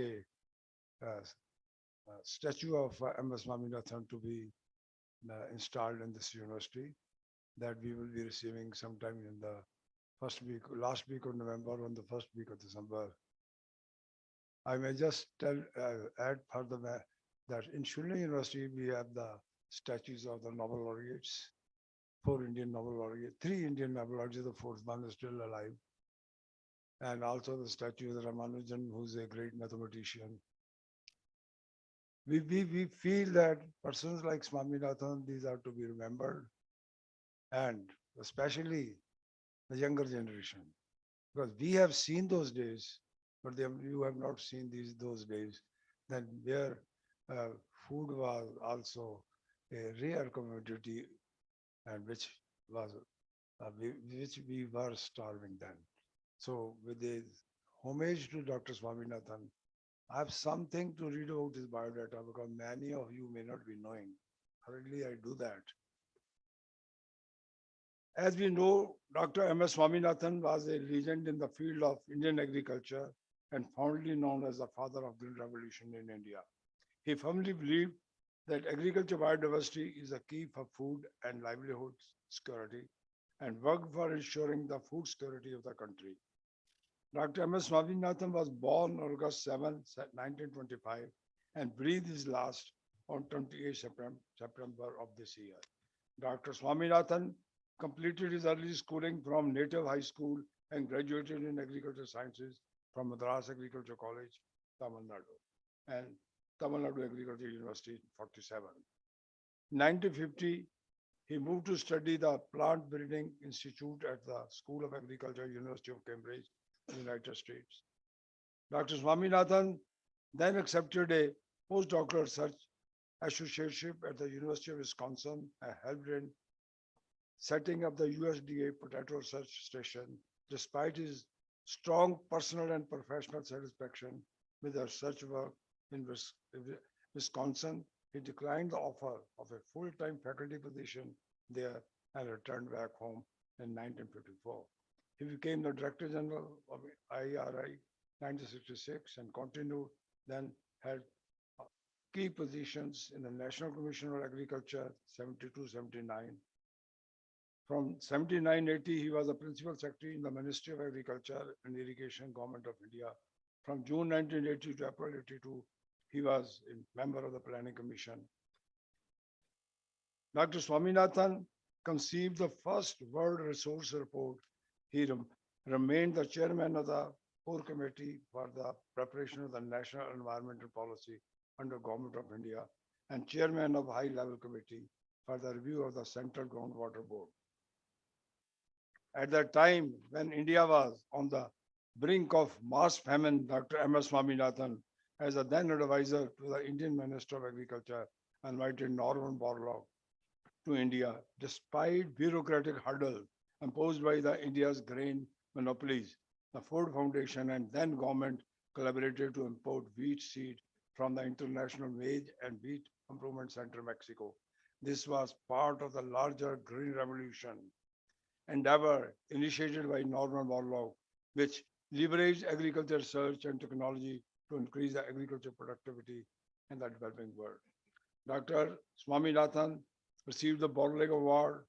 a statue of M.S. Swaminathan to be installed in this university that we will be receiving sometime in the last week of November, on the first week of December. I may just add further that in Shulin University, we have the statues of the Nobel laureates, 4 Indian Nobel laureates, 3 Indian Nobel laureates, the 4th one is still alive. And also the statue of the Ramanujan, who's a great mathematician. We feel that persons like Swaminathan, these are to be remembered, and especially the younger generation, because we have seen those days, but you have not seen those days, then where food was also a rare commodity, and which we were starving then. So with the homage to Dr. Swaminathan, I have something to read about his biodata because many of you may not be knowing. Hurriedly, I do that. As we know, Dr. M.S. Swaminathan was a legend in the field of Indian agriculture and fondly known as the father of Green Revolution in India. He firmly believed that agriculture biodiversity is a key for food and livelihood security and worked for ensuring the food security of the country. Dr. M.S. Swaminathan was born on August 7, 1925 and breathed his last on 28 September of this year. Dr. Swaminathan completed his early schooling from Native High School and graduated in agriculture sciences from Madras Agriculture College, Tamil Nadu, and Tamil Nadu Agriculture University, 47. In 1950, he moved to study the Plant Breeding Institute at the School of Agriculture, University of Cambridge, United States. Dr. Swaminathan then accepted a postdoctoral research associateship at the University of Wisconsin and helped in setting up the USDA Potato Research Station. Despite his strong personal and professional satisfaction with the research work in Wisconsin, he declined the offer of a full-time faculty position there and returned back home in 1954. He became the Director General of IRI 1966 and continued, then held key positions in the National Commission on Agriculture 72-79. From 79-80, he was the Principal Secretary in the Ministry of Agriculture and Irrigation, Government of India. From June 1980 to April 82, he was a member of the Planning Commission. Dr. Swaminathan conceived the first World Resource Report. He remained the chairman of the core committee for the preparation of the National Environmental Policy under Government of India and chairman of High Level Committee for the review of the Central Groundwater Board. At that time, when India was on the brink of mass famine, Dr. M.S. Swaminathan, as a then advisor to the Indian Minister of Agriculture, invited Norman Borlaug to India, despite bureaucratic hurdles imposed by the India's grain monopolies. The Ford Foundation and then government collaborated to import wheat seed from the International Maize and Wheat Improvement Center, Mexico. This was part of the larger green revolution endeavor initiated by Norman Borlaug, which leveraged agriculture research and technology to increase the agriculture productivity in the developing world. Dr. Swaminathan received the Borlaug Award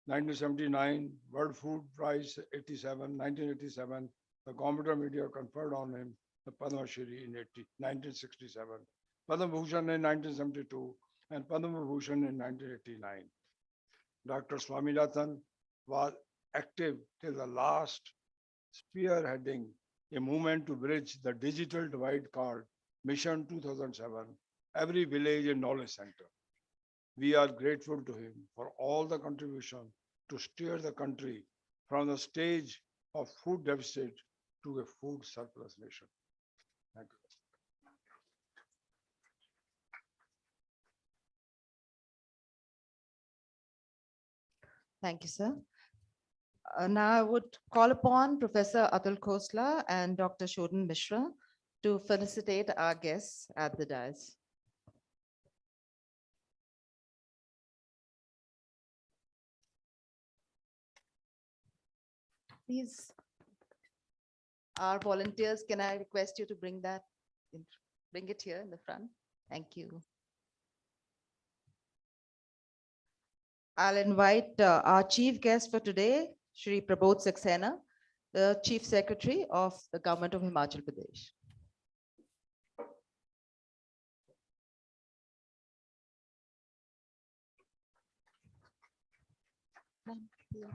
1979, World Food Prize 1987. The Government of India conferred on him the Padma Shri in 1967, Padma Bhushan in 1972, and Padma Bhushan in 1989. Dr. Swaminathan was active till the last, spearheading a movement to bridge the digital divide called Mission 2007, Every Village a Knowledge Center. We are grateful to him for all the contribution to steer the country from the stage of food deficit to a food surplus nation. Thank you. Thank you, sir. Now I would call upon Professor Atul Khosla and Dr. Shodhan Mishra to felicitate our guests at the dais. Please, our volunteers, can I request you to bring that, bring it here in the front? Thank you. I'll invite our chief guest for today, Shri Prabodh Saxena, the Chief Secretary of the Government of Himachal Pradesh. Thank you.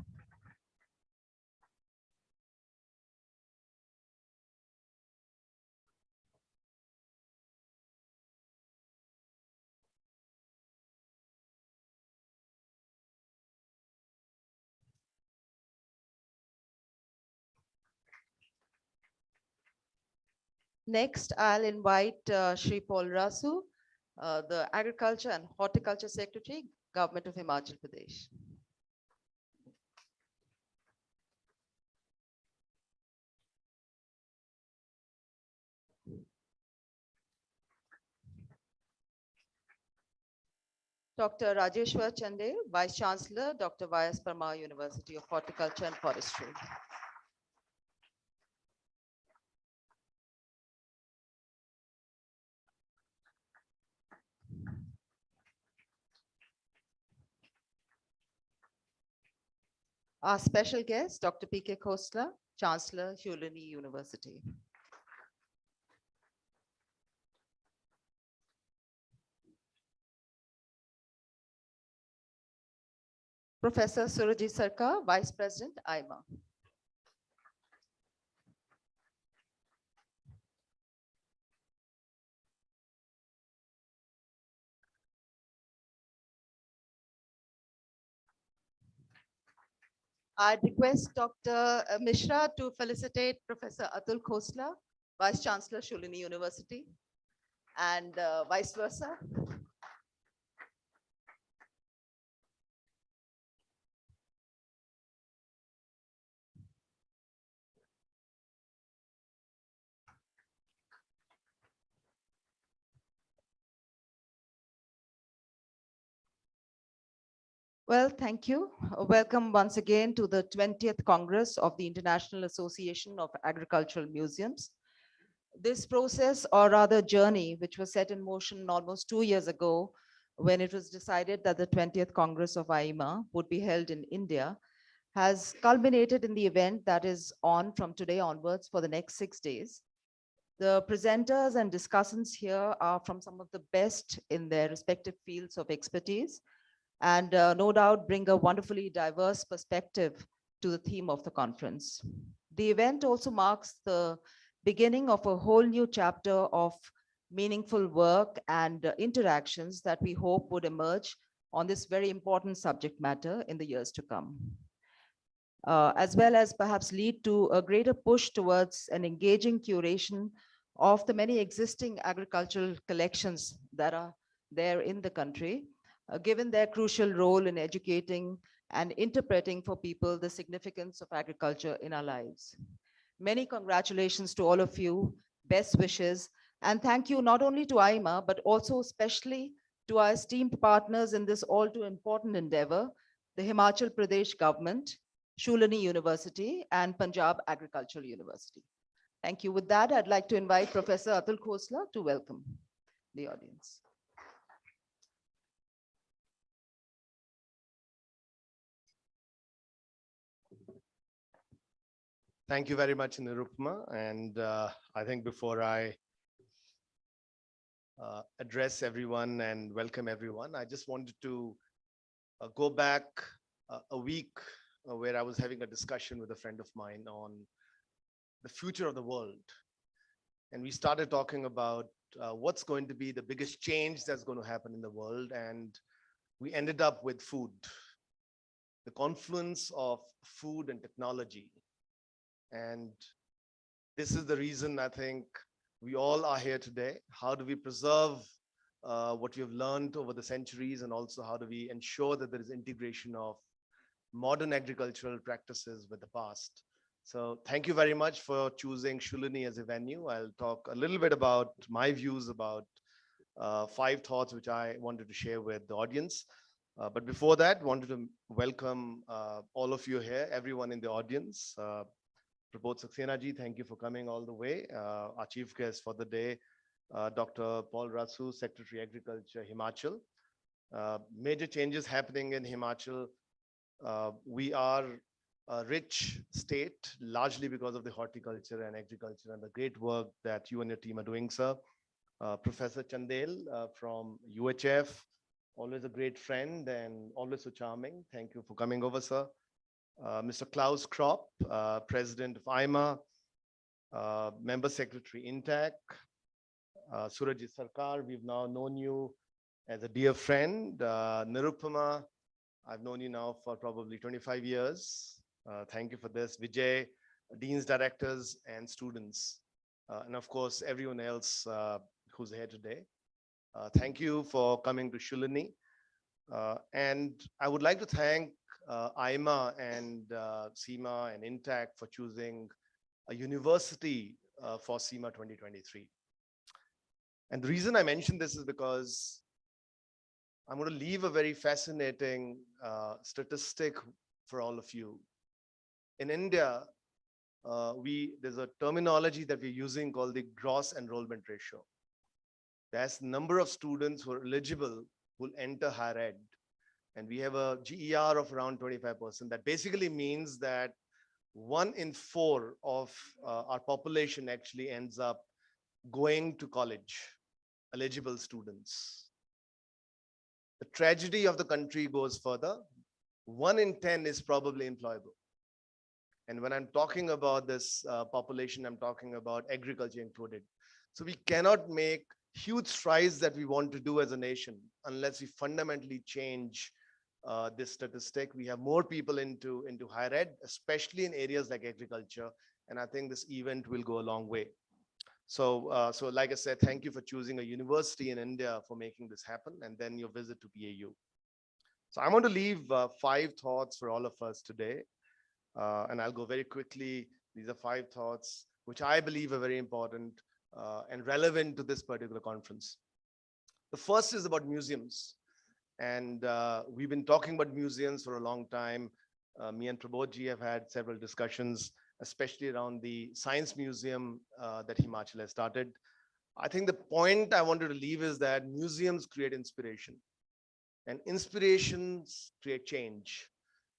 Next, I'll invite Shri Paul Rasu, the Agriculture and Horticulture Secretary, Government of Himachal Pradesh. Dr. Rajeshwar Chande, Vice Chancellor, Dr. Y.S. Parmar University of Horticulture and Forestry. Our special guest, Dr. P.K. Khosla, Chancellor, Hulini University. Professor Surajit Sarkar, Vice President, CIMA. I'd request Dr. Mishra to felicitate Professor Atul Khosla, Vice Chancellor, Shulini University, and vice versa. Well, thank you. Welcome once again to the 20th Congress of the International Association of Agricultural Museums. This process, or rather journey, which was set in motion almost 2 years ago, when it was decided that the 20th Congress of CIMA would be held in India, has culminated in the event that is on from today onwards for the next 6 days. The presenters and discussants here are from some of the best in their respective fields of expertise, and no doubt bring a wonderfully diverse perspective to the theme of the conference. The event also marks the beginning of a whole new chapter of meaningful work and interactions that we hope would emerge on this very important subject matter in the years to come. As well as perhaps lead to a greater push towards an engaging curation of the many existing agricultural collections that are there in the country, given their crucial role in educating and interpreting for people the significance of agriculture in our lives. Many congratulations to all of you, best wishes, and thank you not only to CIMA, but also especially to our esteemed partners in this all too important endeavor, the Himachal Pradesh government, Shulani University, and Punjab Agricultural University. Thank you. With that, I'd like to invite Professor Atul Khosla to welcome the audience. Thank you very much, Nirupma. And I think before I address everyone and welcome everyone, I just wanted to go back a week where I was having a discussion with a friend of mine on the future of the world. And we started talking about what's going to be the biggest change that's going to happen in the world. And we ended up with food, the confluence of food and technology. And this is the reason I think we all are here today. How do we preserve what we have learned over the centuries, and also how do we ensure that there is integration of modern agricultural practices with the past? So thank you very much for choosing Shulani as a venue. I'll talk a little bit about my views about 5 thoughts which I wanted to share with the audience. But before that, wanted to welcome all of you here, everyone in the audience. Prabodh Saxena ji, thank you for coming all the way. Our chief guest for the day, Dr. Paul Rasu, Secretary Agriculture, Himachal. Major changes happening in Himachal. We are a rich state, largely because of the horticulture and agriculture and the great work that you and your team are doing, sir. Professor Chandel from UHF, always a great friend and always so charming. Thank you for coming over, sir. Mr. Klaus Kropp, President of CIMA, Member Secretary INTAC, Surajit Sarkar, we've now known you as a dear friend. Nirupama, I've known you now for probably 25 years. Thank you for this. Vijay, deans, directors, and students. And of course, everyone else who's here today. Thank you for coming to Shulani. And I would like to thank CIMA and CIMA and INTAC for choosing a university for CIMA 2023. And the reason I mention this is because I'm going to leave a very fascinating statistic for all of you. In India, there's a terminology that we're using called the gross enrollment ratio. That's the number of students who are eligible who will enter higher ed. And we have a GER of around 25%. That basically means that 1 in 4 of our population actually ends up going to college, eligible students. The tragedy of the country goes further. 1 in 10 is probably employable. And when I'm talking about this population, I'm talking about agriculture included. So we cannot make huge strides that we want to do as a nation unless we fundamentally change this statistic. We have more people into higher ed, especially in areas like agriculture. And I think this event will go a long way. So, so like I said, thank you for choosing a university in India for making this happen, and then your visit to PAU. So I want to leave 5 thoughts for all of us today. And I'll go very quickly. These are 5 thoughts which I believe are very important and relevant to this particular conference. The first is about museums. And we've been talking about museums for a long time. Me and Prabodh have had several discussions, especially around the science museum that Himachal has started. I think the point I wanted to leave is that museums create inspiration, and inspirations create change.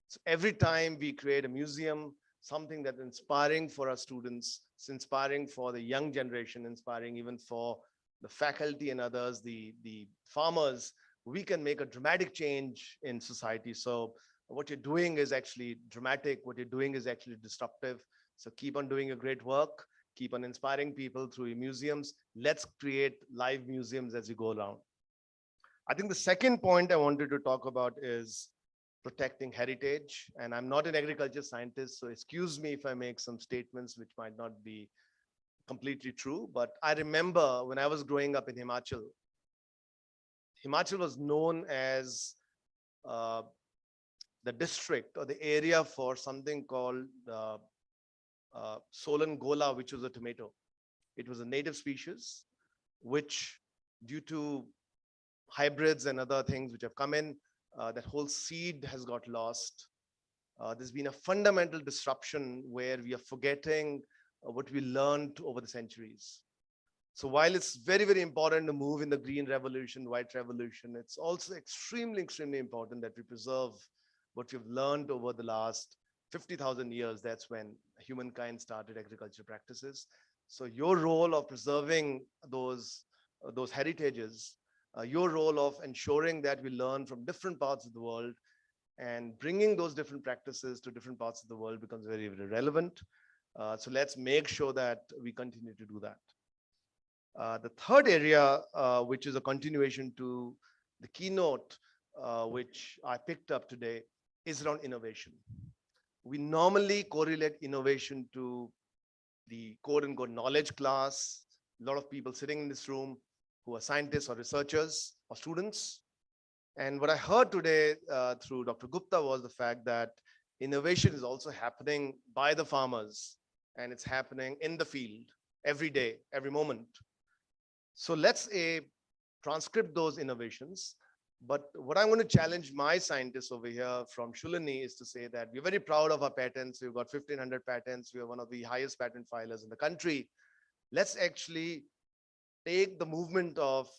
So every time we create a museum, something that's inspiring for our students, it's inspiring for the young generation, inspiring even for the faculty and others, the farmers, we can make a dramatic change in society. So what you're doing is actually dramatic. What you're doing is actually disruptive. So keep on doing your great work. Keep on inspiring people through your museums. Let's create live museums as you go around. I think the second point I wanted to talk about is protecting heritage. And I'm not an agriculture scientist, so excuse me if I make some statements which might not be completely true. But I remember when I was growing up in Himachal, Himachal was known as the district or the area for something called Solan Gola, which was a tomato. It was a native species, which due to hybrids and other things which have come in, that whole seed has got lost. There's been a fundamental disruption where we are forgetting what we learned over the centuries. So while it's very, very important to move in the green revolution, white revolution, it's also extremely, extremely important that we preserve what we've learned over the last 50,000 years. That's when humankind started agriculture practices. So your role of preserving those heritages, your role of ensuring that we learn from different parts of the world and bringing those different practices to different parts of the world becomes very, very relevant. So let's make sure that we continue to do that. The third area, which is a continuation to the keynote, which I picked up today, is around innovation. We normally correlate innovation to the quote unquote knowledge class. A lot of people sitting in this room who are scientists or researchers or students. And what I heard today through Dr. Gupta was the fact that innovation is also happening by the farmers, and it's happening in the field every day, every moment. So let's transcript those innovations. But what I'm going to challenge my scientists over here from Shulani is to say that we're very proud of our patents. We've got 1,500 patents. We are one of the highest patent filers in the country. Let's actually take the movement of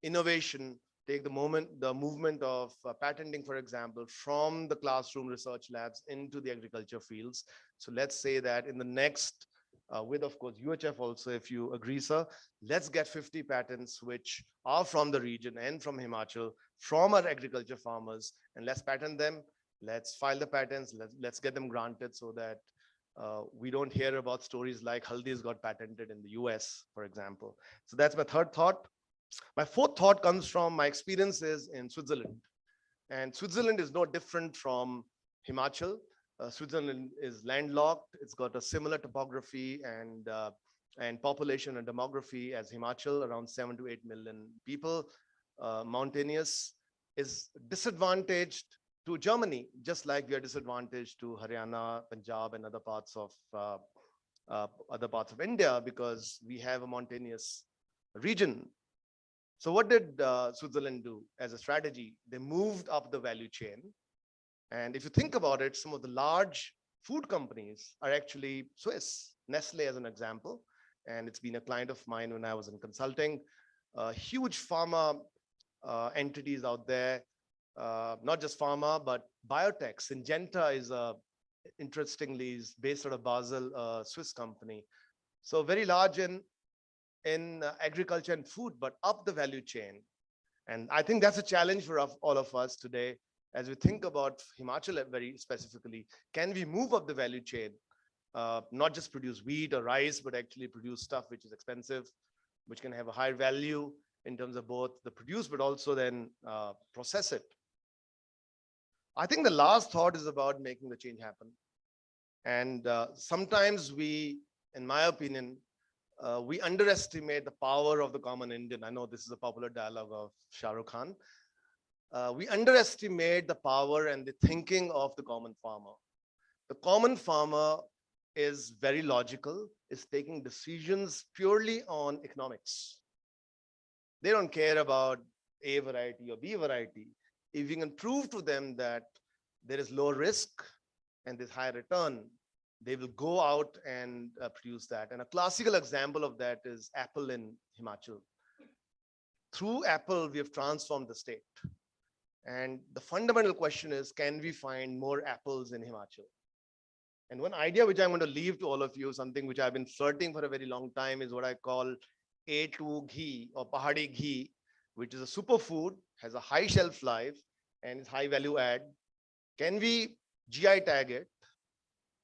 innovation, take the movement of patenting, for example, from the classroom research labs into the agriculture fields. So let's say that in the next, with of course UHF also, if you agree, sir, let's get 50 patents which are from the region and from Himachal, from our agriculture farmers, and let's patent them. Let's file the patents. Let's get them granted so that we don't hear about stories like Haldi's got patented in the US, for example. So that's my third thought. My fourth thought comes from my experiences in Switzerland. And Switzerland is no different from Himachal. Switzerland is landlocked. It's got a similar topography and population and demography as Himachal, around 7 to 8 million people. Mountainous, is disadvantaged to Germany, just like we are disadvantaged to Haryana, Punjab, and other parts of India, because we have a mountainous region. So what did Switzerland do as a strategy? They moved up the value chain. And if you think about it, some of the large food companies are actually Swiss. Nestle as an example. And it's been a client of mine when I was in consulting. Huge pharma entities out there, not just pharma, but biotech. Syngenta is interestingly is based out of Basel, a Swiss company. So very large in agriculture and food, but up the value chain. And I think that's a challenge for all of us today. As we think about Himachal very specifically, can we move up the value chain? Not just produce wheat or rice, but actually produce stuff which is expensive, which can have a higher value in terms of both the produce, but also then process it. I think the last thought is about making the change happen. And sometimes we, in my opinion, we underestimate the power of the common Indian. I know this is a popular dialogue of Shah Rukh Khan. We underestimate the power and the thinking of the common farmer. The common farmer is very logical, is taking decisions purely on economics. They don't care about A variety or B variety. If you can prove to them that there is low risk and there's high return, they will go out and produce that. And a classical example of that is apple in Himachal. Through apple, we have transformed the state. And the fundamental question is, can we find more apples in Himachal? And one idea which I'm going to leave to all of you, something which I've been flirting for a very long time, is what I call A2 ghee or Pahadi ghee, which is a superfood, has a high shelf life, and is high value add. Can we GI tag it?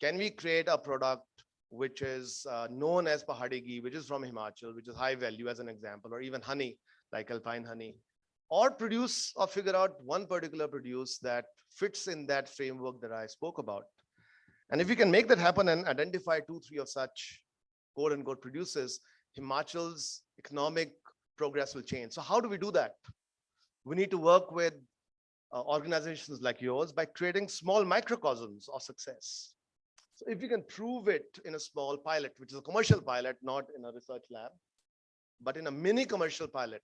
Can we create a product which is known as Pahadi ghee, which is from Himachal, which is high value as an example, or even honey, like alpine honey, or produce or figure out one particular produce that fits in that framework that I spoke about. And if we can make that happen and identify 2-3 of such quote unquote produces, Himachal's economic progress will change. So how do we do that? We need to work with organizations like yours by creating small microcosms of success. So if you can prove it in a small pilot, which is a commercial pilot, not in a research lab, but in a mini commercial pilot,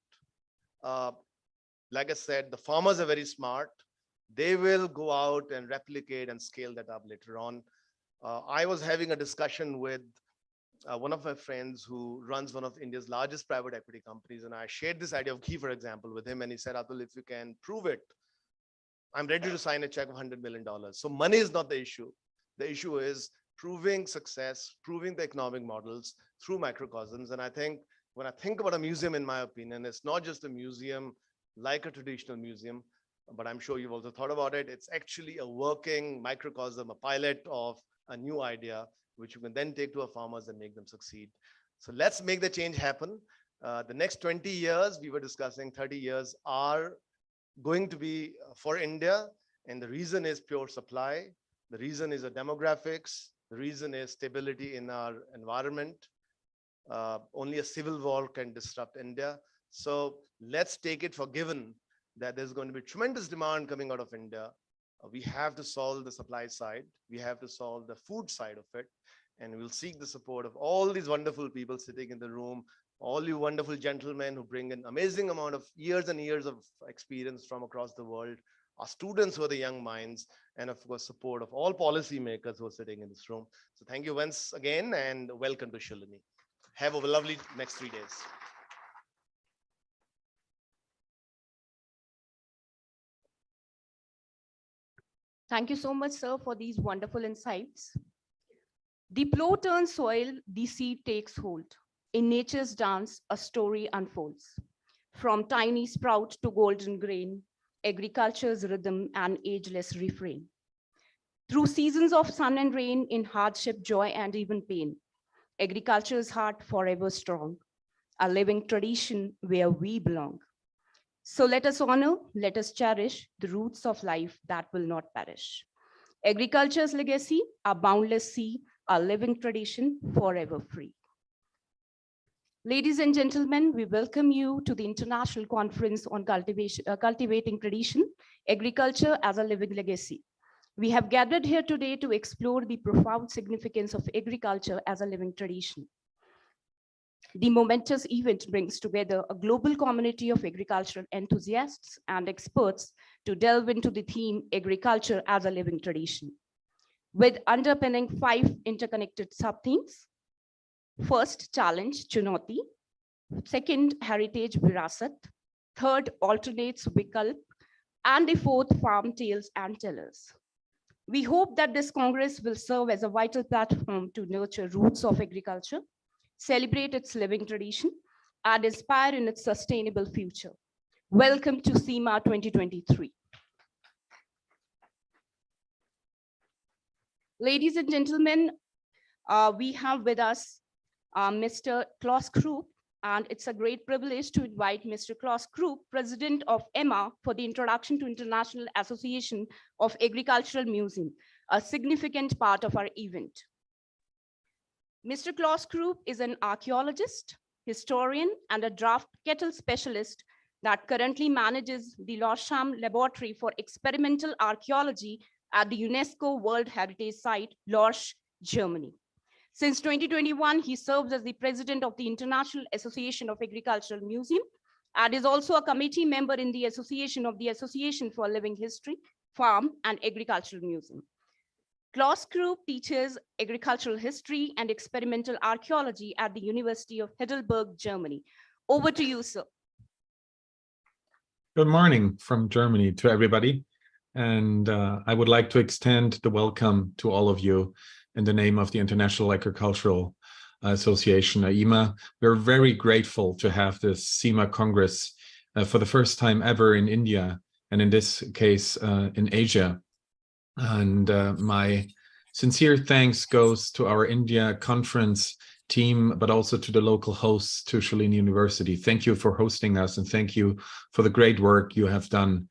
like I said, the farmers are very smart. They will go out and replicate and scale that up later on. I was having a discussion with one of my friends who runs one of India's largest private equity companies. And I shared this idea of ghee, for example, with him. And he said, Atul, if you can prove it, I'm ready to sign a check of $100 million. So money is not the issue. The issue is proving success, proving the economic models through microcosms. And I think when I think about a museum, in my opinion, it's not just a museum like a traditional museum, but I'm sure you've also thought about it. It's actually a working microcosm, a pilot of a new idea, which you can then take to our farmers and make them succeed. So let's make the change happen. The next 20 years, we were discussing 30 years, are going to be for India. And the reason is pure supply. The reason is the demographics. The reason is stability in our environment. Only a civil war can disrupt India. So let's take it for given that there's going to be tremendous demand coming out of India. We have to solve the supply side. We have to solve the food side of it. And we'll seek the support of all these wonderful people sitting in the room, all you wonderful gentlemen who bring an amazing amount of years and years of experience from across the world, our students who are the young minds, and of course, support of all policymakers who are sitting in this room. So thank you once again and welcome to Shilini. Have a lovely next 3 days. Thank you so much, sir, for these wonderful insights. The plow turns soil, the seed takes hold. In nature's dance, a story unfolds. From tiny sprout to golden grain, agriculture's rhythm and ageless refrain. Through seasons of sun and rain, in hardship, joy, and even pain, agriculture's heart forever strong, a living tradition where we belong. So let us honor, let us cherish the roots of life that will not perish. Agriculture's legacy, a boundless sea, a living tradition forever free. Ladies and gentlemen, we welcome you to the International Conference on Cultivating Tradition, Agriculture as a Living Legacy. We have gathered here today to explore the profound significance of agriculture as a living tradition. The momentous event brings together a global community of agricultural enthusiasts and experts to delve into the theme agriculture as a living tradition, with underpinning 5 interconnected sub-themes. First, challenge, chunauti. Second, heritage, virasat. Third, alternates, vikalp. And the fourth, farm tales and tellers. We hope that this Congress will serve as a vital platform to nurture roots of agriculture, celebrate its living tradition, and inspire in its sustainable future. Welcome to CIMA 2023. Ladies and gentlemen, we have with us Mr. Klaus Krupp, and it's a great privilege to invite Mr. Klaus Krupp, President of EMA, for the introduction to International Association of Agricultural Museum, a significant part of our event. Mr. Klaus Krupp is an archaeologist, historian, and a draft kettle specialist that currently manages the Lorsham Laboratory for Experimental Archaeology at the UNESCO World Heritage Site, Lorsch, Germany. Since 2021, he serves as the president of the International Association of Agricultural Museum and is also a committee member in the Association for Living History, Farm, and Agricultural Museum. Klaus Krupp teaches agricultural history and experimental archaeology at the University of Heidelberg, Germany. Over to you, sir. Good morning from Germany to everybody. And I would like to extend the welcome to all of you in the name of the International Agricultural Association, IMA. We're very grateful to have this CIMA Congress for the first time ever in India, and in this case, in Asia. And my sincere thanks goes to our India conference team, but also to the local hosts, to Shalini University. Thank you for hosting us, and thank you for the great work you have done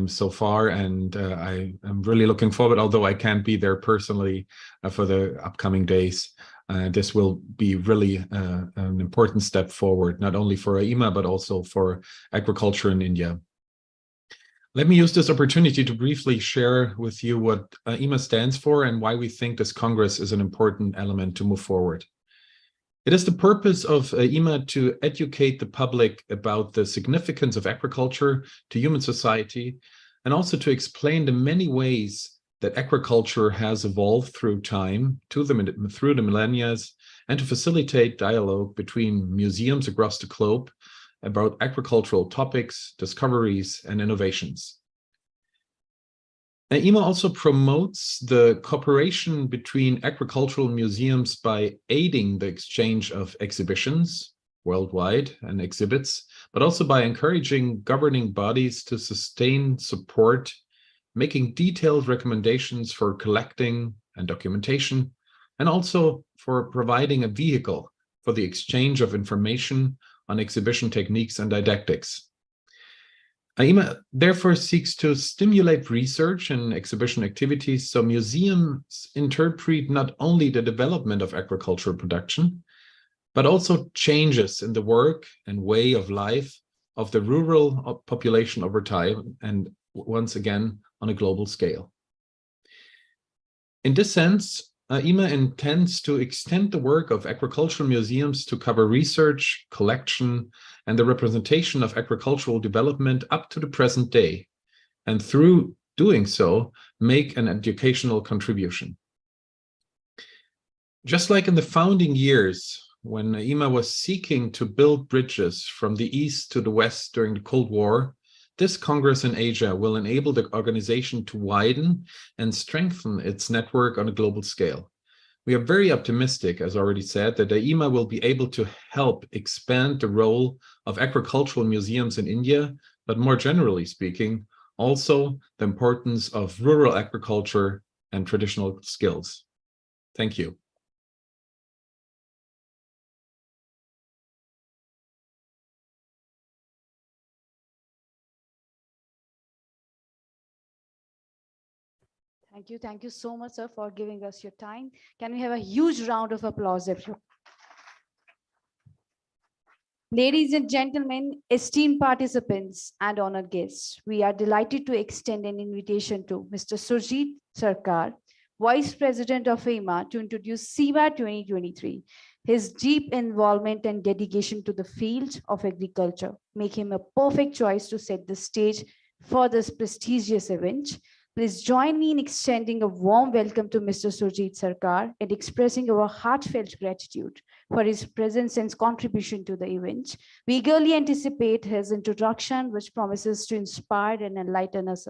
so far. And I am really looking forward, although I can't be there personally for the upcoming days. This will be really an important step forward, not only for AIMA, but also for agriculture in India. Let me use this opportunity to briefly share with you what AIMA stands for and why we think this Congress is an important element to move forward. It is the purpose of AIMA to educate the public about the significance of agriculture to human society, and also to explain the many ways that agriculture has evolved through time, through the millennia, and to facilitate dialogue between museums across the globe about agricultural topics, discoveries, and innovations. AIMA also promotes the cooperation between agricultural museums by aiding the exchange of exhibitions worldwide and exhibits, but also by encouraging governing bodies to sustain support, making detailed recommendations for collecting and documentation, and also for providing a vehicle for the exchange of information on exhibition techniques and didactics. AIMA therefore seeks to stimulate research and exhibition activities so museums interpret not only the development of agricultural production, but also changes in the work and way of life of the rural population over time, and once again on a global scale. In this sense, AIMA intends to extend the work of agricultural museums to cover research, collection, and the representation of agricultural development up to the present day, and through doing so, make an educational contribution. Just like in the founding years, when AIMA was seeking to build bridges from the East to the West during the Cold War, this Congress in Asia will enable the organization to widen and strengthen its network on a global scale. We are very optimistic, as already said, that AIMA will be able to help expand the role of agricultural museums in India, but more generally speaking, also the importance of rural agriculture and traditional skills. Thank you. Thank you so much, sir, for giving us your time. Can we have a huge round of applause, everyone? Ladies and gentlemen, esteemed participants and honored guests, we are delighted to extend an invitation to Mr. Surjit Sarkar, Vice President of AIMA, to introduce CIMA 2023. His deep involvement and dedication to the field of agriculture make him a perfect choice to set the stage for this prestigious event. Please join me in extending a warm welcome to Mr. Surjit Sarkar and expressing our heartfelt gratitude for his presence and contribution to the event. We eagerly anticipate his introduction, which promises to inspire and enlighten us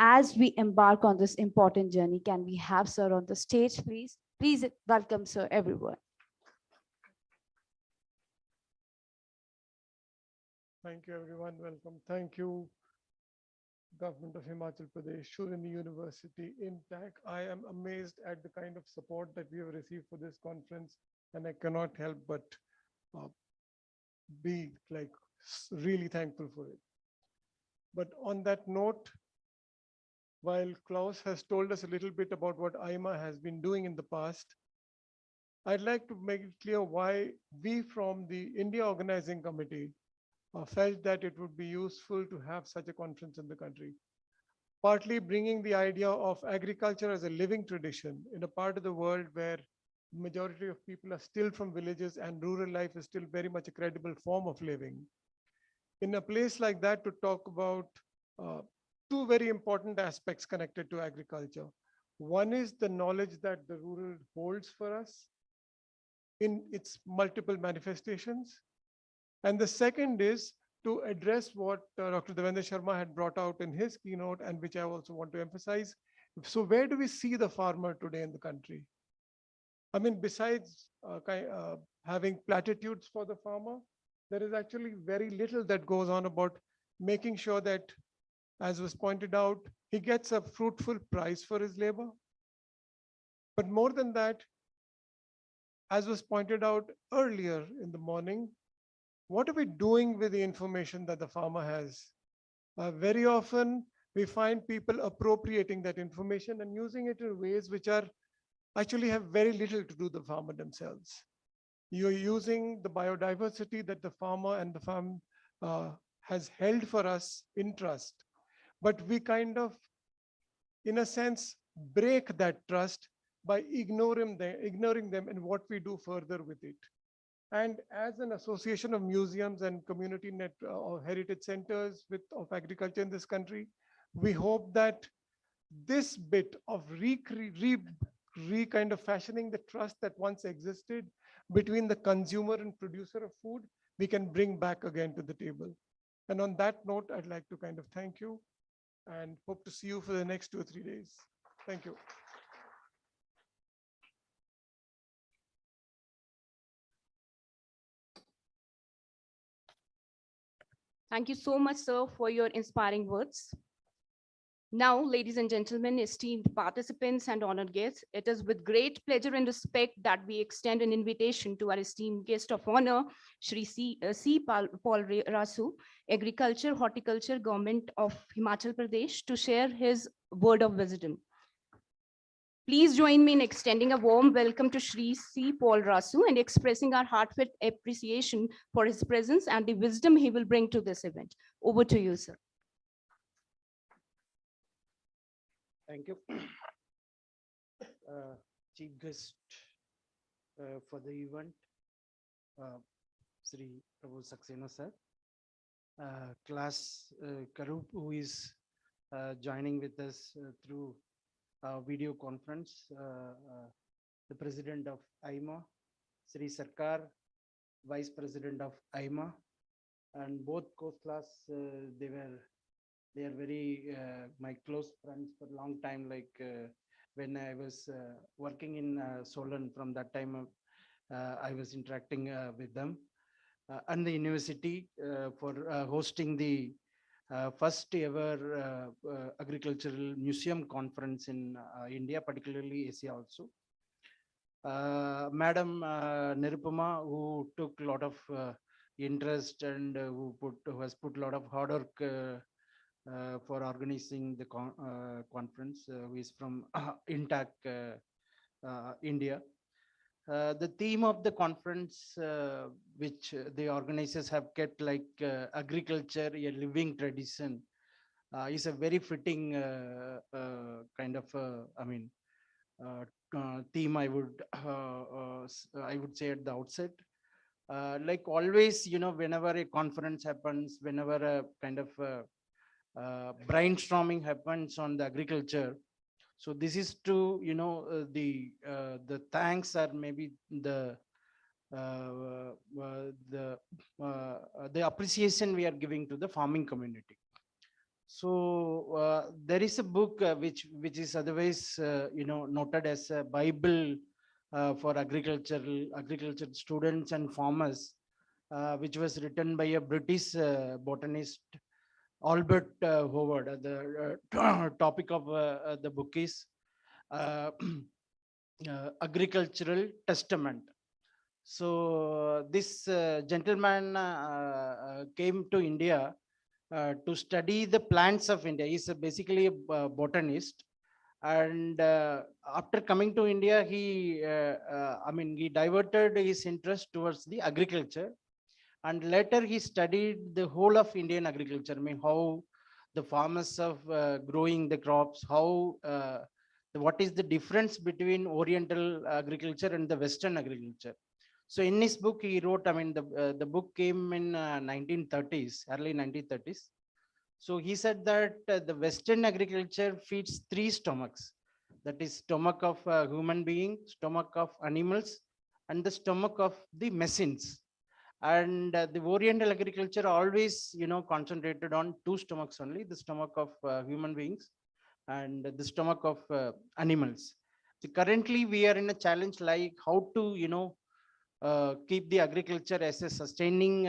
as we embark on this important journey. Can we have sir on the stage, please? Please welcome sir, everyone. Thank you, everyone. Welcome. Thank you, Government of Himachal Pradesh, Shalini University, INTAC. I am amazed at the kind of support that we have received for this conference, and I cannot help but be really thankful for it. But on that note, while Klaus has told us a little bit about what AIMA has been doing in the past, I'd like to make it clear why we from the India Organizing Committee felt that it would be useful to have such a conference in the country. Partly bringing the idea of agriculture as a living tradition in a part of the world where the majority of people are still from villages and rural life is still very much a credible form of living. In a place like that, to talk about two very important aspects connected to agriculture. One is the knowledge that the rural holds for us in its multiple manifestations. And the second is to address what Dr. Devendra Sharma had brought out in his keynote, and which I also want to emphasize. So where do we see the farmer today in the country? I mean, besides having platitudes for the farmer, there is actually very little that goes on about making sure that as was pointed out, he gets a fruitful price for his labor. But more than that, as was pointed out earlier in the morning, what are we doing with the information that the farmer has? Very often, we find people appropriating that information and using it in ways which are actually have very little to do with the farmer themselves. You're using the biodiversity that the farmer and the farm has held for us in trust, but we kind of, in a sense, break that trust by ignoring them and what we do further with it. And as an association of museums and community net or heritage centers of agriculture in this country, we hope that this bit of kind of fashioning the trust that once existed between the consumer and producer of food, we can bring back again to the table. And on that note, I'd like to kind of thank you and hope to see you for the next 2 or 3 days. Thank you. Thank you so much, sir, for your inspiring words. Now, ladies and gentlemen, esteemed participants and honored guests, it is with great pleasure and respect that we extend an invitation to our esteemed guest of honor, Shri C. Paul Rasu, Agriculture, Horticulture, Government of Himachal Pradesh, to share his word of wisdom. Please join me in extending a warm welcome to Shri C. Paul Rasu and expressing our heartfelt appreciation for his presence and the wisdom he will bring to this event. Over to you, sir. Thank you. Chief guest for the event, Sri Prabhu Saxena sir. Class Karup, who is joining with us through video conference, the president of CIMA, Sri Sarkar, vice president of CIMA, and both co-class, they are very my close friends for a long time. Like when I was working in Solon, from that time I was interacting with them, and the university for hosting the first ever agricultural museum conference in India, particularly Asia also. Madam Nirupama, who took a lot of interest and who has put a lot of hard work for organizing the conference, who is from Intac, India. The theme of the conference, which the organizers have kept like agriculture, a living tradition, is a very fitting kind of, theme, I would say at the outset. Like always, whenever a conference happens, whenever a kind of brainstorming happens on the agriculture, so this is to the thanks are maybe the appreciation we are giving to the farming community. So there is a book which is otherwise noted as a Bible for agriculture students and farmers, which was written by a British botanist, Albert Howard. The topic of the book is Agricultural Testament. So this gentleman came to India to study the plants of India. He's basically a botanist. And after coming to India, he diverted his interest towards the agriculture. And later he studied the whole of Indian agriculture, how the farmers of growing the crops, how what is the difference between Oriental agriculture and the Western agriculture. So in his book, he wrote, the book came in 1930s, early 1930s. So he said that the Western agriculture feeds 3 stomachs. That is stomach of human being, stomach of animals, and the stomach of the machines. And the Oriental agriculture always, concentrated on 2 stomachs only, the stomach of human beings and the stomach of animals. So currently we are in a challenge like how to, keep the agriculture as a sustaining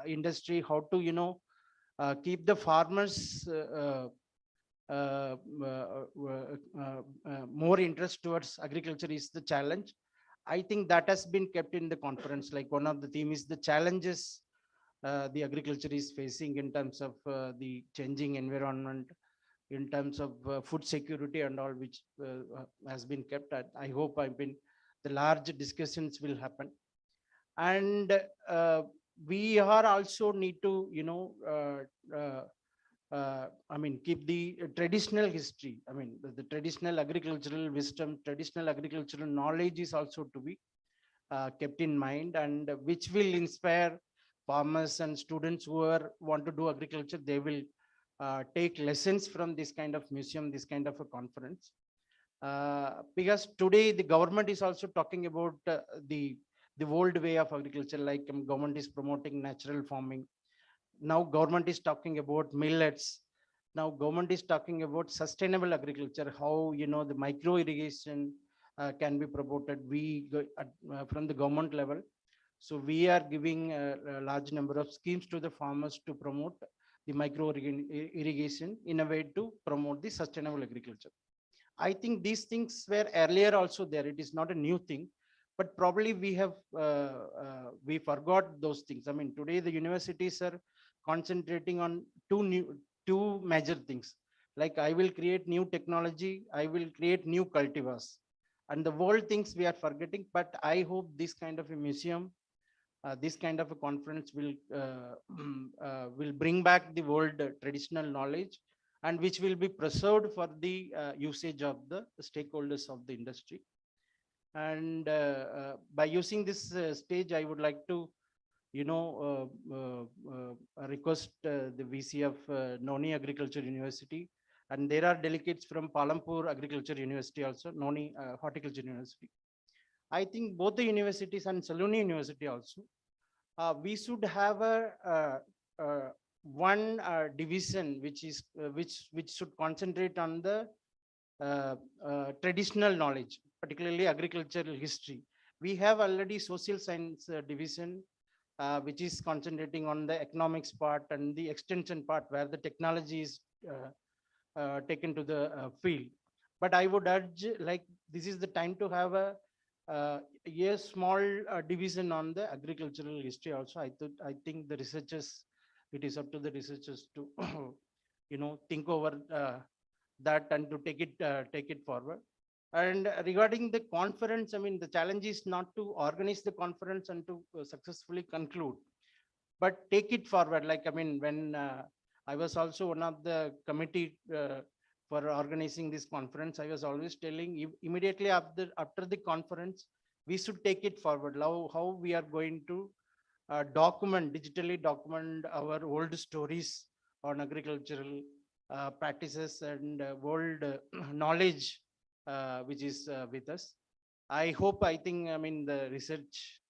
industry, how to, keep the farmers more interest towards agriculture is the challenge. I think that has been kept in the conference. Like one of the theme is the challenges the agriculture is facing in terms of the changing environment, in terms of food security and all, which has been kept. I hope the large discussions will happen. And we are also need to, keep the traditional history. I mean, the traditional agricultural wisdom, traditional agricultural knowledge is also to be kept in mind, and which will inspire farmers and students who want to do agriculture. They will take lessons from this kind of museum, this kind of a conference. Because today the government is also talking about the old way of agriculture, like government is promoting natural farming. Now government is talking about millets. Now government is talking about sustainable agriculture, how the micro irrigation can be promoted. From the government level, so we are giving a large number of schemes to the farmers to promote the micro irrigation in a way to promote the sustainable agriculture. I think these things were earlier also there. It is not a new thing, but probably we forgot those things. I mean, today the universities are concentrating on two major things. Like, I will create new technology, I will create new cultivars, and the world things we are forgetting. But I hope this kind of a museum, this kind of a conference will bring back the world traditional knowledge, and which will be preserved for the usage of the stakeholders of the industry. And by using this stage, I would like to request the VC of Noni Agriculture University, and there are delegates from Palampur Agriculture University also, Noni Horticulture University. I think both the universities and Saloni University also, we should have a one division which should concentrate on the traditional knowledge, particularly agricultural history. We have already social science division, which is concentrating on the economics part and the extension part, where the technology is taken to the field. But I would urge, like, this is the time to have a small division on the agricultural history also. I think the researchers, it is up to the researchers to think over that and to take it forward. And regarding the conference, I mean, the challenge is not to organize the conference and to successfully conclude, but take it forward. Like, I mean, when I was also one of the committee for organizing this conference, I was always telling, immediately after the conference, we should take it forward. How we are going to digitally document our old stories on agricultural practices and world knowledge which is with us. I think, I mean, the research,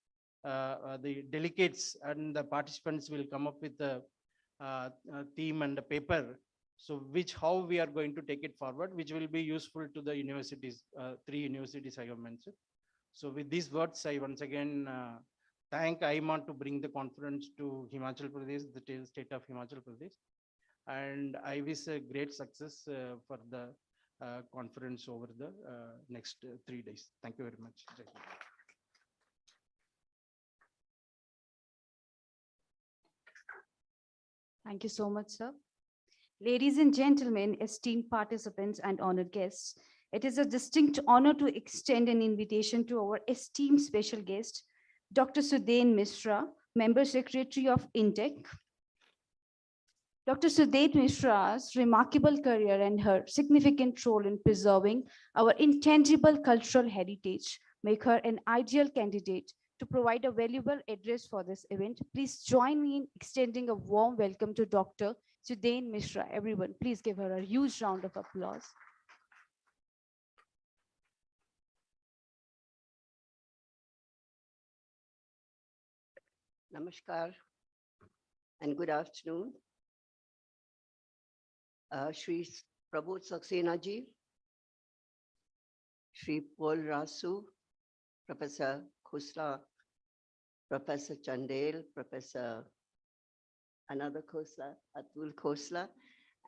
the delegates and the participants will come up with a theme and a paper. So how we are going to take it forward, which will be useful to the universities, 3 universities I have mentioned. So with these words, I once again thank CIMA to bring the conference to Himachal Pradesh, the state of Himachal Pradesh. And I wish a great success for the conference over the next 3 days. Thank you very much. Thank you so much, sir. Ladies and gentlemen, esteemed participants and honored guests, it is a distinct honor to extend an invitation to our esteemed special guest, Dr. Sudain Mishra, Member Secretary of INTEC. Dr. Sudain Mishra's remarkable career and her significant role in preserving our intangible cultural heritage make her an ideal candidate to provide a valuable address for this event. Please join me in extending a warm welcome to Dr. Sudain Mishra. Everyone, please give her a huge round of applause. Namaskar and good afternoon. Shri Prabodh Saxena ji, Shri Paul Rasu, Professor Khusla, Professor Chandel, Professor another Khosla, Atul Khosla,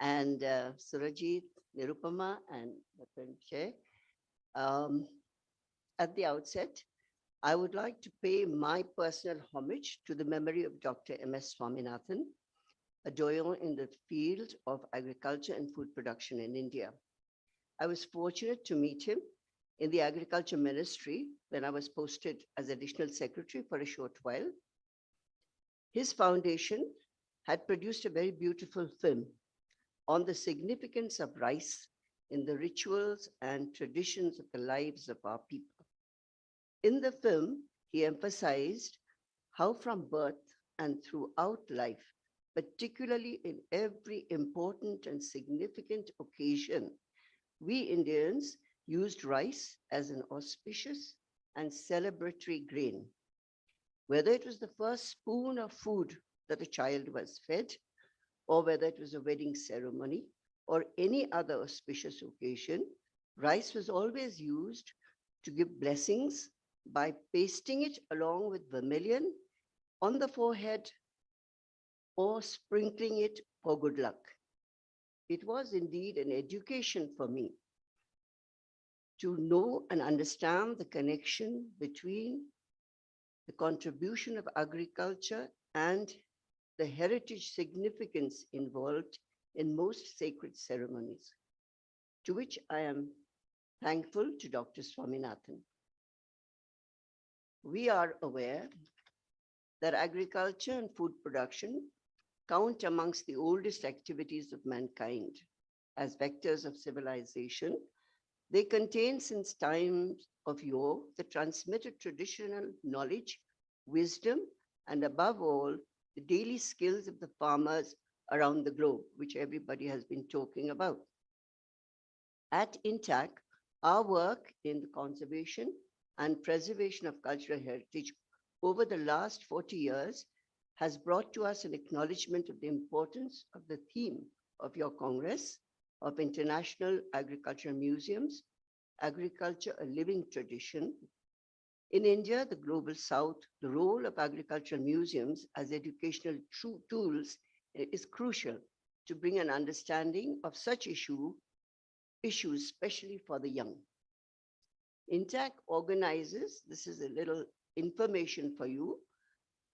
and Surajit, Nirupama, and Dr. Chair. At the outset, I would like to pay my personal homage to the memory of Dr. M.S. Swaminathan, a doyen in the field of agriculture and food production in India. I was fortunate to meet him in the Agriculture Ministry when I was posted as Additional Secretary for a short while. His foundation had produced a very beautiful film on the significance of rice in the rituals and traditions of the lives of our people. In the film, he emphasized how from birth and throughout life, particularly in every important and significant occasion, we Indians used rice as an auspicious and celebratory grain. Whether it was the first spoon of food that a child was fed, or whether it was a wedding ceremony, or any other auspicious occasion, rice was always used to give blessings by pasting it along with vermilion on the forehead or sprinkling it for good luck. It was indeed an education for me to know and understand the connection between the contribution of agriculture and the heritage significance involved in most sacred ceremonies, to which I am thankful to Dr. Swaminathan. We are aware that agriculture and food production count amongst the oldest activities of mankind. As vectors of civilization, they contain since times of yore the transmitted traditional knowledge, wisdom, and above all, the daily skills of the farmers around the globe, which everybody has been talking about. At INTAC, our work in the conservation and preservation of cultural heritage over the last 40 years has brought to us an acknowledgement of the importance of the theme of your Congress of International Agricultural Museums, Agriculture, a Living Tradition. In India, the Global South, the role of agricultural museums as educational tools is crucial to bring an understanding of such issues, especially for the young. INTAC organizes, this is a little information for you,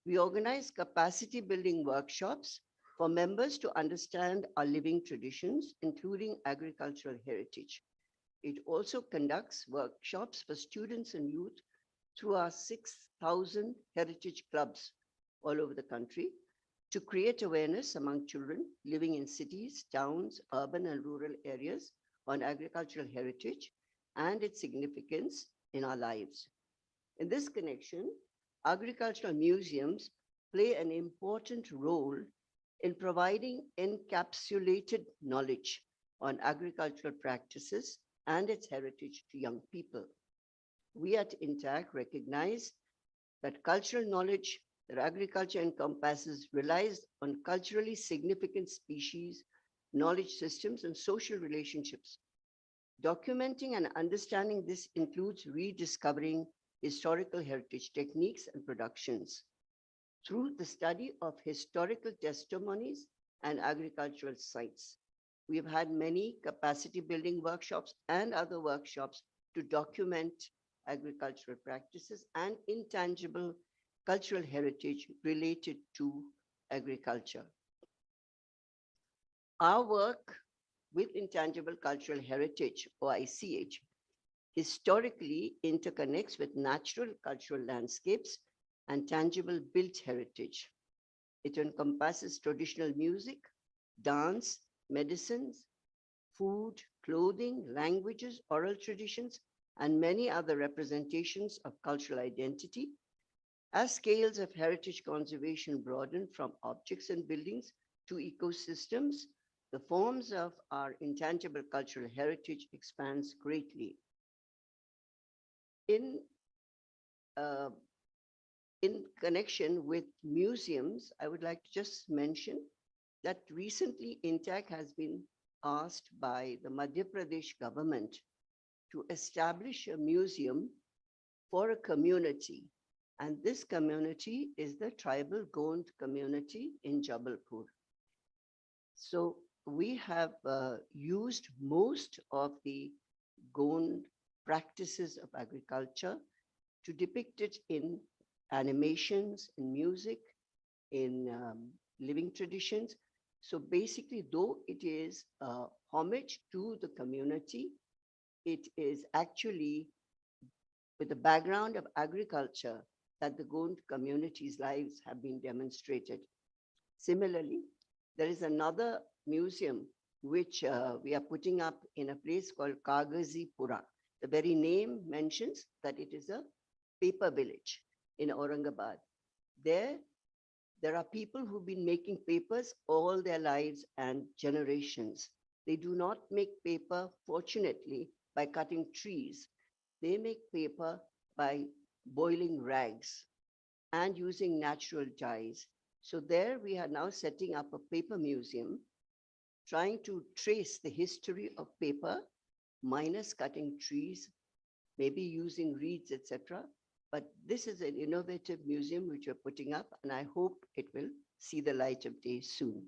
we organize capacity building workshops for members to understand our living traditions, including agricultural heritage. It also conducts workshops for students and youth through our 6,000 heritage clubs all over the country to create awareness among children living in cities, towns, urban and rural areas on agricultural heritage and its significance in our lives. In this connection, agricultural museums play an important role in providing encapsulated knowledge on agricultural practices and its heritage to young people. We at INTAC recognize that cultural knowledge that agriculture encompasses relies on culturally significant species, knowledge systems, and social relationships. Documenting and understanding this includes rediscovering historical heritage techniques and productions. Through the study of historical testimonies and agricultural sites, we have had many capacity building workshops and other workshops to document agricultural practices and intangible cultural heritage related to agriculture. Our work with intangible cultural heritage, or ICH, historically interconnects with natural cultural landscapes and tangible built heritage. It encompasses traditional music, dance, medicines, food, clothing, languages, oral traditions, and many other representations of cultural identity. As scales of heritage conservation broaden from objects and buildings to ecosystems, the forms of our intangible cultural heritage expands greatly. In connection with museums, I would like to just mention that recently INTAC has been asked by the Madhya Pradesh government to establish a museum for a community And this community is the tribal Gond community in Jabalpur. So we have used most of the Gond practices of agriculture to depict it in animations, in music, in living traditions. So basically, though it is homage to the community, it is actually with the background of agriculture that the Gond community's lives have been demonstrated. Similarly, there is another museum which we are putting up in a place called Kagazi Pura. The very name mentions that it is a paper village in Aurangabad. There are people who've been making papers all their lives and generations. They do not make paper, fortunately, by cutting trees. They make paper by boiling rags and using natural dyes. So there we are now setting up a paper museum, trying to trace the history of paper, minus cutting trees, maybe using reeds, etc. But this is an innovative museum which we're putting up, and I hope it will see the light of day soon.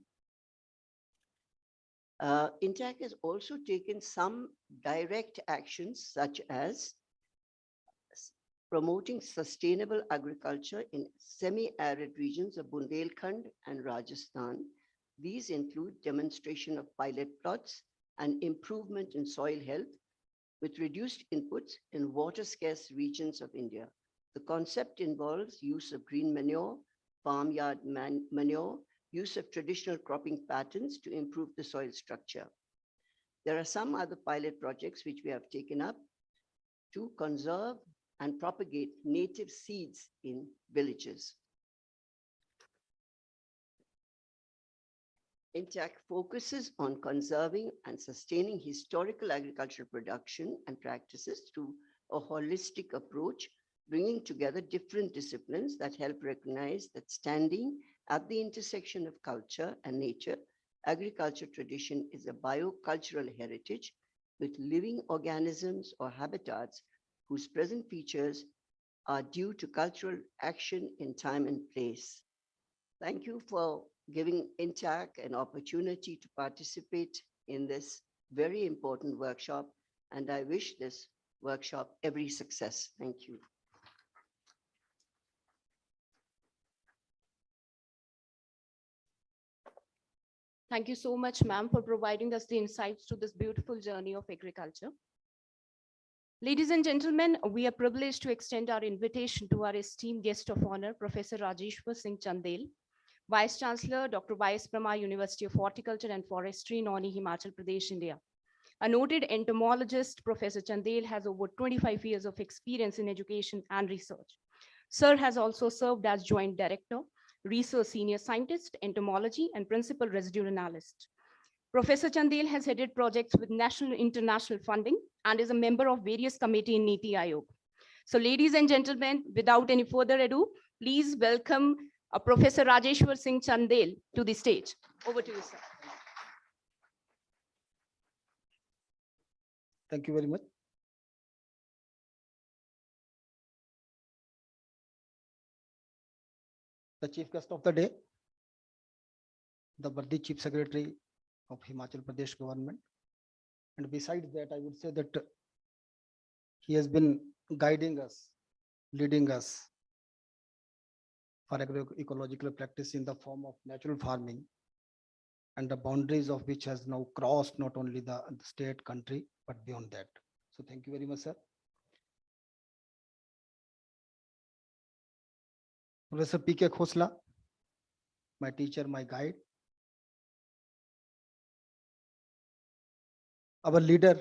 INTAC has also taken some direct actions, such as promoting sustainable agriculture in semi-arid regions of Bundelkhand and Rajasthan. These include demonstration of pilot plots and improvement in soil health with reduced inputs in water-scarce regions of India. The concept involves use of green manure, farmyard manure, use of traditional cropping patterns to improve the soil structure. There are some other pilot projects which we have taken up to conserve and propagate native seeds in villages. INTAC focuses on conserving and sustaining historical agricultural production and practices through a holistic approach, bringing together different disciplines that help recognize that standing at the intersection of culture and nature, agriculture tradition is a biocultural heritage with living organisms or habitats whose present features are due to cultural action in time and place. Thank you for giving INTAC an opportunity to participate in this very important workshop, and I wish this workshop every success. Thank you. Thank you so much, ma'am, for providing us the insights to this beautiful journey of agriculture. Ladies and gentlemen, we are privileged to extend our invitation to our esteemed guest of honor, Professor Rajeshwar Singh Chandel, Vice Chancellor, Dr. Y.S. Pramar, University of Horticulture and Forestry, Nauni, Himachal Pradesh, India. A noted entomologist, Professor Chandel has over 25 years of experience in education and research. Sir has also served as Joint Director, Research Senior Scientist, Entomology, and Principal Residue Analyst. Professor Chandel has headed projects with national and international funding and is a member of various committees in Niti Aayog. So ladies and gentlemen, without any further ado, please welcome Professor Rajeshwar Singh Chandel to the stage. Over to you, sir. Thank you very much. The Chief Guest of the Day, the worthy Chief Secretary of Himachal Pradesh government. And besides that, I would say that he has been guiding us, leading us for agroecological practice in the form of natural farming, and the boundaries of which has now crossed not only the state, country, but beyond that. So thank you very much, sir. Professor P.K. Khosla, my teacher, my guide. Our leader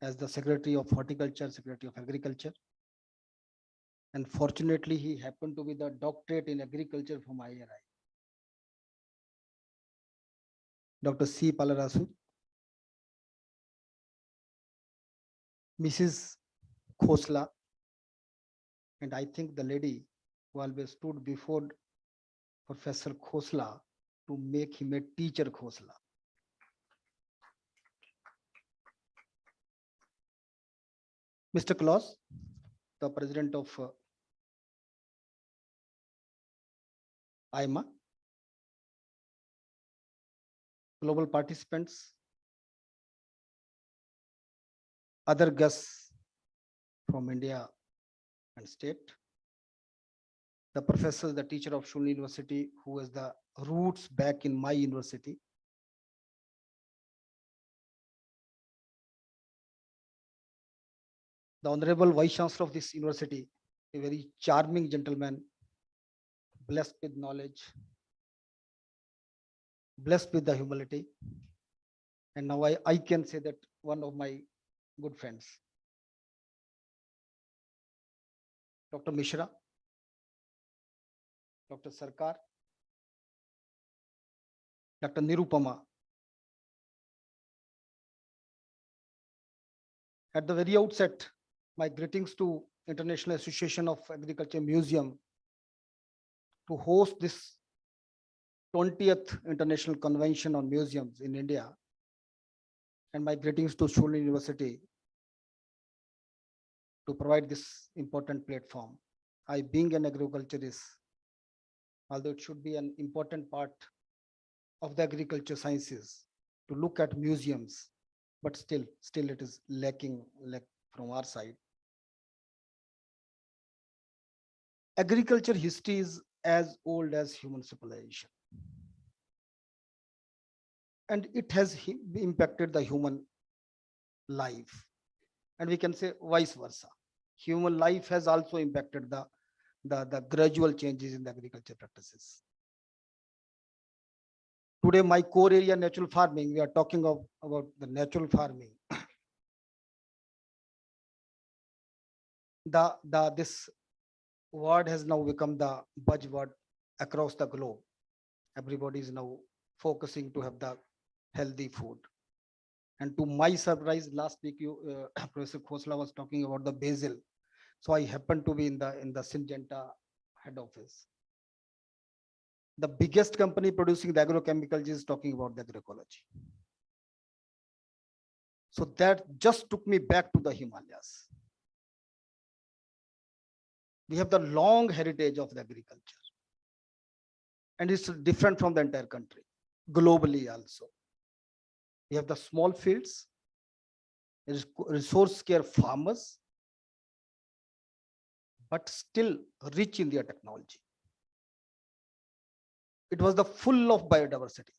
as the Secretary of Horticulture, Secretary of Agriculture. And fortunately, he happened to be the doctorate in agriculture from IRI. Dr. C. Palarasu. Mrs. Khosla. And I think the lady who always stood before Professor Khosla to make him a teacher Khosla. Mr. Claus, the president of CIMA, global participants, other guests from India and state, the professor, the teacher of Shulin University, who has the roots back in my university, the Honorable Vice Chancellor of this university, a very charming gentleman, blessed with knowledge, blessed with the humility. And now I can say that one of my good friends, Dr. Mishra, Dr. Sarkar, Dr. Nirupama. At the very outset, my greetings to International Association of Agriculture Museum to host this 20th International Convention on Museums in India. And my greetings to Shulin University to provide this important platform. I, being an agriculturist, although it should be an important part of the agriculture sciences to look at museums, but still it is lacking from our side. Agriculture history is as old as human civilization. And it has impacted the human life. And we can say vice versa. Human life has also impacted the gradual changes in the agriculture practices. Today, my core area, natural farming, we are talking about the natural farming. This word has now become the buzzword across the globe. Everybody is now focusing to have the healthy food. And to my surprise, last week Professor Khosla was talking about the basil. So I happened to be in the Syngenta head office. The biggest company producing the agrochemicals is talking about the agroecology. So that just took me back to the Himalayas. We have the long heritage of the agriculture. And it's different from the entire country, globally also. We have the small fields, resource scarce farmers, but still rich in their technology. It was the full of biodiversity.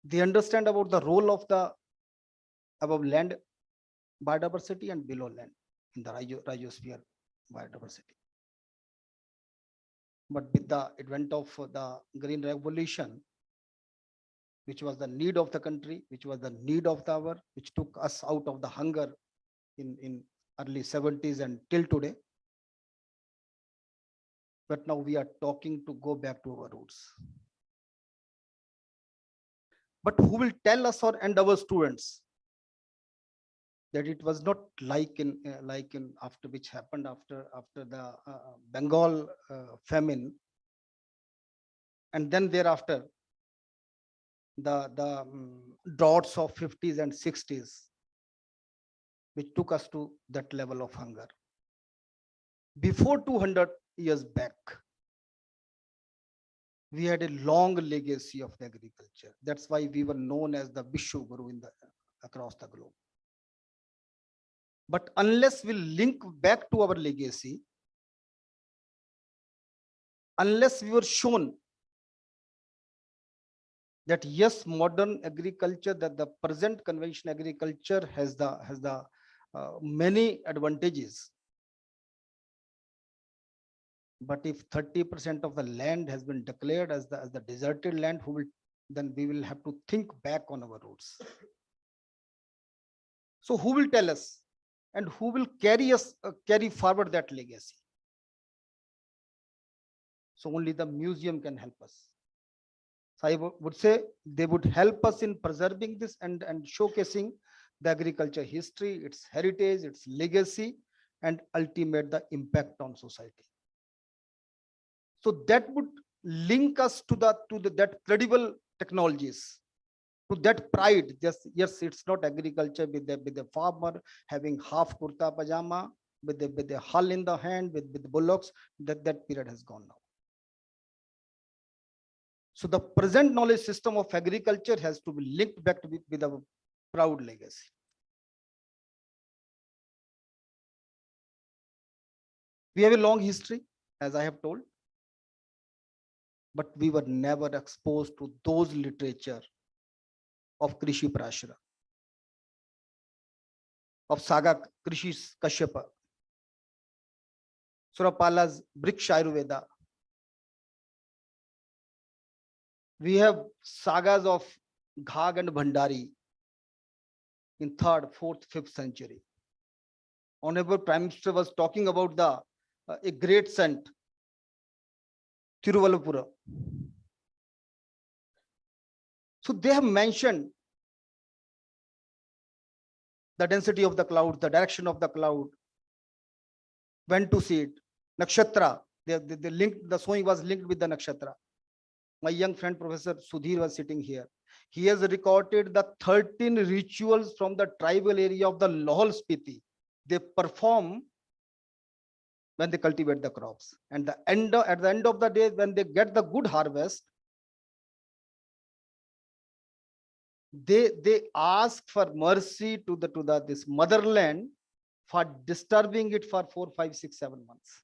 They understand about the role of the above land biodiversity and below land in the rhizosphere biodiversity. But with the advent of the green revolution, which was the need of the country, which was the need of the hour, which took us out of the hunger in early 70s and till today. But now we are talking to go back to our roots. But who will tell us and our students that it was not like in after which happened after the Bengal famine, and then thereafter the droughts of 50s and 60s, which took us to that level of hunger. Before 200 years back, we had a long legacy of the agriculture. That's why we were known as the Vishwa Guru across the globe. But unless we link back to our legacy, unless we were shown that yes, modern agriculture, that the present conventional agriculture has the many advantages. But if 30% of the land has been declared as the deserted land, then we will have to think back on our roots. So who will tell us and who will carry forward that legacy? So only the museum can help us. So I would say they would help us in preserving this and showcasing the agriculture history, its heritage, its legacy, and ultimate the impact on society. So that would link us to that credible technologies, to that pride. Yes, it's not agriculture with the farmer having half kurta pajama with the hull in the hand, with the bullocks, that period has gone now. So the present knowledge system of agriculture has to be linked back to with our proud legacy. We have a long history, as I have told, but we were never exposed to those literature of Krishi Prashara, of Saga Krishi Kashyapa, Surapala's Briksha Ayurveda. We have sagas of Ghag and Bhandari in 3rd, 4th, 5th century. Honorable Prime Minister was talking about the a great saint, Tiruvalapura. So they have mentioned the density of the cloud, the direction of the cloud, when to see it, nakshatra. They linked, the sowing was linked with the nakshatra. My young friend Professor Sudhir was sitting here. He has recorded the 13 rituals from the tribal area of the Lahaul Spiti. They perform when they cultivate the crops. And at the end of the day, when they get the good harvest, they ask for mercy to this motherland for disturbing it for 4, 5, 6, 7 months.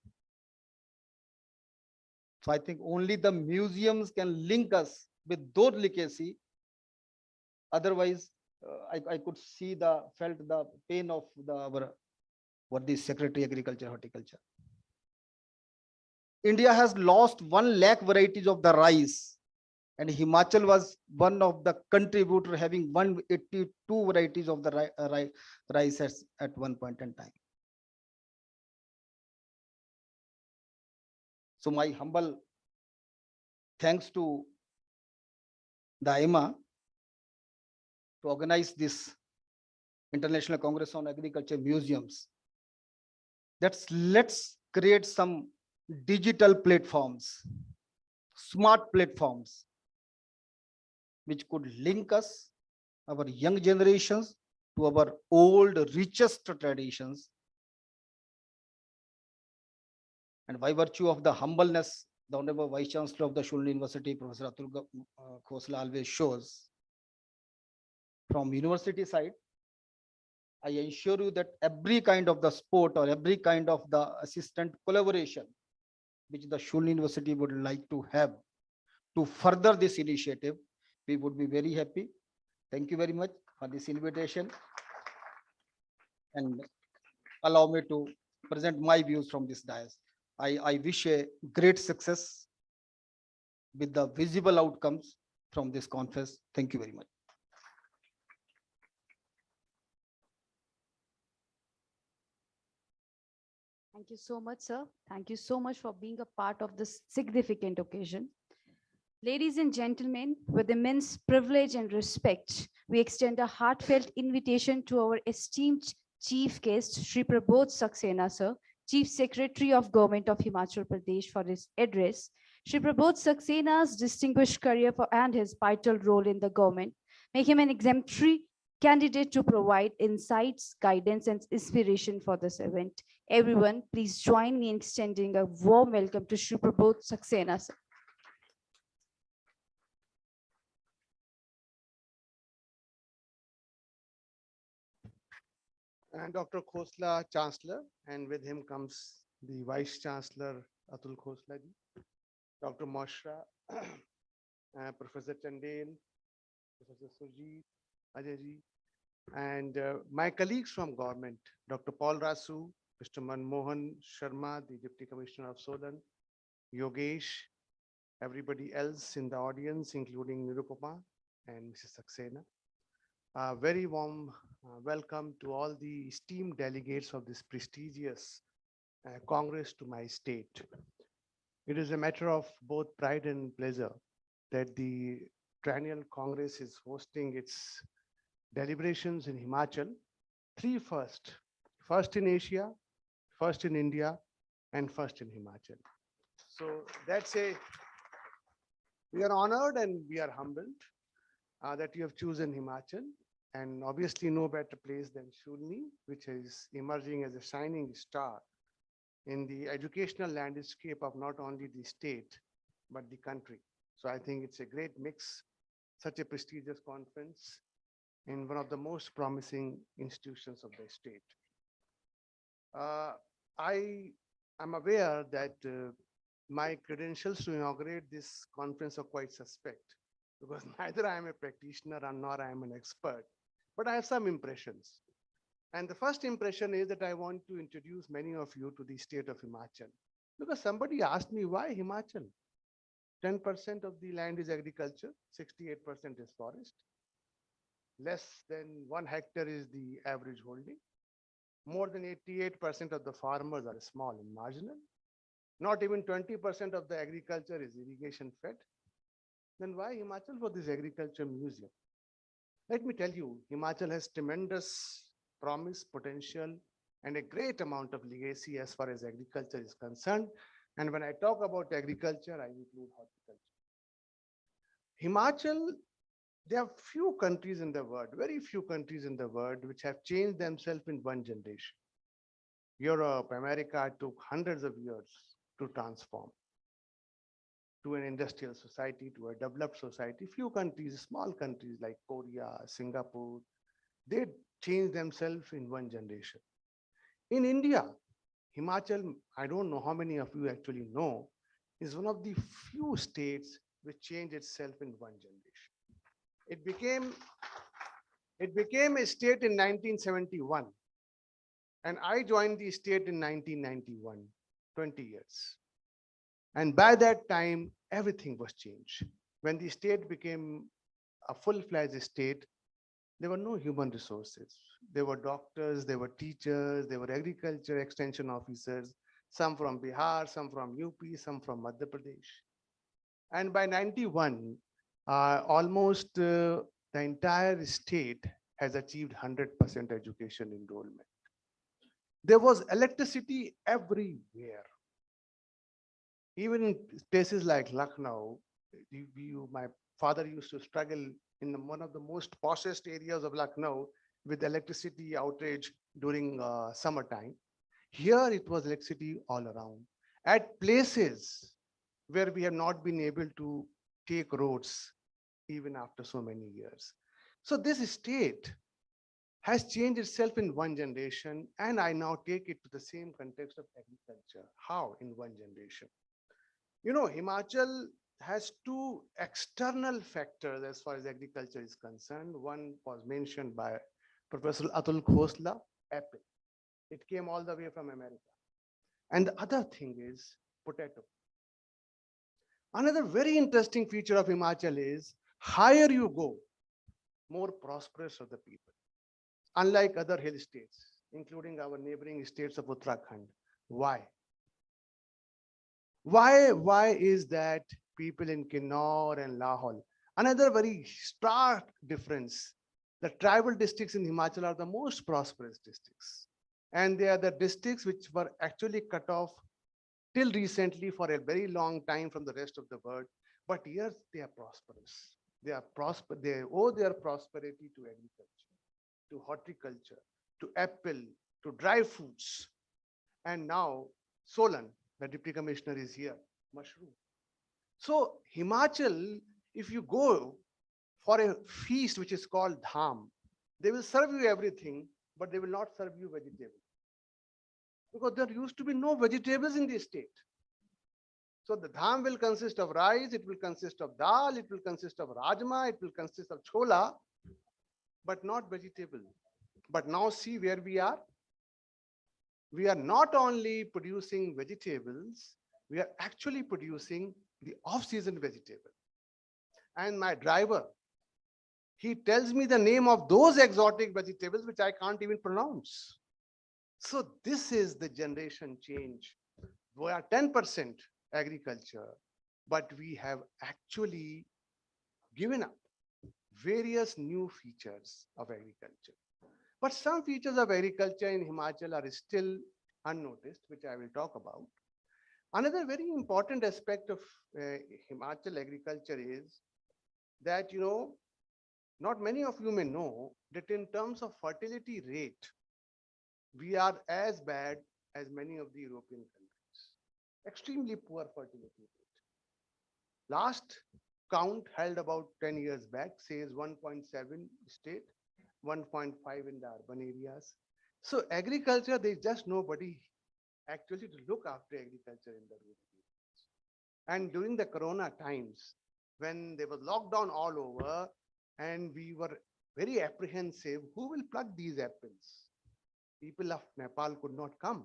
So I think only the museums can link us with those legacy. Otherwise, I could see felt the pain of the Secretary Agriculture, Horticulture. India has lost 1 lakh varieties of the rice, and Himachal was one of the contributor having 182 varieties of the rice at one point in time. So my humble thanks to the CIMA to organize this International Congress on Agriculture Museums. Let's create some digital platforms, smart platforms, which could link us, our young generations, to our old, richest traditions. And by virtue of the humbleness, the Honorable Vice Chancellor of the Shulin University, Professor Atul Khosla, always shows, from university side, I assure you that every kind of the sport or every kind of the assistant collaboration which the Shulin University would like to have to further this initiative, we would be very happy. Thank you very much for this invitation, and allow me to present my views from this dais. I wish a great success with the visible outcomes from this conference. Thank you very much. Thank you so much, sir. Thank you so much for being a part of this significant occasion. Ladies and gentlemen, with immense privilege and respect, we extend a heartfelt invitation to our esteemed chief guest, Shri Prabodh Saxena, sir, Chief Secretary of Government of Himachal Pradesh, for his address. Shri Prabodh Saxena's distinguished career and his vital role in the government make him an exemplary candidate to provide insights, guidance, and inspiration for this event. Everyone, please join me in extending a warm welcome to Shri Prabodh Saxena, sir. And Dr. Khosla, Chancellor, and with him comes the Vice Chancellor, Atul Khosla ji, Dr. Moshra, Professor Chandel, Professor Surjit, Ajay ji, and my colleagues from government, Dr. Paul Rasu, Mr. Manmohan Sharma, the Deputy Commissioner of Sodan, Yogesh, everybody else in the audience, including Nirupama and Mrs. Saxena. A very warm welcome to all the esteemed delegates of this prestigious Congress to my state. It is a matter of both pride and pleasure that the Triennial Congress is hosting its deliberations in Himachal, first in Asia, first in India, and first in Himachal. So we are honored and we are humbled that you have chosen Himachal and obviously no better place than Shulni, which is emerging as a shining star in the educational landscape of not only the state, but the country. So I think it's a great mix, such a prestigious conference in one of the most promising institutions of the state. I am aware that my credentials to inaugurate this conference are quite suspect because neither I am a practitioner and nor I am an expert, but I have some impressions. And the first impression is that I want to introduce many of you to the state of Himachal because somebody asked me why Himachal? 10% of the land is agriculture, 68% is forest. Less than 1 hectare is the average holding. More than 88% of the farmers are small and marginal. Not even 20% of the agriculture is irrigation fed. Then why Himachal for this agriculture museum? Let me tell you, Himachal has tremendous promise, potential, and a great amount of legacy as far as agriculture is concerned. And when I talk about agriculture, I include horticulture. Himachal, there are few countries in the world, very few countries in the world, which have changed themselves in one generation. Europe, America took hundreds of years to transform to an industrial society, to a developed society. Few countries, small countries like Korea, Singapore, they changed themselves in one generation. In India, Himachal, I don't know how many of you actually know, is one of the few states which changed itself in one generation. It became a state in 1971, and I joined the state in 1991, 20 years. And by that time, everything was changed. When the state became a full-fledged state, there were no human resources. There were doctors, there were teachers, there were agriculture extension officers, some from Bihar, some from UP, some from Madhya Pradesh. And by 91, almost the entire state has achieved 100% education enrollment. There was electricity everywhere. Even in places like Lucknow, my father used to struggle in one of the most poshest areas of Lucknow with electricity outrage during summertime. Here it was electricity all around. At places where we have not been able to take roads even after so many years. So this state has changed itself in one generation, and I now take it to the same context of agriculture. How in one generation? You know, Himachal has two external factors as far as agriculture is concerned. One was mentioned by Professor Atul Khosla, apple. It came all the way from America. And the other thing is potato. Another very interesting feature of Himachal is higher you go, more prosperous are the people. Unlike other hill states, including our neighboring states of Uttarakhand. Why? Why is that people in Kinnaur and Lahore? Another very stark difference. The tribal districts in Himachal are the most prosperous districts. And they are the districts which were actually cut off till recently for a very long time from the rest of the world. But here they are prosperous. They owe their prosperity to agriculture, to horticulture, to apple, to dry foods. And now Solan, the deputy commissioner, is here, mushroom. So Himachal, if you go for a feast which is called dham, they will serve you everything, but they will not serve you vegetables. Because there used to be no vegetables in the state. So the dham will consist of rice, it will consist of dal, it will consist of rajma, it will consist of chola, but not vegetable. But now see where we are. We are not only producing vegetables, we are actually producing the off-season vegetable. And my driver, he tells me the name of those exotic vegetables which I can't even pronounce. So this is the generation change. We are 10% agriculture, but we have actually given up various new features of agriculture. But some features of agriculture in Himachal are still unnoticed, which I will talk about. Another very important aspect of Himachal agriculture is that, you know, not many of you may know that in terms of fertility rate, we are as bad as many of the European countries. Extremely poor fertility rate. Last count held about 10 years back says 1.7 state, 1.5 in the urban areas. So agriculture, there's just nobody actually to look after agriculture in the rural areas. And during the Corona times, when there was lockdown all over and we were very apprehensive, who will pluck these apples? People of Nepal could not come.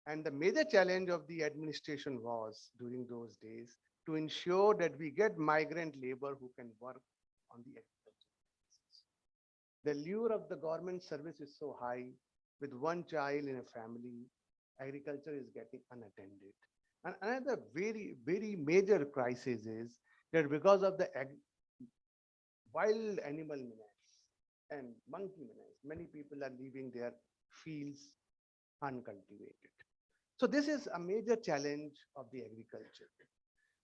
And the major challenge of the administration was during those days to ensure that we get migrant labor who can work on the agriculture. The lure of the government service is so high. With one child in a family, agriculture is getting unattended. And another very, very major crisis is that because of the wild animal menace and monkey menace, many people are leaving their fields uncultivated. So this is a major challenge of the agriculture.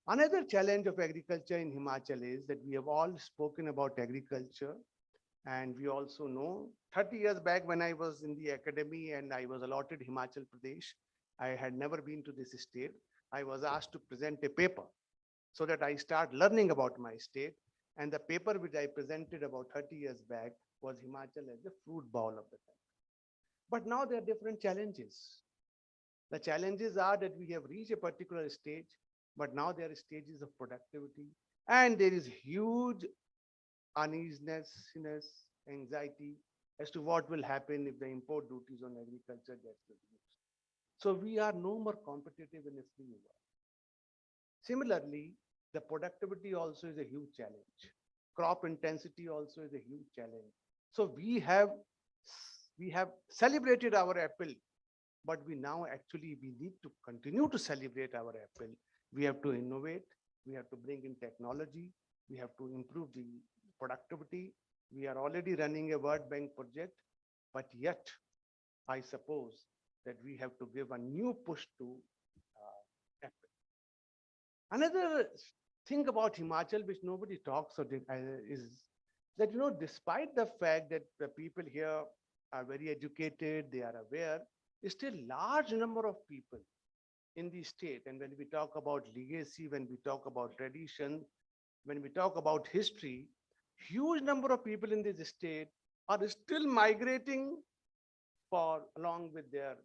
Another challenge of agriculture in Himachal is that we have all spoken about agriculture, and we also know 30 years back when I was in the academy and I was allotted Himachal Pradesh, I had never been to this state. I was asked to present a paper so that I start learning about my state. And the paper which I presented about 30 years back was Himachal as the fruit bowl of the country. But now there are different challenges. The challenges are that we have reached a particular stage, but now there are stages of productivity, and there is huge uneasiness, anxiety as to what will happen if the import duties on agriculture gets reduced. So we are no more competitive in a free world. Similarly, the productivity also is a huge challenge. Crop intensity also is a huge challenge. So we have celebrated our apple, but we need to continue to celebrate our apple. We have to innovate, we have to bring in technology, we have to improve the productivity. We are already running a World Bank project, but yet I suppose that we have to give a new push to apple. Another thing about Himachal which nobody talks about is that, despite the fact that the people here are very educated, they are aware, still large number of people in the state. And when we talk about legacy, when we talk about tradition, when we talk about history, huge number of people in this state are still migrating along with their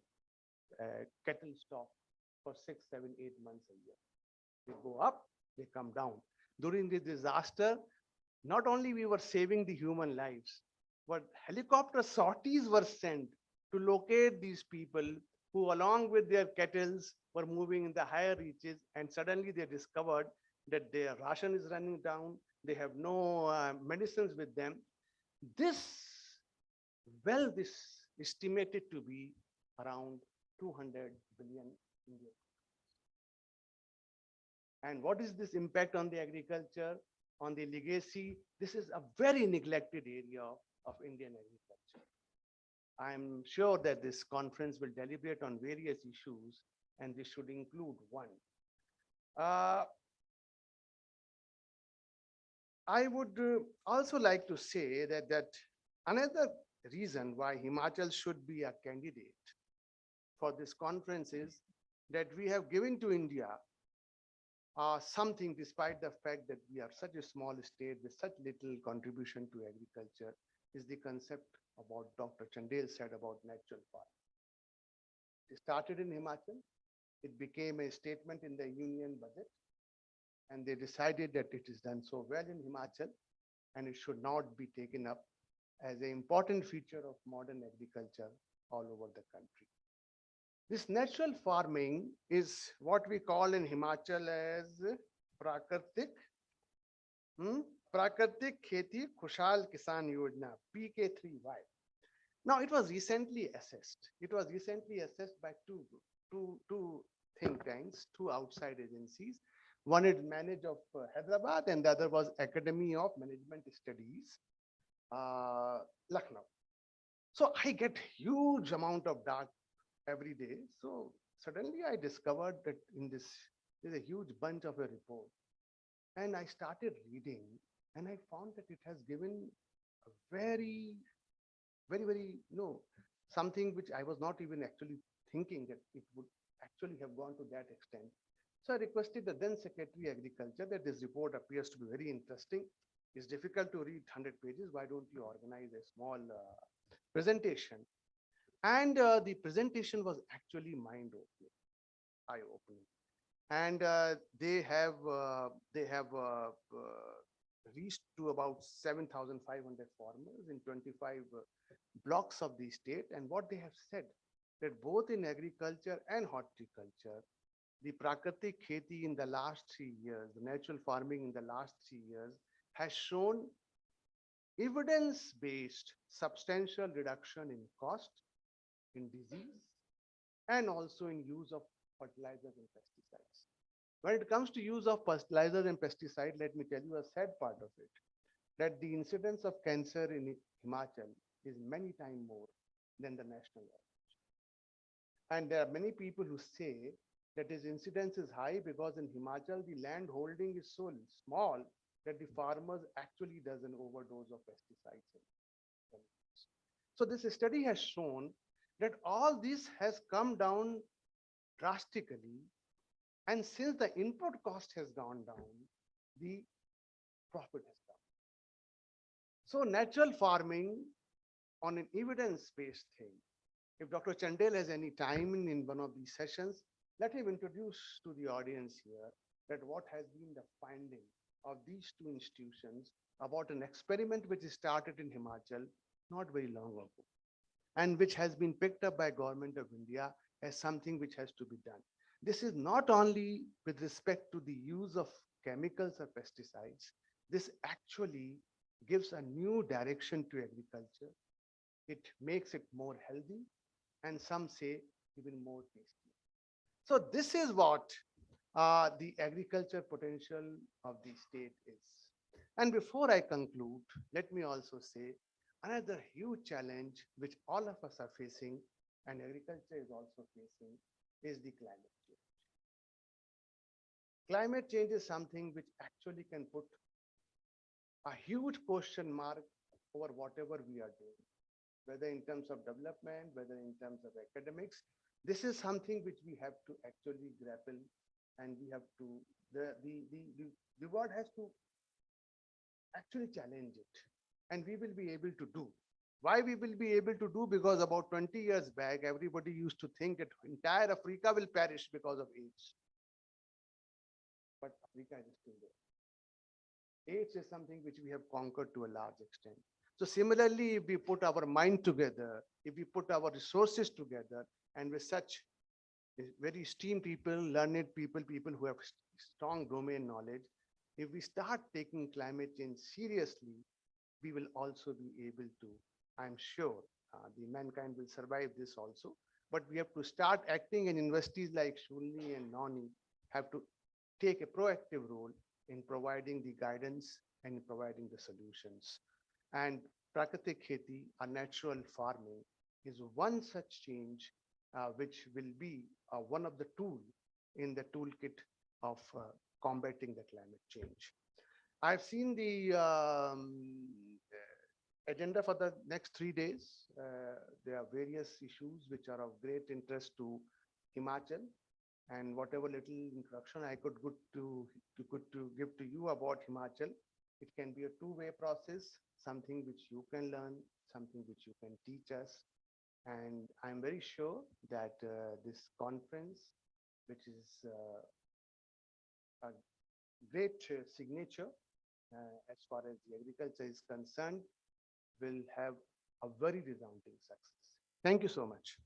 cattle stock for 6, 7, 8 months a year. They go up, they come down. During the disaster, not only we were saving the human lives, but helicopter sorties were sent to locate these people who, along with their cattle, were moving in the higher reaches, and suddenly they discovered that their ration is running down, they have no medicines with them. This wealth is estimated to be around 200 billion Indian. And what is this impact on the agriculture, on the legacy? This is a very neglected area of Indian agriculture. I'm sure that this conference will deliberate on various issues, and this should include one. I would also like to say that another reason why Himachal should be a candidate for this conference is that we have given to India something, despite the fact that we are such a small state with such little contribution to agriculture, is the concept about Dr. Chandel said about natural farming. It started in Himachal. It became a statement in the union budget, and they decided that it is done so well in Himachal and it should not be taken up as an important feature of modern agriculture all over the country. This natural farming is what we call in Himachal as Prakartik. Prakartik Kheti Khushal Kisan Yojana, PK3Y. Now, it was recently assessed. It was recently assessed by two think tanks, two outside agencies. One is Manage of Hyderabad, and the other was Academy of Management Studies, Lucknow. So I get huge amount of data every day. So suddenly I discovered that there's a huge bunch of a report. And I started reading, and I found that it has given very, very, something which I was not even actually thinking that it would actually have gone to that extent. So I requested the then Secretary Agriculture that this report appears to be very interesting. It's difficult to read 100 pages. Why don't you organize a small presentation? And the presentation was actually mind-opening, eye-opening. And they have reached to about 7,500 farmers in 25 blocks of the state. And what they have said, that both in agriculture and horticulture, the Prakratik Kheti in the last 3 years, the natural farming in the last 3 years, has shown evidence-based substantial reduction in cost, in disease, and also in use of fertilizers and pesticides. When it comes to use of fertilizers and pesticides, let me tell you a sad part of it, that the incidence of cancer in Himachal is many times more than the national average. And there are many people who say that his incidence is high because in Himachal, the land holding is so small that the farmers actually does an overdose of pesticides. So this study has shown that all this has come down drastically. And since the input cost has gone down, the profit has gone. So natural farming on an evidence-based thing. If Dr. Chandel has any time in one of these sessions, let him introduce to the audience here that what has been the finding of these two institutions about an experiment which started in Himachal not very long ago, and which has been picked up by Government of India as something which has to be done. This is not only with respect to the use of chemicals or pesticides, this actually gives a new direction to agriculture. It makes it more healthy, and some say even more tasty. So this is what the agriculture potential of the state is. And before I conclude, let me also say another huge challenge which all of us are facing and agriculture is also facing is the climate change. Climate change is something which actually can put a huge question mark over whatever we are doing, whether in terms of development, whether in terms of academics. This is something which we have to actually grapple, and we have to, the world has to actually challenge it, and we will be able to do. Why we will be able to do? Because about 20 years back, everybody used to think that entire Africa will perish because of AIDS. But Africa is still there. AIDS is something which we have conquered to a large extent. So similarly, if we put our mind together, if we put our resources together, and with such very esteemed people, learned people, people who have strong domain knowledge, if we start taking climate change seriously, we will also be able to, I'm sure, the mankind will survive this also. But we have to start acting, and universities like Shulni and Nani have to take a proactive role in providing the guidance and in providing the solutions. And Prakratik Kheti, or natural farming, is one such change which will be one of the tools in the toolkit of combating the climate change. I've seen the agenda for the next 3 days. There are various issues which are of great interest to Himachal, and whatever little introduction I could give to you about Himachal, it can be a two-way process, something which you can learn, something which you can teach us. And I'm very sure that this conference, which is a great signature as far as the agriculture is concerned, will have a very resounding success. Thank you so much.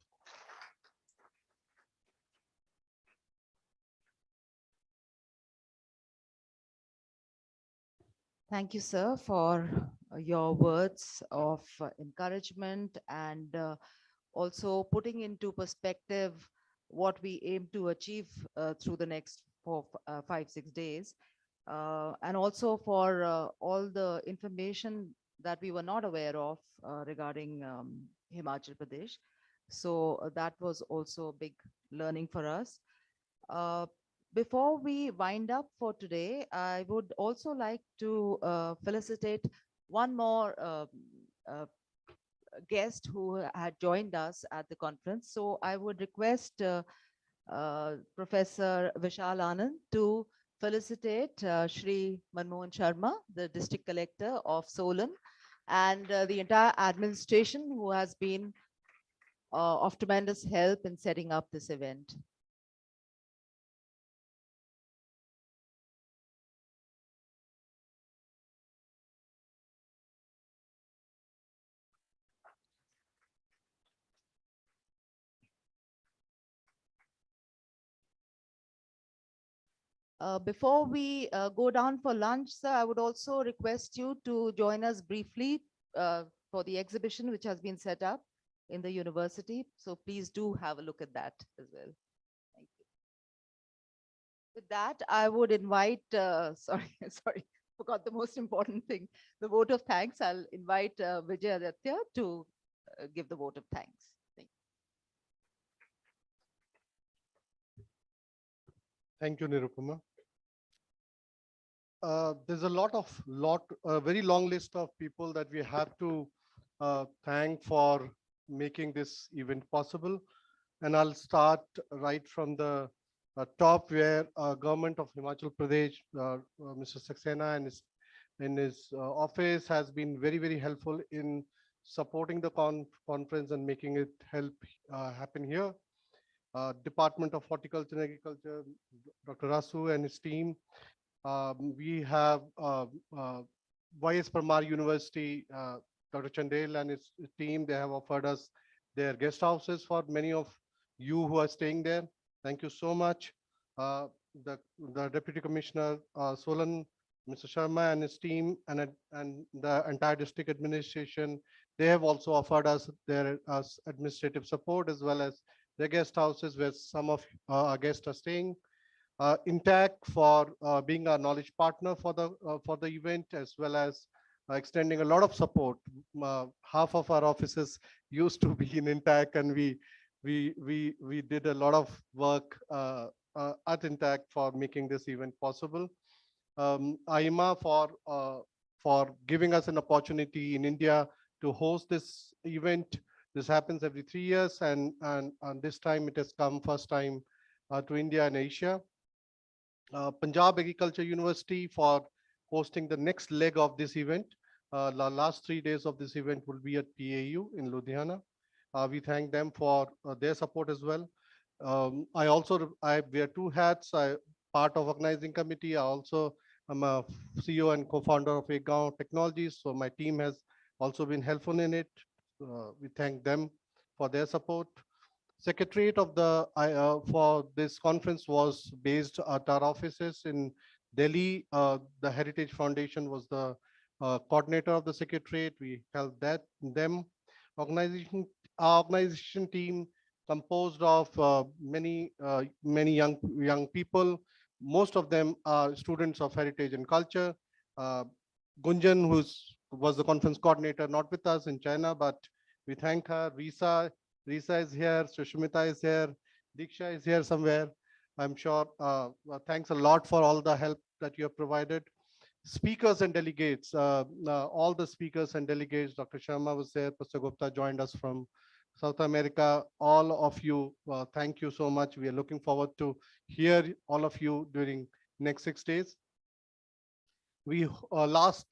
Thank you, sir, for your words of encouragement and also putting into perspective what we aim to achieve through the next 5, 6 days. And also for all the information that we were not aware of regarding Himachal Pradesh. So that was also a big learning for us. Before we wind up for today, I would also like to felicitate one more uh, guest who had joined us at the conference. So I would request Professor Vishal Anand to felicitate Shri Manmohan Sharma, the District Collector of Solan, and the entire administration who has been of tremendous help in setting up this event. Before we go down for lunch, sir, I would also request you to join us briefly for the exhibition which has been set up in the university. So please do have a look at that as well. Thank you. With that, I would invite, sorry, forgot the most important thing, the vote of thanks. I'll invite Vijay Aditya to give the vote of thanks. Thank you. Thank you, Nirupama. There's a very long list of people that we have to thank for making this event possible. And I'll start right from the top, where government of Himachal Pradesh, Mr. Saxena and his office has been very, very helpful in supporting the conference and making it happen here. Department of Horticulture and Agriculture, Dr. Rasu and his team. We have YS Parmar University, Dr. Chandel and his team. They have offered us their guest houses for many of you who are staying there. Thank you so much. The Deputy Commissioner Solan, Mr. Sharma and his team, and the entire district administration, they have also offered us their administrative support as well as their guest houses where some of our guests are staying. Intact for being our knowledge partner for the event, as well as extending a lot of support. Half of our offices used to be in Intact, and we did a lot of work at Intact for making this event possible. CIMA for giving us an opportunity in India to host this event. This happens every 3 years, and this time it has come first time to India and Asia. Punjab Agriculture University for hosting the next leg of this event. The last 3 days of this event will be at PAU in Ludhiana. We thank them for their support as well. I wear 2 hats. I part of organizing committee. I also am a CEO and co-founder of Ekgaon Technologies. So my team has also been helpful in it. We thank them for their support. Secretariat of the for this conference was based at our offices in Delhi. The Heritage Foundation was the coordinator of the secretariat. We held them. Our organization team composed of many young people. Most of them are students of heritage and culture. Gunjan, was the conference coordinator, not with us in China, but we thank her. Risa is here, Sushmita is here, Diksha is here somewhere. I'm sure. Thanks a lot for all the help that you have provided. Speakers and delegates, all the speakers and delegates, Dr. Sharma was there, Pastor Gupta joined us from South America. All of you, thank you so much. We are looking forward to hear all of you during next 6 days. We last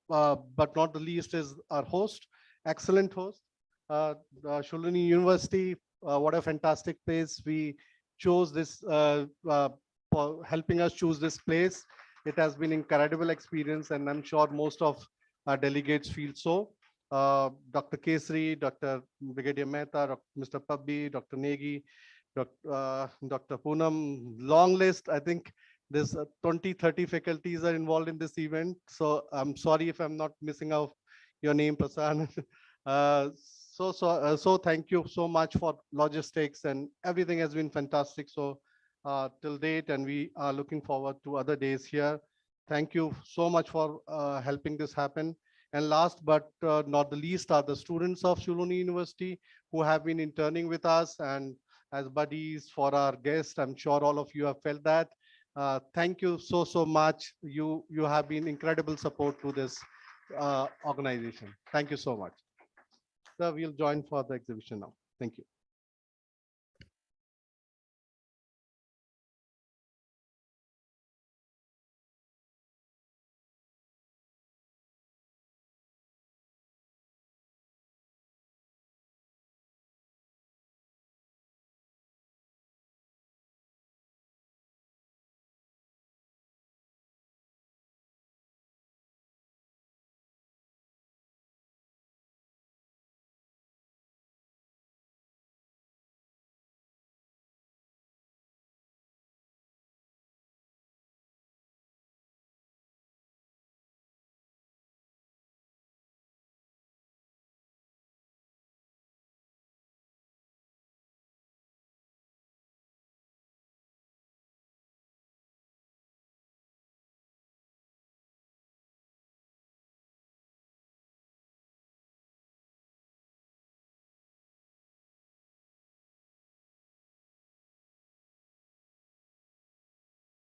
but not the least is our host, excellent host. Shulani University, what a fantastic place. We chose this for helping us choose this place. It has been incredible experience, and I'm sure most of our delegates feel so. Dr. Kesri, Dr. Brigadier Mehta, Mr. Pabbi, Dr. Negi, Dr. Poonam, long list. I think there's 20, 30 faculties are involved in this event. So I'm sorry if I'm not missing out your name, Prasan. So thank you so much for logistics, and everything has been fantastic. So till date, and we are looking forward to other days here. Thank you so much for helping this happen. And last but not the least are the students of Shulani University who have been interning with us and as buddies for our guests. I'm sure all of you have felt that. Thank you so much. You have been incredible support to this organization. Thank you so much. Sir, we'll join for the exhibition now. Thank you.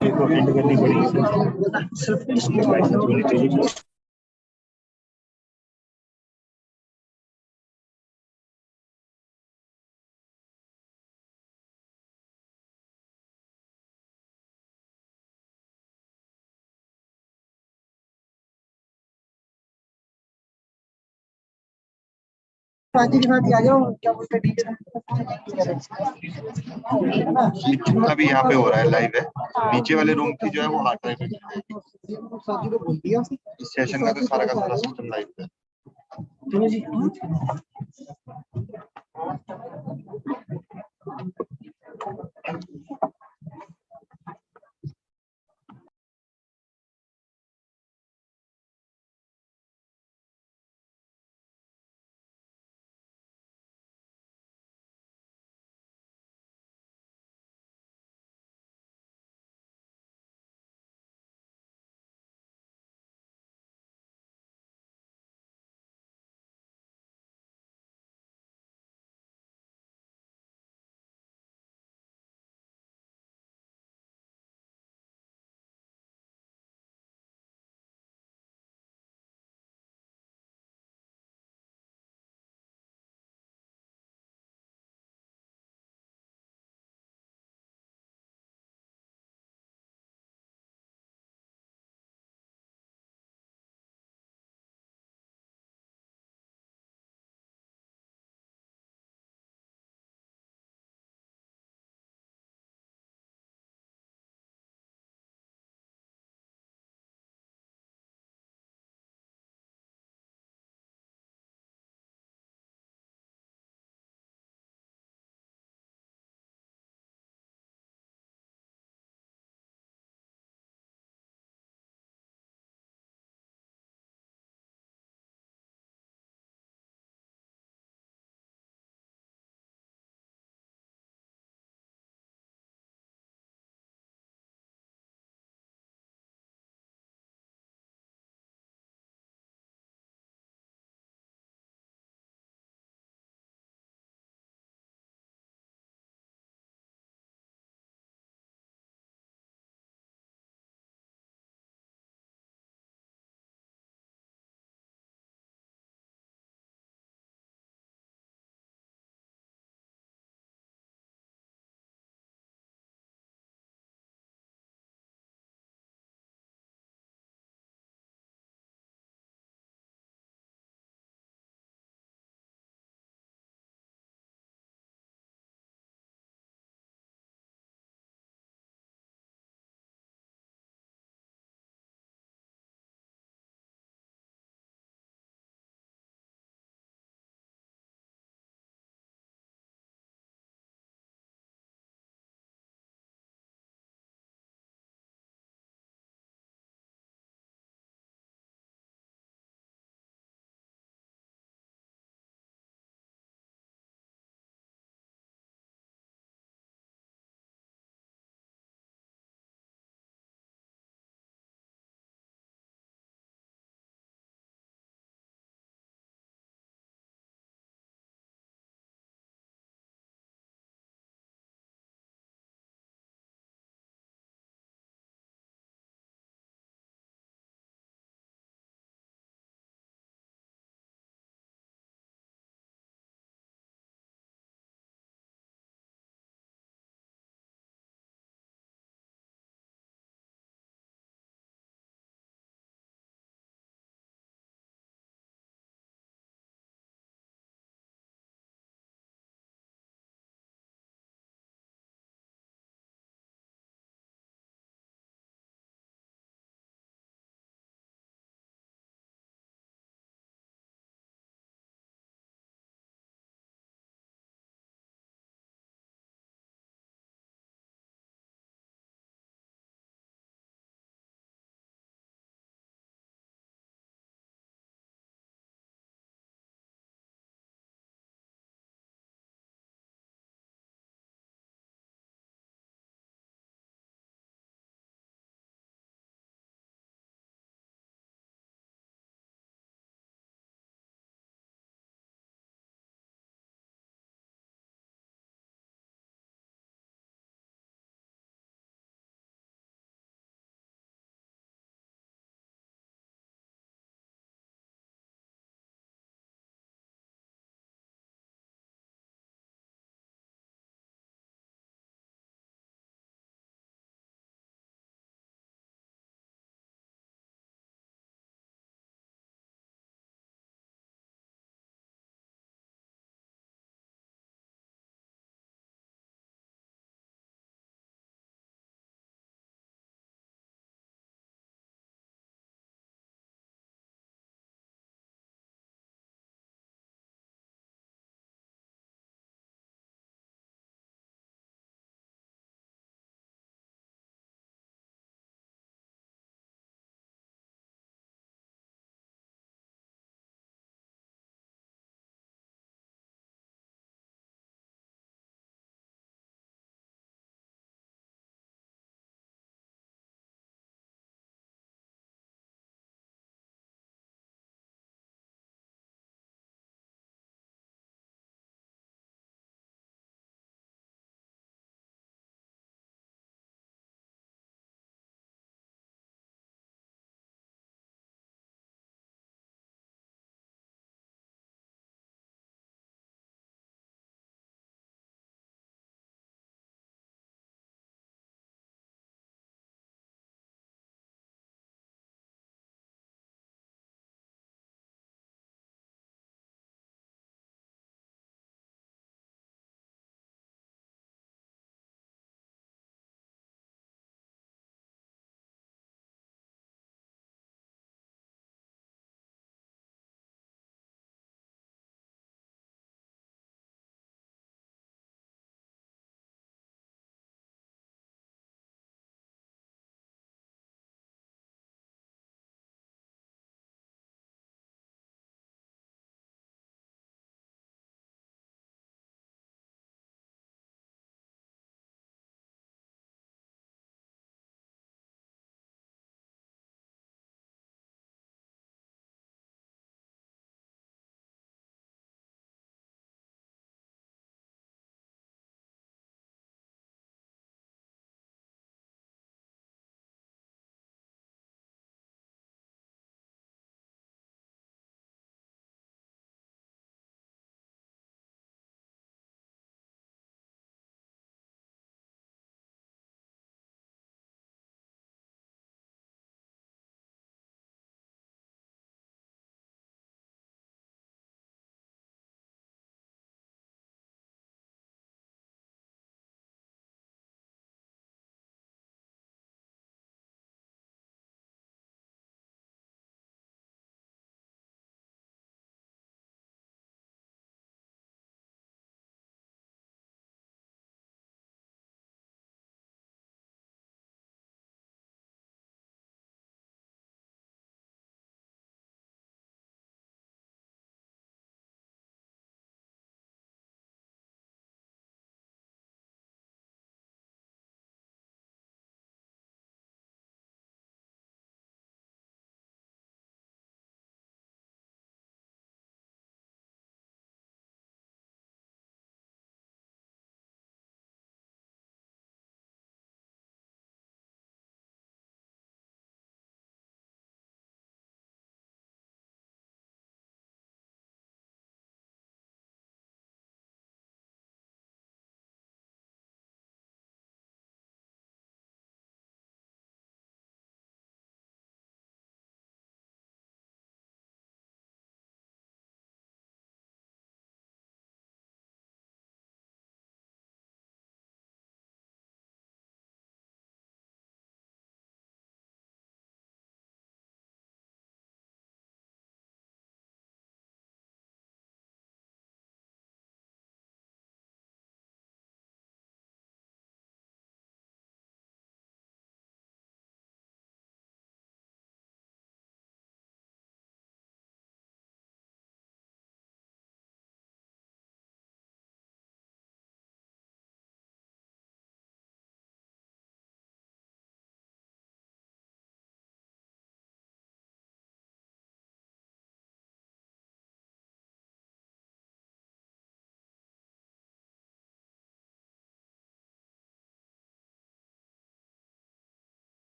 Attend करनी पड़ेगी सिर्फ इसमें licence होनी चाहिए। अभी यहाँ पे हो रहा है, लाइव है। नीचे वाले रूम की जो है वो हार्ड ड्राइव में इस सेशन का तो सारा का सारा सिस्टम लाइव है।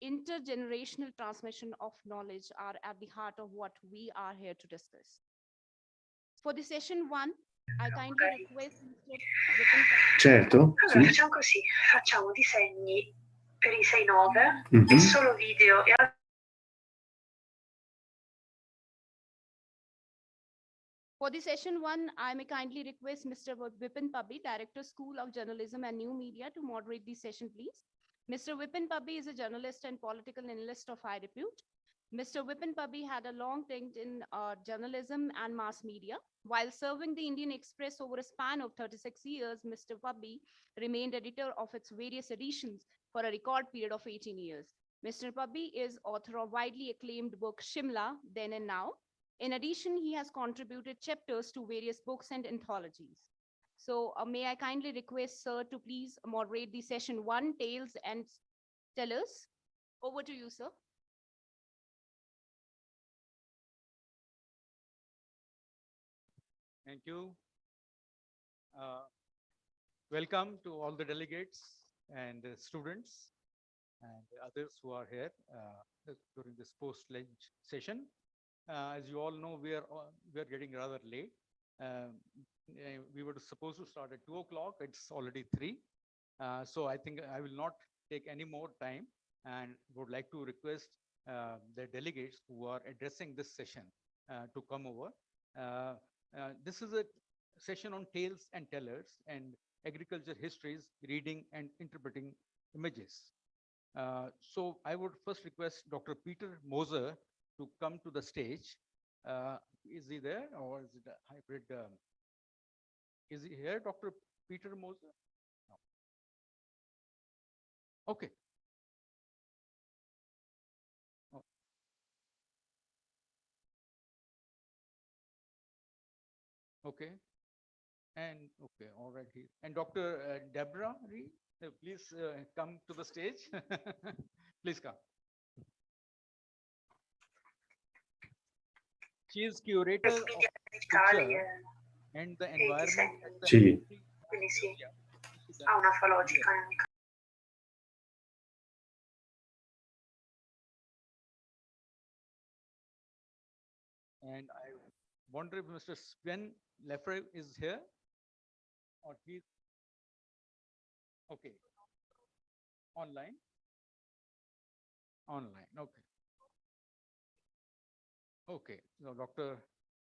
intergenerational transmission of knowledge are at the heart of what we are here to discuss. For the session one, I kindly request Mr. Vipin Patel. Certo, Allora, sì. facciamo così, facciamo disegni per i 6-9 Mhm. e solo video. For the session one, I may kindly request Mr. Vipin Pabbi, Director, School of Journalism and New Media, to moderate the session, please. Mr. Vipin Pabbi is a journalist and political analyst of high repute. Mr. Vipin Pabbi had a long stint in journalism and mass media. While serving the Indian Express over a span of 36 years, Mr. Pabbi remained editor of its various editions for a record period of 18 years. Mr. Pabbi is author of widely acclaimed book Shimla, Then and Now. In addition, he has contributed chapters to various books and anthologies. So may I kindly request sir to please moderate the session one, Tales and Tellers. Over to you, sir. Thank you. Welcome to all the delegates and students and others who are here during this post-lunch session. As you all know, we are getting rather late. We were supposed to start at 2 o'clock. It's already 3. So I think I will not take any more time and would like to request the delegates who are addressing this session to come over. This is a session on tales and tellers and agriculture histories, reading and interpreting images. So I would first request Dr. Peter Moser to come to the stage. Is he there or is it a hybrid? Is he here, Dr. Peter Moser? No. Okay. Oh. Okay. And okay, all right. And Dr. Deborah Reed, please come to the stage. Please come. She is curator of culture and the environment at the Sì. Quindi sì, ha una sua logica. And I wonder if Mr. Sven Lefebvre is here or he's okay. Online? Online, okay. Okay, so Dr.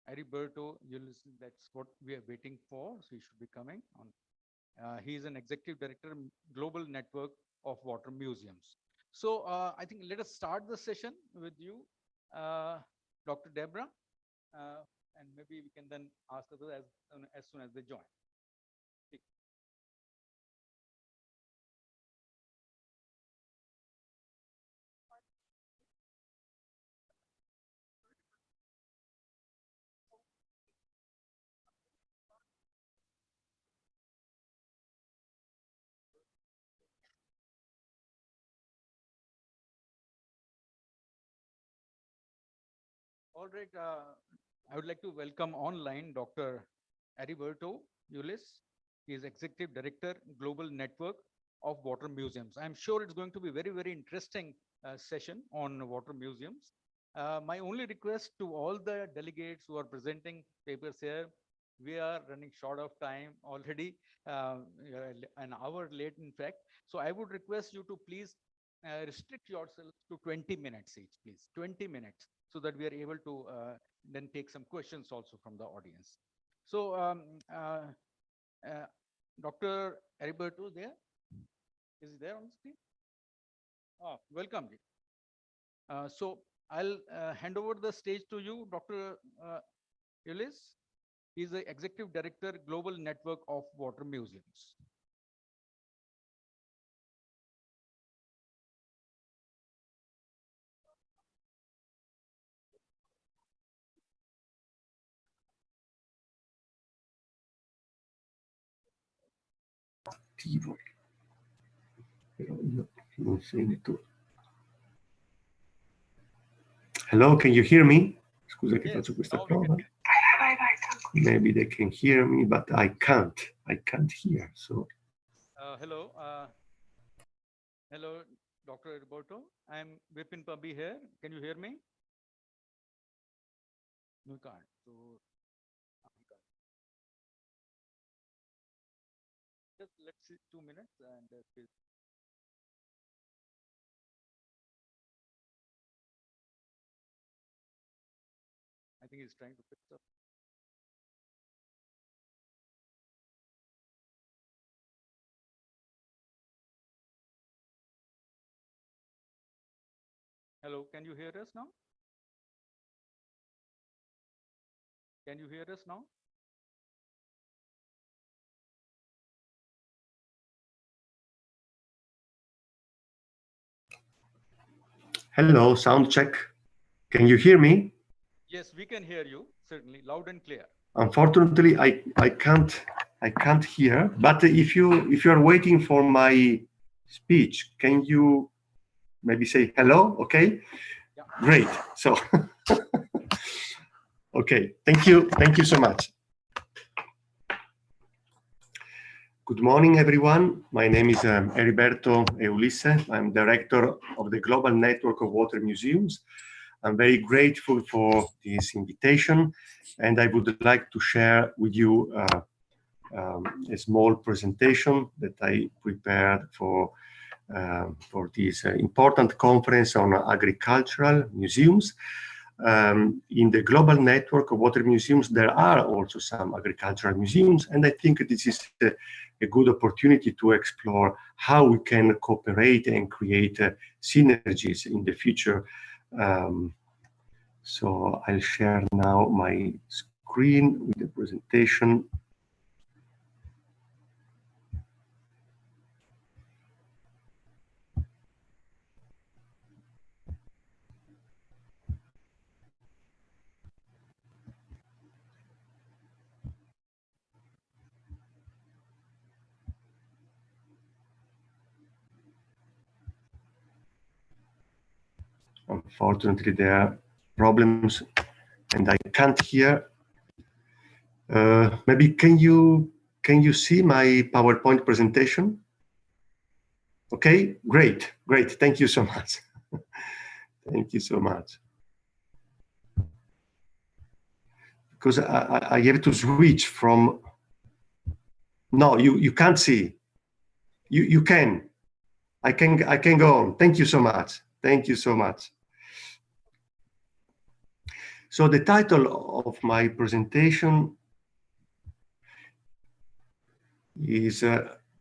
Heriberto, you listen, that's what we are waiting for. So he should be coming on. He is an executive director, Global Network of Water Museums. So I think let us start the session with you, Dr. Deborah, and maybe we can then ask others as soon as they join. All right, I would like to welcome online Dr. Heriberto Ulis. He is Executive Director, Global Network of Water Museums. I'm sure it's going to be very, very interesting session on water museums. My only request to all the delegates who are presenting papers here, we are running short of time already, an hour late in fact. So I would request you to please restrict yourselves to 20 minutes each, please, 20 minutes, so that we are able to then take some questions also from the audience. So Dr. Heriberto there? Is he there on the screen? Oh, welcome. So I'll hand over the stage to you, Dr. Ulis. He's the Executive Director, Global Network of Water Museums. Hello, can you hear me? Scusa che Yes, faccio questa now we prova. Maybe they can hear me, but I can't. I can't hear. So Hello. Hello, Dr. Roberto. I'm Vipin Pabbi here. Can you hear me? No, you can't. So, just let's see 2 minutes and I think he's trying to fix up. Hello, can you hear us now? Can you hear us now? Hello, sound check. Can you hear me? Yes, we can hear you, certainly, loud and clear. Unfortunately, I can't hear. But if you are waiting for my speech, can you maybe say hello? Okay, yeah. Great. So, okay, thank you so much. Good morning, everyone. My name is Heriberto Eulisse. I'm director of the Global Network of Water Museums. I'm very grateful for this invitation, and I would like to share with you a small presentation that I prepared for this important conference on agricultural museums. In the global network of water museums, there are also some agricultural museums, and I think this is a good opportunity to explore how we can cooperate and create synergies in the future. So I'll share now my screen with the presentation. Unfortunately, there are problems and I can't hear. Maybe can you see my PowerPoint presentation? Okay, great. Thank you so much. Thank you so much. Because I have to switch from. No, you can't see. You can. I can go on. Thank you so much. Thank you so much. So the title of my presentation is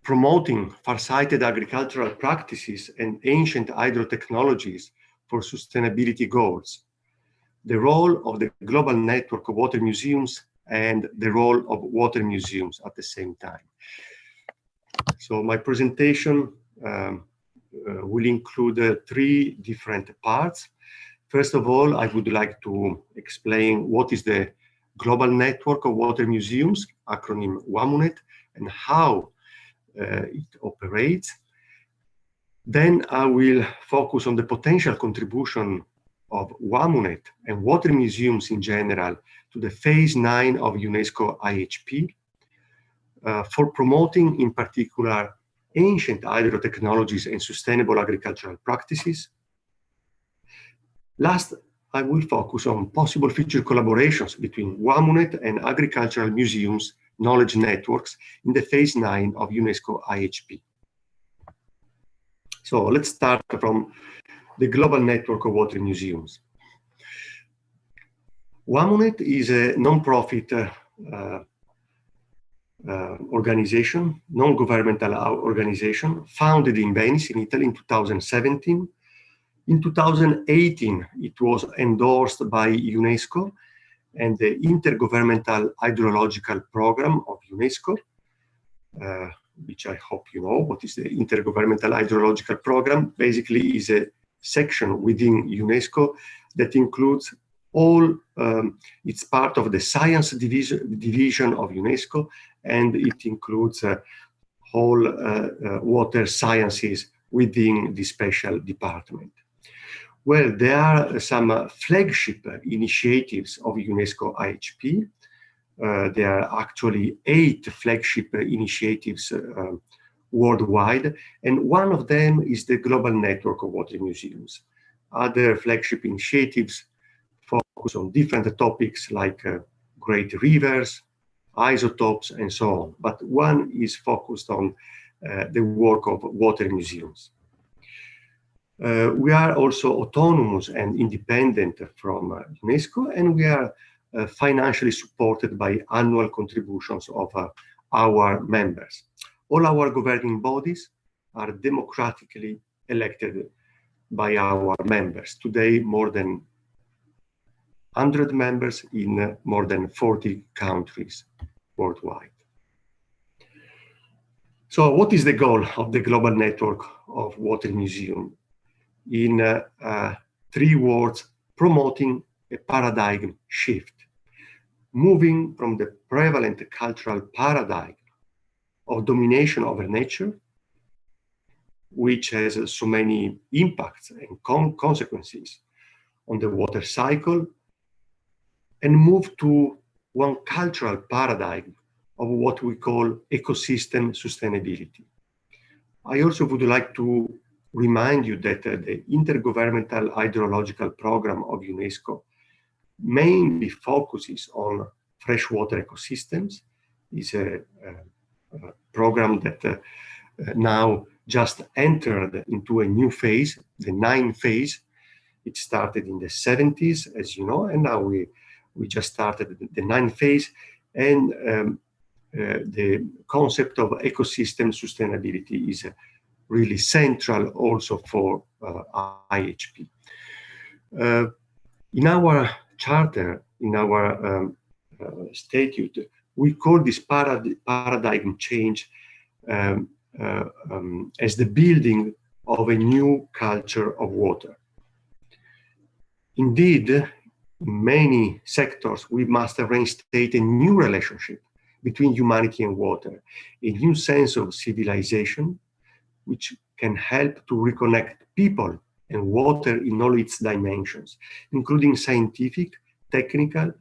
Promoting Far-Sighted Agricultural Practices and Ancient Hydrotechnologies for Sustainability Goals, the role of the global network of water museums and the role of water museums at the same time. So my presentation will include 3 different parts. First of all, I would like to explain what is the Global Network of Water Museums, acronym WAMUNET, and how it operates. Then I will focus on the potential contribution of WAMUNET and water museums in general to the phase 9 of UNESCO IHP for promoting, in particular, ancient hydrotechnologies and sustainable agricultural practices. Last, I will focus on possible future collaborations between WAMUNET and agricultural museums knowledge networks in the phase 9 of UNESCO IHP. So let's start from the Global Network of Water Museums. WAMUNET is a non-profit organization, non-governmental organization, founded in Venice, in Italy in 2017. In 2018, it was endorsed by UNESCO and the Intergovernmental Hydrological Program of UNESCO, which I hope you know. What is the Intergovernmental Hydrological Program? Basically is a section within UNESCO that includes all, it's part of the science division of UNESCO, and it includes whole water sciences within the special department. Well, there are some flagship initiatives of UNESCO IHP. There are actually 8 flagship initiatives worldwide, and one of them is the Global Network of Water Museums. Other flagship initiatives focus on different topics like great rivers, isotopes, and so on, but one is focused on the work of water museums. We are also autonomous and independent from UNESCO, and we are financially supported by annual contributions of our members. All our governing bodies are democratically elected by our members. Today, more than 100 members in more than 40 countries worldwide. So what is the goal of the Global Network of Water Museum? In 3 words, promoting a paradigm shift, moving from the prevalent cultural paradigm of domination over nature, which has so many impacts and consequences on the water cycle, and move to one cultural paradigm of what we call ecosystem sustainability. I also would like to remind you that the Intergovernmental Hydrological Program of UNESCO mainly focuses on freshwater ecosystems. It's a program that now just entered into a new phase, the 9th phase. It started in the 70s, as you know, and now we just started the 9th phase. And the concept of ecosystem sustainability is really central also for IHP. In our charter, in our statute, we call this paradigm change as the building of a new culture of water. Indeed, in many sectors, we must reinstate a new relationship between humanity and water, a new sense of civilization, which can help to reconnect people and water in all its dimensions, including scientific, technical,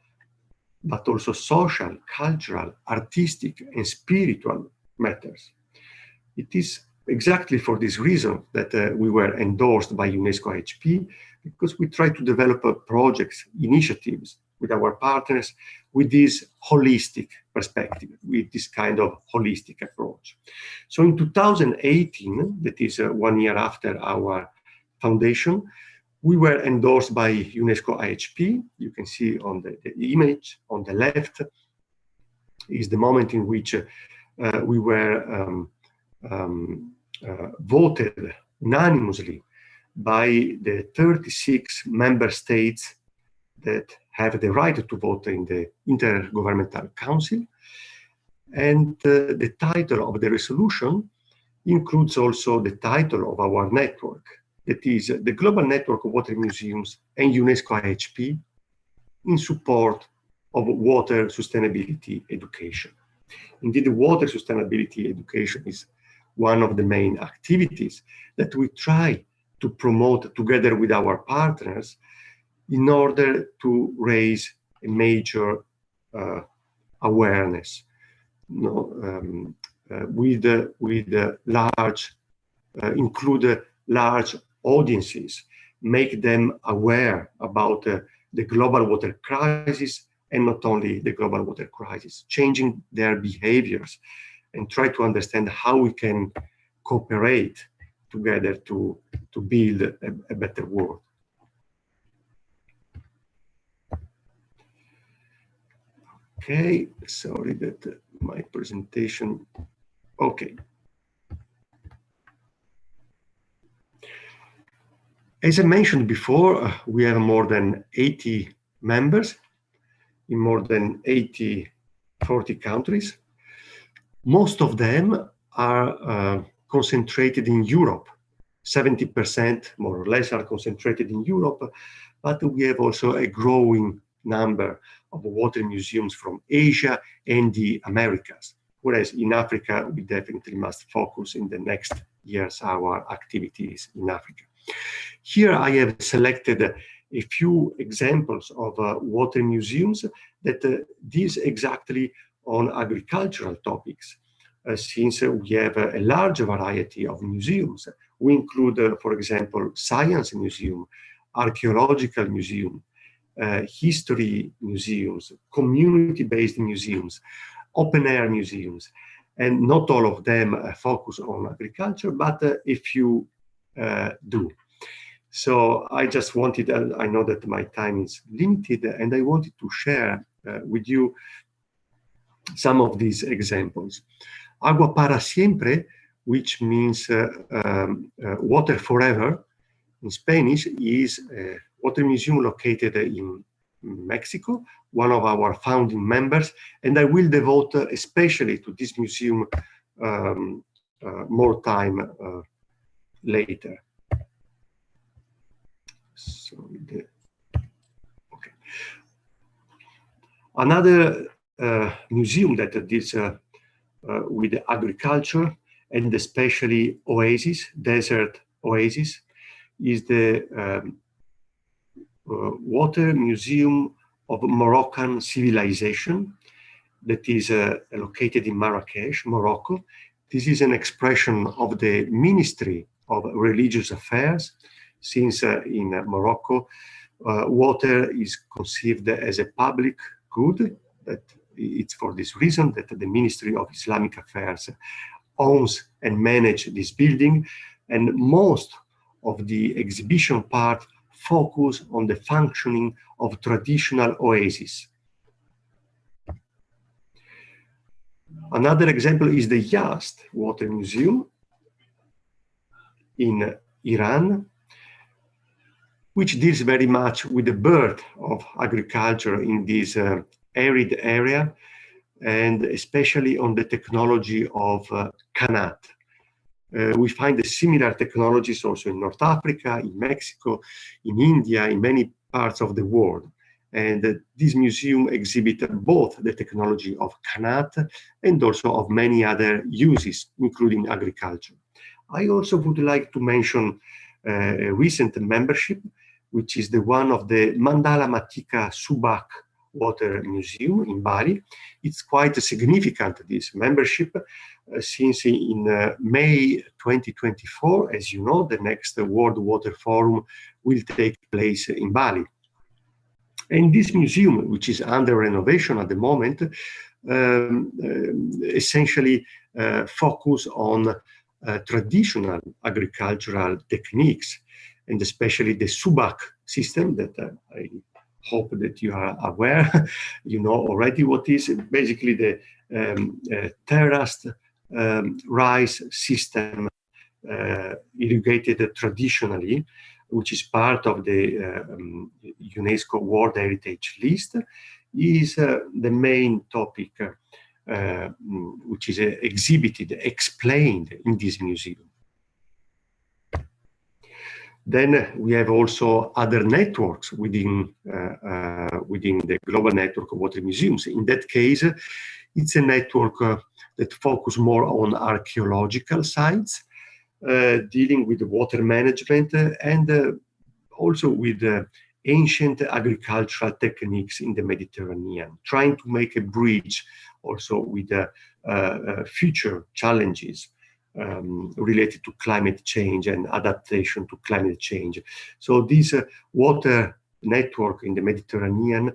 but also social, cultural, artistic, and spiritual matters. It is exactly for this reason that we were endorsed by UNESCO IHP, because we try to develop projects, initiatives with our partners with this holistic perspective, with this kind of holistic approach. So in 2018, that is 1 year after our foundation, we were endorsed by UNESCO IHP. You can see on the image on the left is the moment in which we were voted unanimously by the 36 member states that have the right to vote in the Intergovernmental Council. And the title of the resolution includes also the title of our network, that is the Global Network of Water Museums and UNESCO IHP in support of water sustainability education. Indeed, water sustainability education is one of the main activities that we try to promote together with our partners in order to raise a major awareness, include large audiences, make them aware about the global water crisis, and not only the global water crisis, changing their behaviors, and try to understand how we can cooperate together to build a better world. Okay, sorry that my presentation, okay. As I mentioned before, we have more than 80 members in more than 40 countries. Most of them are concentrated in Europe. 70% more or less are concentrated in Europe, but we have also a growing number of water museums from Asia and the Americas. Whereas in Africa, we definitely must focus in the next years our activities in Africa. Here I have selected a few examples of water museums that deals exactly on agricultural topics. since we have a large variety of museums. We include, for example, science museum, archaeological museum, history museums, community-based museums, open-air museums, and not all of them focus on agriculture, but a few do. So I just wanted, I know that my time is limited, and I wanted to share with you some of these examples. Agua para siempre, which means water forever in Spanish, is a water museum located in Mexico, one of our founding members, and I will devote especially to this museum more time later. So okay. Another museum that deals with agriculture and especially oasis, desert oasis, is the Water Museum of Moroccan Civilization that is located in Marrakesh, Morocco. This is an expression of the Ministry of Religious Affairs, since in Morocco, water is conceived as a public good. That it's for this reason that the Ministry of Islamic Affairs owns and manages this building, and most of the exhibition part focus on the functioning of traditional oases. Another example is the Yazd Water Museum in Iran, which deals very much with the birth of agriculture in this arid area, and especially on the technology of Qanat. We find the similar technologies also in North Africa, in Mexico, in India, in many parts of the world. And this museum exhibits both the technology of Qanat and also of many other uses, including agriculture. I also would like to mention a recent membership, which is the one of the Mandala Matika Subak Water Museum in Bali. It's quite significant, this membership, since in May 2024, as you know, the next World Water Forum will take place in Bali. And this museum, which is under renovation at the moment, essentially focus on traditional agricultural techniques, and especially the Subak system that I hope that you are aware. You know already what is basically the terraced rice system irrigated traditionally, which is part of the UNESCO World Heritage List, is the main topic which is exhibited, explained in this museum. Then we have also other networks within the global network of water museums. In that case, it's a network that focuses more on archaeological sites, dealing with water management and also with ancient agricultural techniques in the Mediterranean, trying to make a bridge also with future challenges related to climate change and adaptation to climate change. So this water network in the Mediterranean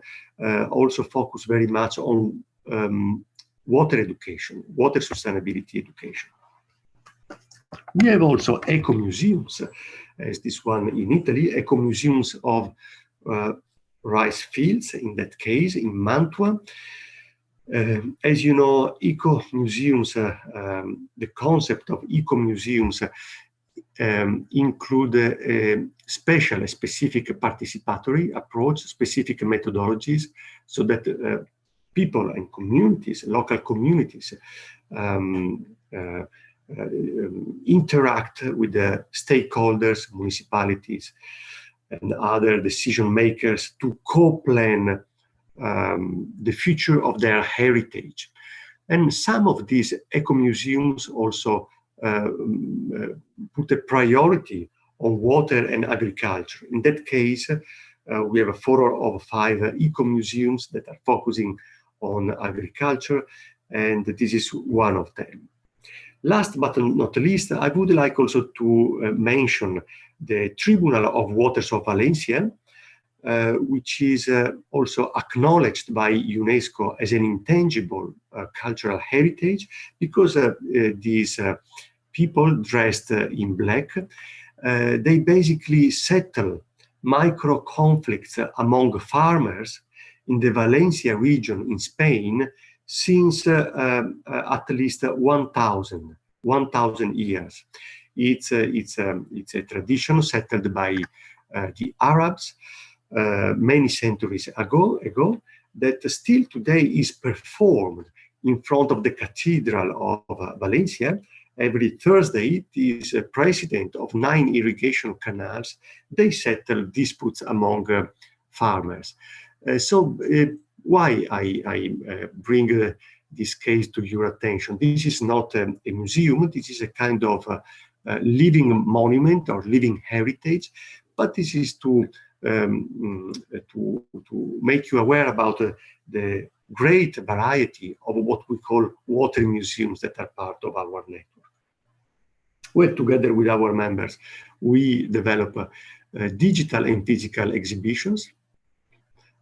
also focus very much on water education, water sustainability education. We have also eco-museums, as this one in Italy, eco-museums of rice fields, in that case, in Mantua. As you know, eco-museums, the concept of eco-museums include a specific participatory approach, specific methodologies, so that people and communities, local communities, interact with the stakeholders, municipalities, and other decision makers to co-plan the future of their heritage. And some of these eco-museums also put a priority on water and agriculture. In that case, we have 4 or 5 eco-museums that are focusing on agriculture, and this is one of them. Last but not least, I would like also to mention the Tribunal of Waters of Valencia, which is also acknowledged by UNESCO as an intangible cultural heritage, because these people dressed in black, they basically settle micro conflicts among farmers in the Valencia region in Spain since at least 1,000 years. It's a tradition settled by the Arabs many centuries ago that still today is performed in front of the Cathedral of Valencia. Every Thursday, these president of 9 irrigation canals, they settle disputes among farmers. Why I bring this case to your attention? This is not a museum. This is a kind of living monument or living heritage, but this is to make you aware about the great variety of what we call water museums that are part of our network. Where together with our members, we develop digital and physical exhibitions.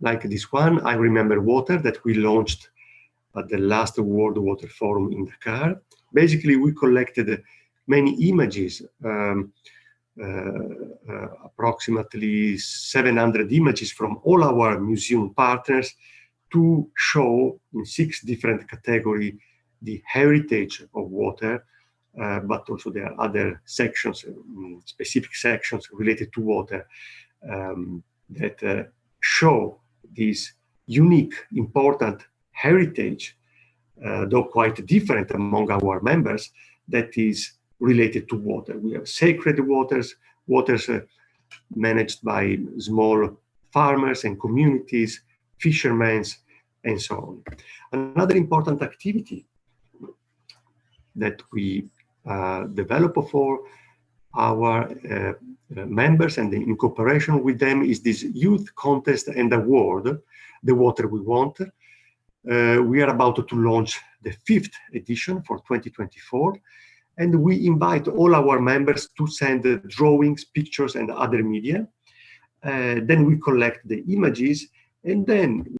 Like this one, I Remember Water, that we launched at the last World Water Forum in Dakar. Basically, we collected many images, approximately 700 images from all our museum partners to show in 6 different categories the heritage of water, but also there are other sections, specific sections related to water that show this unique, important heritage, though quite different among our members, that is related to water. We have sacred waters, waters managed by small farmers and communities, fishermen, and so on. Another important activity that we develop for our members and in cooperation with them is this youth contest and award, The Water We Want. We are about to launch the 5th edition for 2024. And we invite all our members to send drawings, pictures, and other media. Then we collect the images, and then